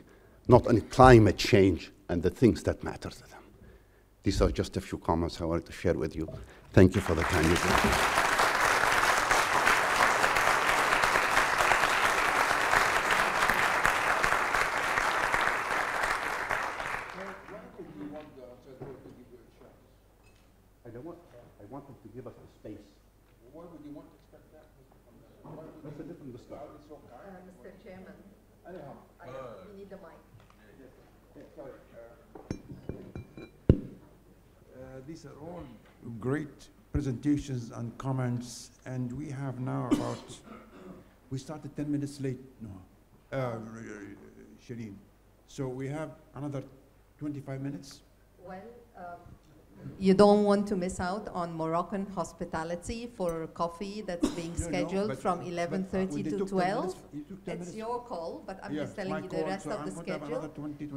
not on climate change and the things that matter to them. These are just a few comments I wanted to share with you. Thank you for the time you gave me. I want them to give us the space. Why would you want to expect that? That's a different discussion. Mr. Chairman, we need the mic. These are all great presentations and comments, and we have now about, we started 10 minutes late, Shireen. So we have another 25 minutes. Well, you don't want to miss out on Moroccan hospitality for coffee that's being scheduled from 11:30 to 12. It's your call, but I'm just telling you the rest of the schedule,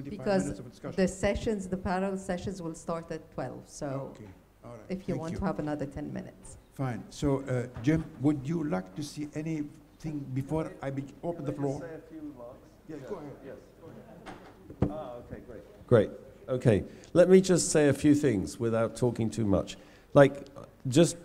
because the sessions, the parallel sessions will start at 12. So if you want to have another 10 minutes. Fine. So Jim, would you like to see anything before I open the floor? Say a few remarks. Yeah, go ahead. Yes, go ahead. Okay, great. Great. Okay, let me just say a few things without talking too much. Like, just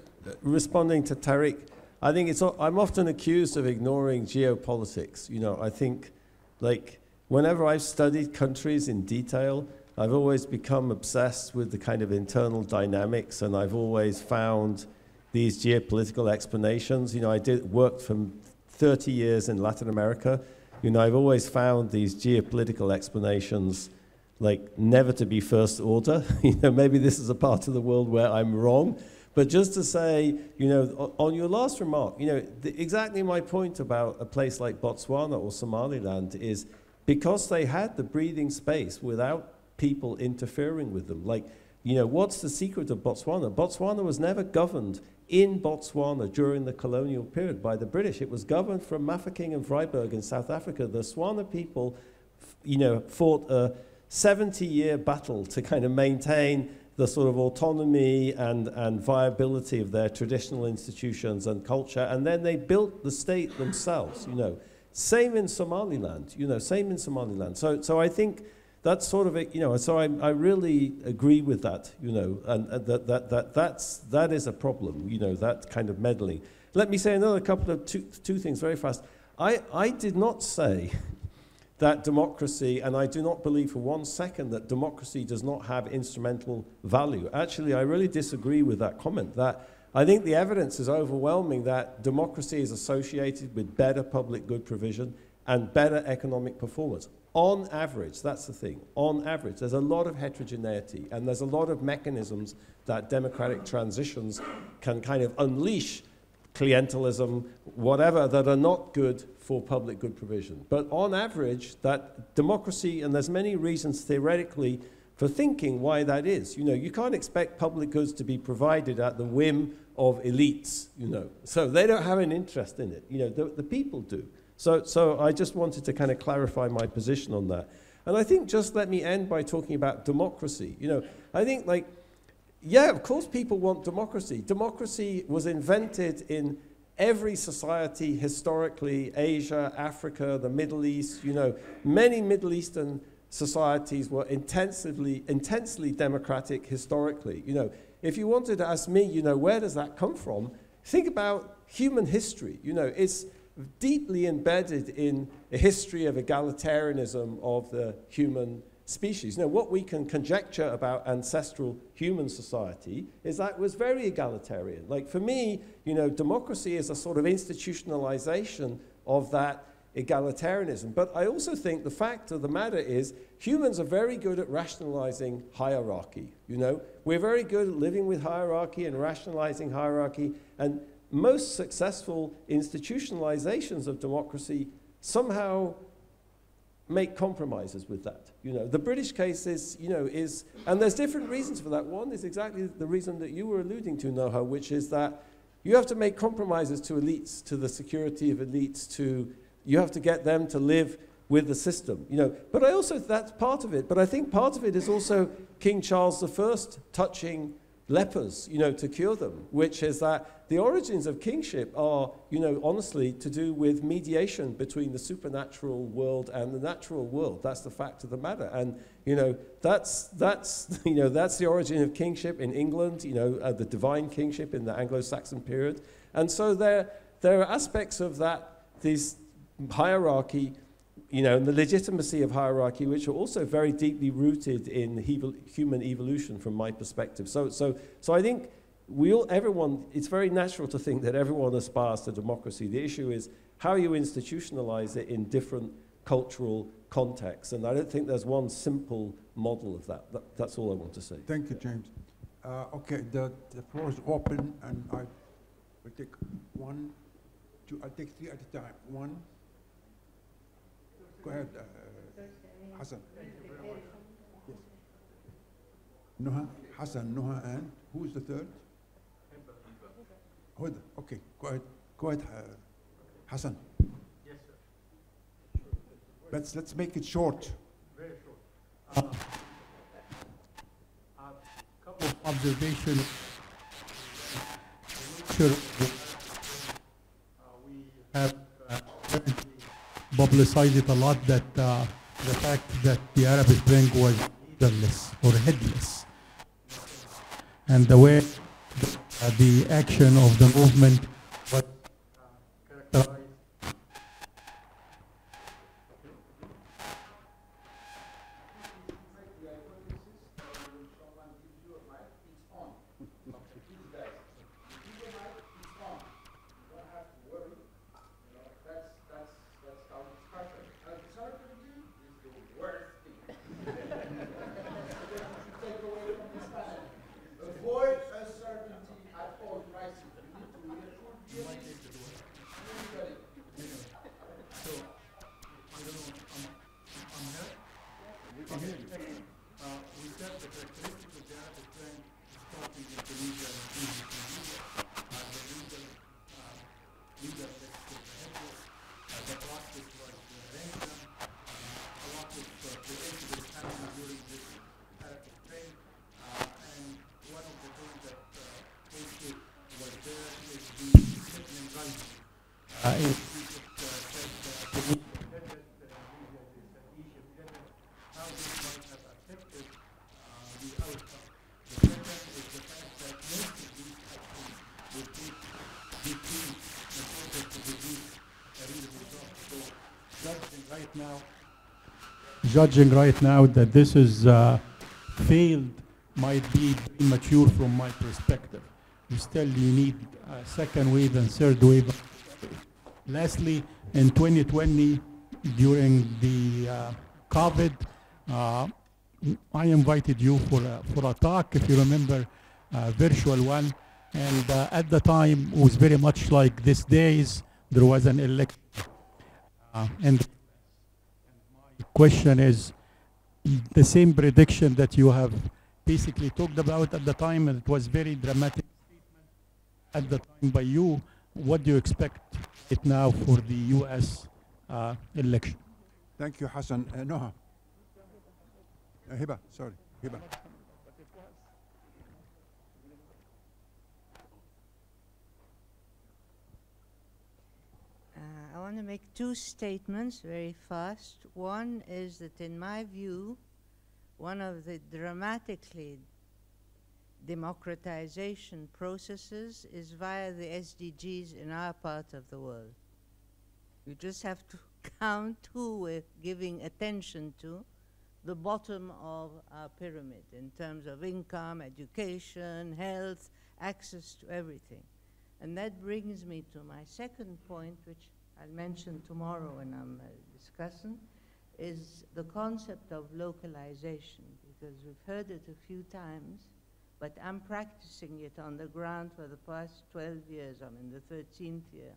responding to Tariq, I think I'm often accused of ignoring geopolitics. You know, I think, like, whenever I've studied countries in detail, I've always become obsessed with the kind of internal dynamics, and I've always found these geopolitical explanations. You know, I worked for 30 years in Latin America. You know, I've always found these geopolitical explanations like never to be first order. You know, maybe this is a part of the world where I'm wrong. But just to say, you know, on your last remark, you know, exactly my point about a place like Botswana or Somaliland is because they had the breathing space without people interfering with them. Like, you know, what's the secret of Botswana? Botswana was never governed in Botswana during the colonial period by the British. It was governed from Mafeking and Vryburg in South Africa. The Swana people, you know, fought a 70-year battle to kind of maintain the sort of autonomy and viability of their traditional institutions and culture, and then they built the state themselves, you know. Same in Somaliland, you know, same in Somaliland. So I think that's sort of, you know, so I really agree with that, you know, and that is a problem, you know, that kind of meddling. Let me say another couple of two things very fast. I did not say that democracy, and I do not believe for 1 second that democracy does not have instrumental value. Actually, I really disagree with that comment. That I think the evidence is overwhelming that democracy is associated with better public good provision and better economic performance. On average, that's the thing. On average, there's a lot of heterogeneity, and there's a lot of mechanisms that democratic transitions can kind of unleash clientelism, whatever, that are not good for public good provision. But on average, that democracy, and there's many reasons theoretically for thinking why that is. You know, you can't expect public goods to be provided at the whim of elites, you know. So they don't have an interest in it. You know, the people do. So I just wanted to kind of clarify my position on that. And I think just let me end by talking about democracy. You know, I think like, yeah, of course people want democracy. Democracy was invented in every society historically, Asia, Africa, the Middle East, you know, many Middle Eastern societies were intensely democratic historically. You know, if you wanted to ask me, you know, where does that come from? Think about human history. You know, it's deeply embedded in a history of egalitarianism of the human species. You know, what we can conjecture about ancestral human society is that it was very egalitarian. Like for me, you know, democracy is a sort of institutionalization of that egalitarianism. But I also think the fact of the matter is humans are very good at rationalizing hierarchy. You know, we're very good at living with hierarchy and rationalizing hierarchy, and most successful institutionalizations of democracy somehow make compromises with that. You know, the British case is, you know, and there's different reasons for that. One is exactly the reason that you were alluding to, Noha, which is that you have to make compromises to elites, to the security of elites, you have to get them to live with the system, you know. But I also, that's part of it, but I think part of it is also King Charles I touching lepers, you know, to cure them, which is that the origins of kingship are, you know, honestly to do with mediation between the supernatural world and the natural world. That's the fact of the matter. And, you know, that's you know, that's the origin of kingship in England, you know, the divine kingship in the Anglo-Saxon period. And so there are aspects of that, these hierarchy, you know, and the legitimacy of hierarchy, which are also very deeply rooted in human evolution from my perspective. So I think everyone, it's very natural to think that everyone aspires to democracy. The issue is how you institutionalize it in different cultural contexts. And I don't think there's one simple model of that. That's all I want to say. Thank you, James. Okay, the floor is open, and I will take one, two, I'll take three at a time. One. Go ahead, Hassan. Thank you very much. Yes. Noha, Hassan, Noha, and who is the third? Huda. Okay, go ahead. Go ahead, Hassan. Yes, sir. Let's make it short. Very short. A couple of observations. Sure. We have publicized it a lot that the fact that the Arab Spring was leaderless or headless, and the way the action of the movement was characterized. Judging right now that this is failed might be premature from my perspective. You need a second wave and third wave. Lastly, in 2020, during the COVID, I invited you for a talk, if you remember, a virtual one, And at the time, it was very much like these days, there was an election. And my question is, the same prediction that you have basically talked about at the time, and it was very dramatic statement at the time by you. What do you expect it now for the US election? Thank you, Hassan. Noha. Hiba, sorry, Hiba. I want to make two statements very fast. One is that in my view, one of the dramatically democratization processes is via the SDGs in our part of the world. You just have to count who we're giving attention to, the bottom of our pyramid in terms of income, education, health, access to everything. And that brings me to my second point, which I'll mention tomorrow when I'm discussing, is the concept of localization, because we've heard it a few times, but I'm practicing it on the ground for the past 12 years. I'm in the 13th year.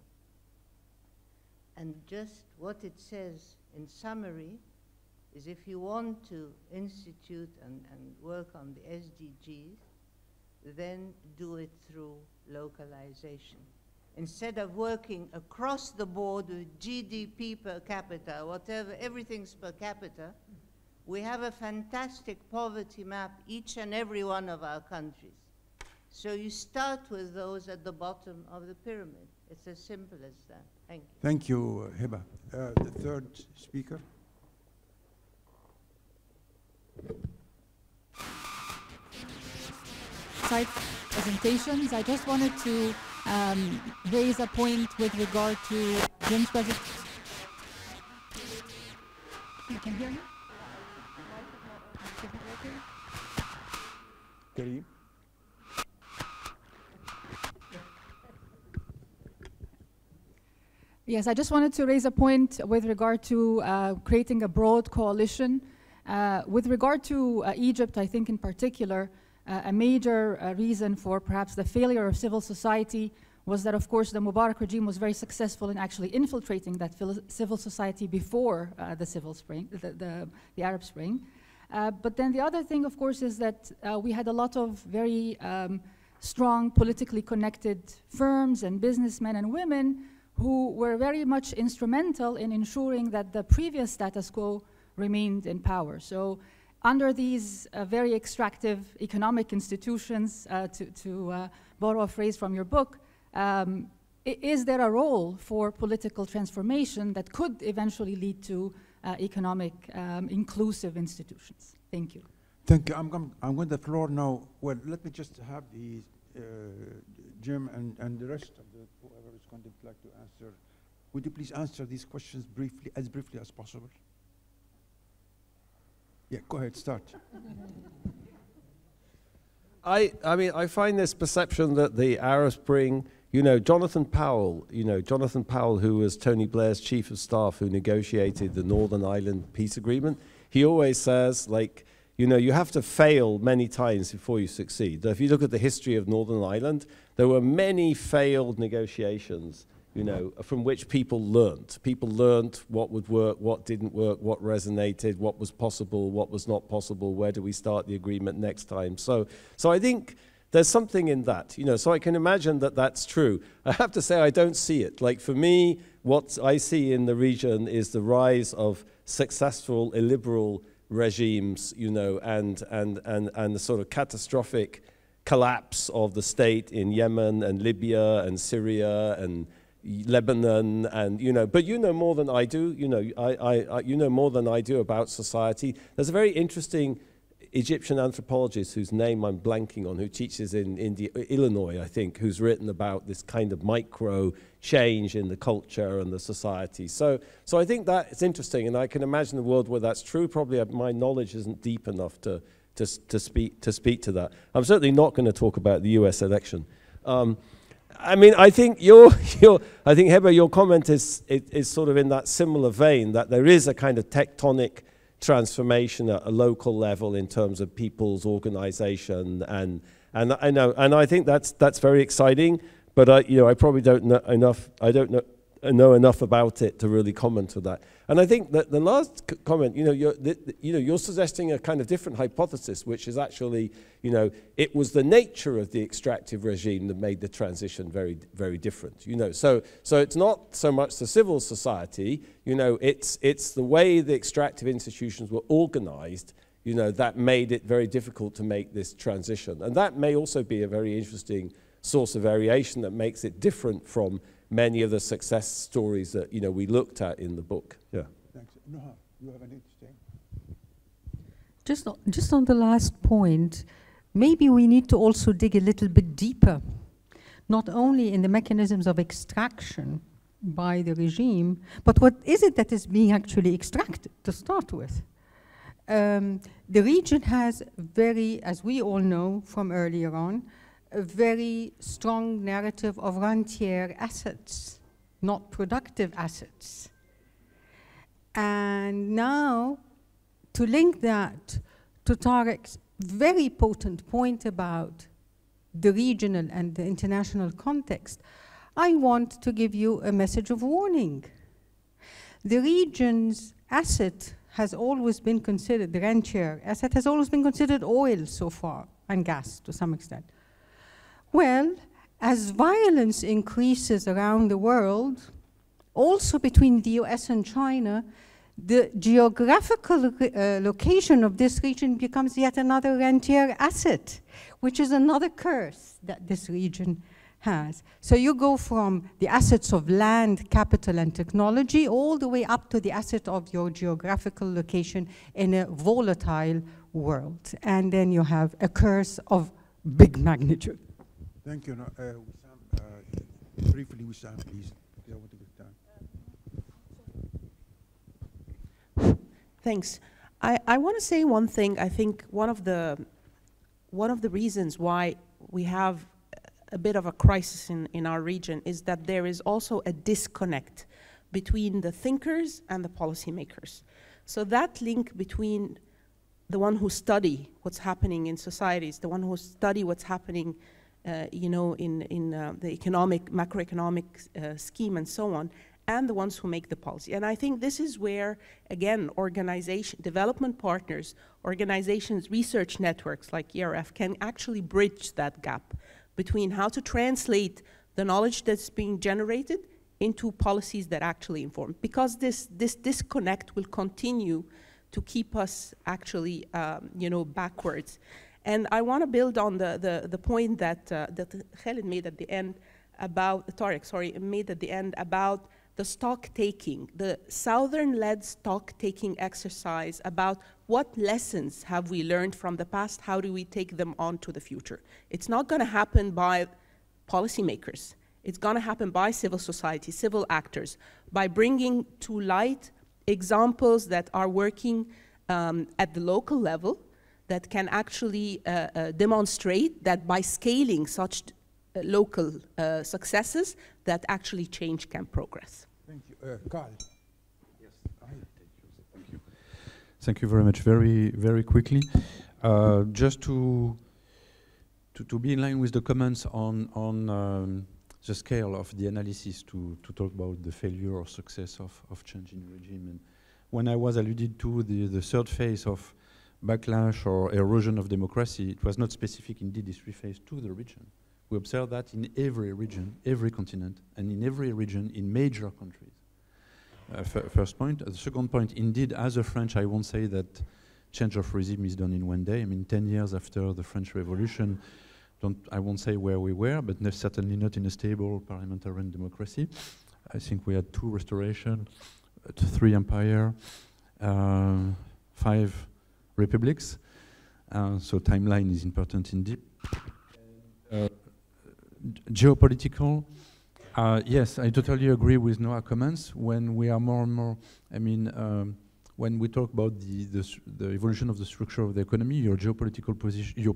And just what it says in summary is if you want to institute and work on the SDGs, then do it through localization. Instead of working across the board with GDP per capita, whatever, everything's per capita, we have a fantastic poverty map, each and every one of our countries. So you start with those at the bottom of the pyramid. It's as simple as that. Thank you. Thank you, Hiba. The third speaker. Side presentations. I just wanted to raise a point with regard to Jim's presentation. You can hear me? Kareem. Yes, I just wanted to raise a point with regard to creating a broad coalition. With regard to Egypt, I think in particular, a major reason for perhaps the failure of civil society was that, of course, the Mubarak regime was very successful in actually infiltrating that civil society before the Arab Spring. But then the other thing, of course, is that we had a lot of very strong politically connected firms and businessmen and women who were very much instrumental in ensuring that the previous status quo remained in power. So under these very extractive economic institutions, to borrow a phrase from your book, is there a role for political transformation that could eventually lead to economic inclusive institutions? Thank you. Thank you. I'm going to the floor now. Well, let me just have the Jim and the rest of whoever is going to like to answer. Would you please answer these questions briefly as possible? Yeah, go ahead, start. I mean, I find this perception that the Arab Spring, Jonathan Powell, who was Tony Blair's chief of staff who negotiated the Northern Ireland peace agreement, he always says, like, you have to fail many times before you succeed. If you look at the history of Northern Ireland, there were many failed negotiations, from which people learnt. People learnt what would work, what didn't work, what resonated, what was possible, what was not possible, where do we start the agreement next time. So I think there's something in that, so I can imagine that that's true. I have to say I don't see it. Like for me, what I see in the region is the rise of successful illiberal regimes, and the sort of catastrophic collapse of the state in Yemen and Libya and Syria and Lebanon, and but more than I do. You know more than I do about society. There's a very interesting Egyptian anthropologist whose name I'm blanking on, who teaches in Illinois, I think, who's written about this kind of micro change in the culture and the society. So I think that it's interesting, and I can imagine a world where that's true. Probably my knowledge isn't deep enough to speak to that. I'm certainly not going to talk about the U.S. election. I mean, I think Heba, your comment is sort of in that similar vein, that there is a kind of tectonic transformation at a local level in terms of people's organization and And I know, and I think that's very exciting. But I probably don't know enough. I don't know enough about it to really comment on that. And I think that the last comment, you're suggesting a kind of different hypothesis, which is actually, it was the nature of the extractive regime that made the transition very, very different. So it's not so much the civil society. It's the way the extractive institutions were organized. That made it very difficult to make this transition. And that may also be a very interesting source of variation that makes it different from many of the success stories that we looked at in the book. Yeah. Thanks. Noha, you have anything to say? Just on the last point, maybe we need to also dig a little bit deeper, not only in the mechanisms of extraction by the regime, but what is it that is being actually extracted to start with? The region has very, as we all know from earlier on, a very strong narrative of rentier assets, not productive assets. And now, to link that to Tarek's very potent point about the regional and the international context, I want to give you a message of warning. The region's asset has always been considered, the rentier asset has always been considered oil so far, and gas to some extent. Well, as violence increases around the world, also between the US and China, the geographical location of this region becomes yet another rentier asset, which is another curse that this region has. So you go from the assets of land, capital, and technology all the way up to the asset of your geographical location in a volatile world. And then you have a curse of big magnitude. Thank you. Briefly, Wissam, please. I want to get down. Thanks. I want to say one thing. I think one of the reasons why we have a bit of a crisis in our region is that there is also a disconnect between the thinkers and the policymakers. So that link between the one who study what's happening in societies, the one who study what's happening in the macroeconomic scheme and so on, and the ones who make the policy. And I think this is where, again, development partners, organizations, research networks like ERF can actually bridge that gap between how to translate the knowledge that's being generated into policies that actually inform. Because this disconnect will continue to keep us actually, backwards. And I want to build on the point that Khaled made at the end about, Tarek, made at the end about the stock taking, the Southern-led stock taking exercise about what lessons have we learned from the past, how do we take them on to the future. It's not going to happen by policymakers. It's going to happen by civil society, civil actors, by bringing to light examples that are working at the local level, that can actually demonstrate that by scaling such local successes, that actually change can progress. Thank you. Carl. Yes, thank you. Thank you very much. Very, very quickly, just to be in line with the comments on the scale of the analysis to talk about the failure or success of change in regime. And when I was alluded to the third phase of backlash or erosion of democracy, it was not specific indeed this phase to the region. We observe that in every region, every continent, and in every region in major countries. First point. The second point, indeed, as a French, I won't say that change of regime is done in one day. I mean, 10 years after the French Revolution, I won't say where we were, but certainly not in a stable parliamentarian democracy. I think we had 2 restoration, 3 empire, 5 republics. So timeline is important indeed. Geopolitical, yes, I totally agree with Noah's comments. When we are more and more, I mean, when we talk about the evolution of the structure of the economy, your geopolitical position, your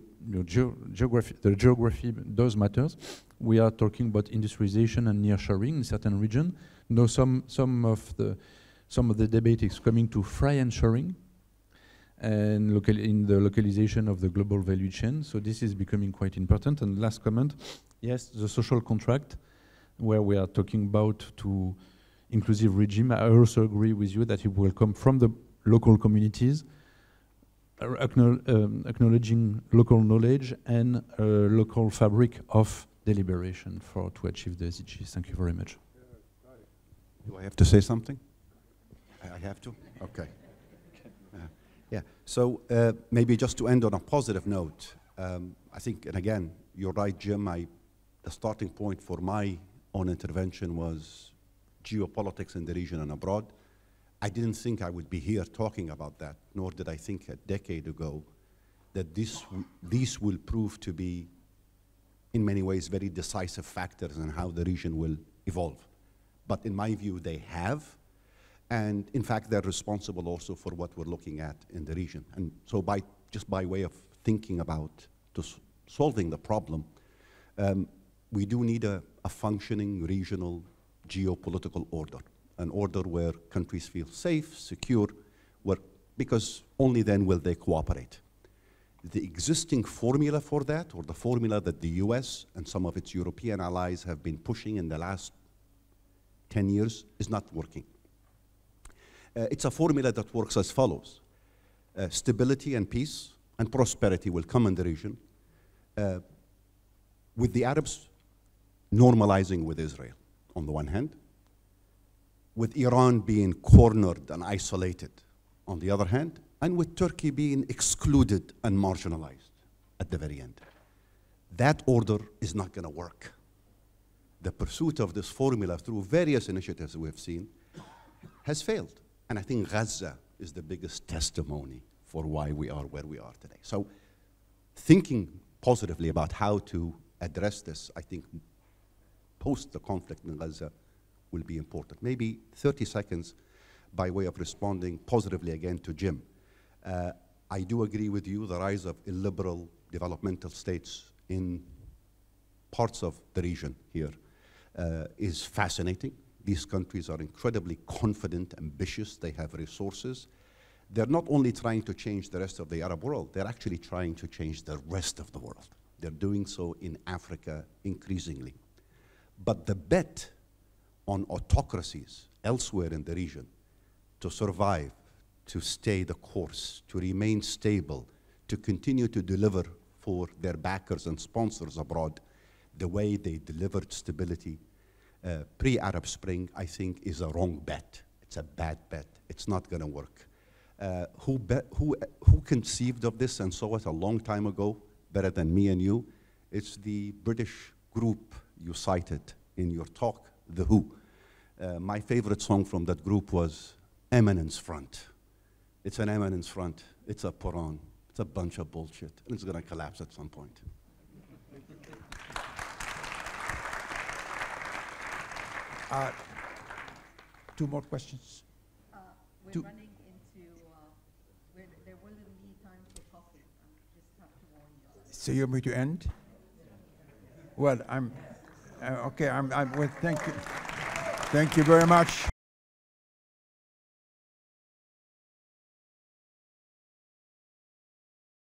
geography, the geography does matters. We are talking about industrialization and nearshoring in certain regions. Now some of the debate is coming to friendshoring, and in the localization of the global value chain. So this is becoming quite important. And last comment, yes, the social contract, where we are talking about to inclusive regime, I also agree with you that it will come from the local communities, acknowledging local knowledge and local fabric of deliberation to achieve the SDGs. Thank you very much. Do I have to say something? I have to? Okay. Yeah, so maybe just to end on a positive note, I think, and again, you're right, Jim, the starting point for my own intervention was geopolitics in the region and abroad. I didn't think I would be here talking about that, nor did I think a decade ago that these will prove to be, in many ways, very decisive factors in how the region will evolve. But in my view, they have. And in fact, they're responsible also for what we're looking at in the region. And so just by way of thinking about solving the problem, we do need a functioning regional geopolitical order, an order where countries feel safe, secure, because only then will they cooperate. The existing formula for that, or the formula that the US and some of its European allies have been pushing in the last 10 years, is not working. It's a formula that works as follows. Stability and peace and prosperity will come in the region, with the Arabs normalizing with Israel on the one hand, with Iran being cornered and isolated on the other hand, and with Turkey being excluded and marginalized at the very end. That order is not going to work. The pursuit of this formula through various initiatives we've seen has failed. And I think Gaza is the biggest testimony for why we are where we are today. So thinking positively about how to address this, I think post the conflict in Gaza will be important. Maybe 30 seconds by way of responding positively again to Jim. I do agree with you, the rise of illiberal developmental states in parts of the region here is fascinating. These countries are incredibly confident, ambitious, they have resources. They're not only trying to change the rest of the Arab world, they're actually trying to change the rest of the world. They're doing so in Africa increasingly. But the bet on autocracies elsewhere in the region to survive, to stay the course, to remain stable, to continue to deliver for their backers and sponsors abroad the way they delivered stability pre-Arab Spring, I think, is a wrong bet. It's a bad bet. It's not going to work. Who conceived of this and saw it a long time ago, better than me and you? It's the British group you cited in your talk, The Who. My favorite song from that group was Eminence Front. It's an eminence front. It's a Quran. It's a bunch of bullshit. And it's going to collapse at some point. Two more questions. We're running into, there will be time for coffee. I just have to warn you. So you want me to end? Well, okay, well, thank you. Thank you very much.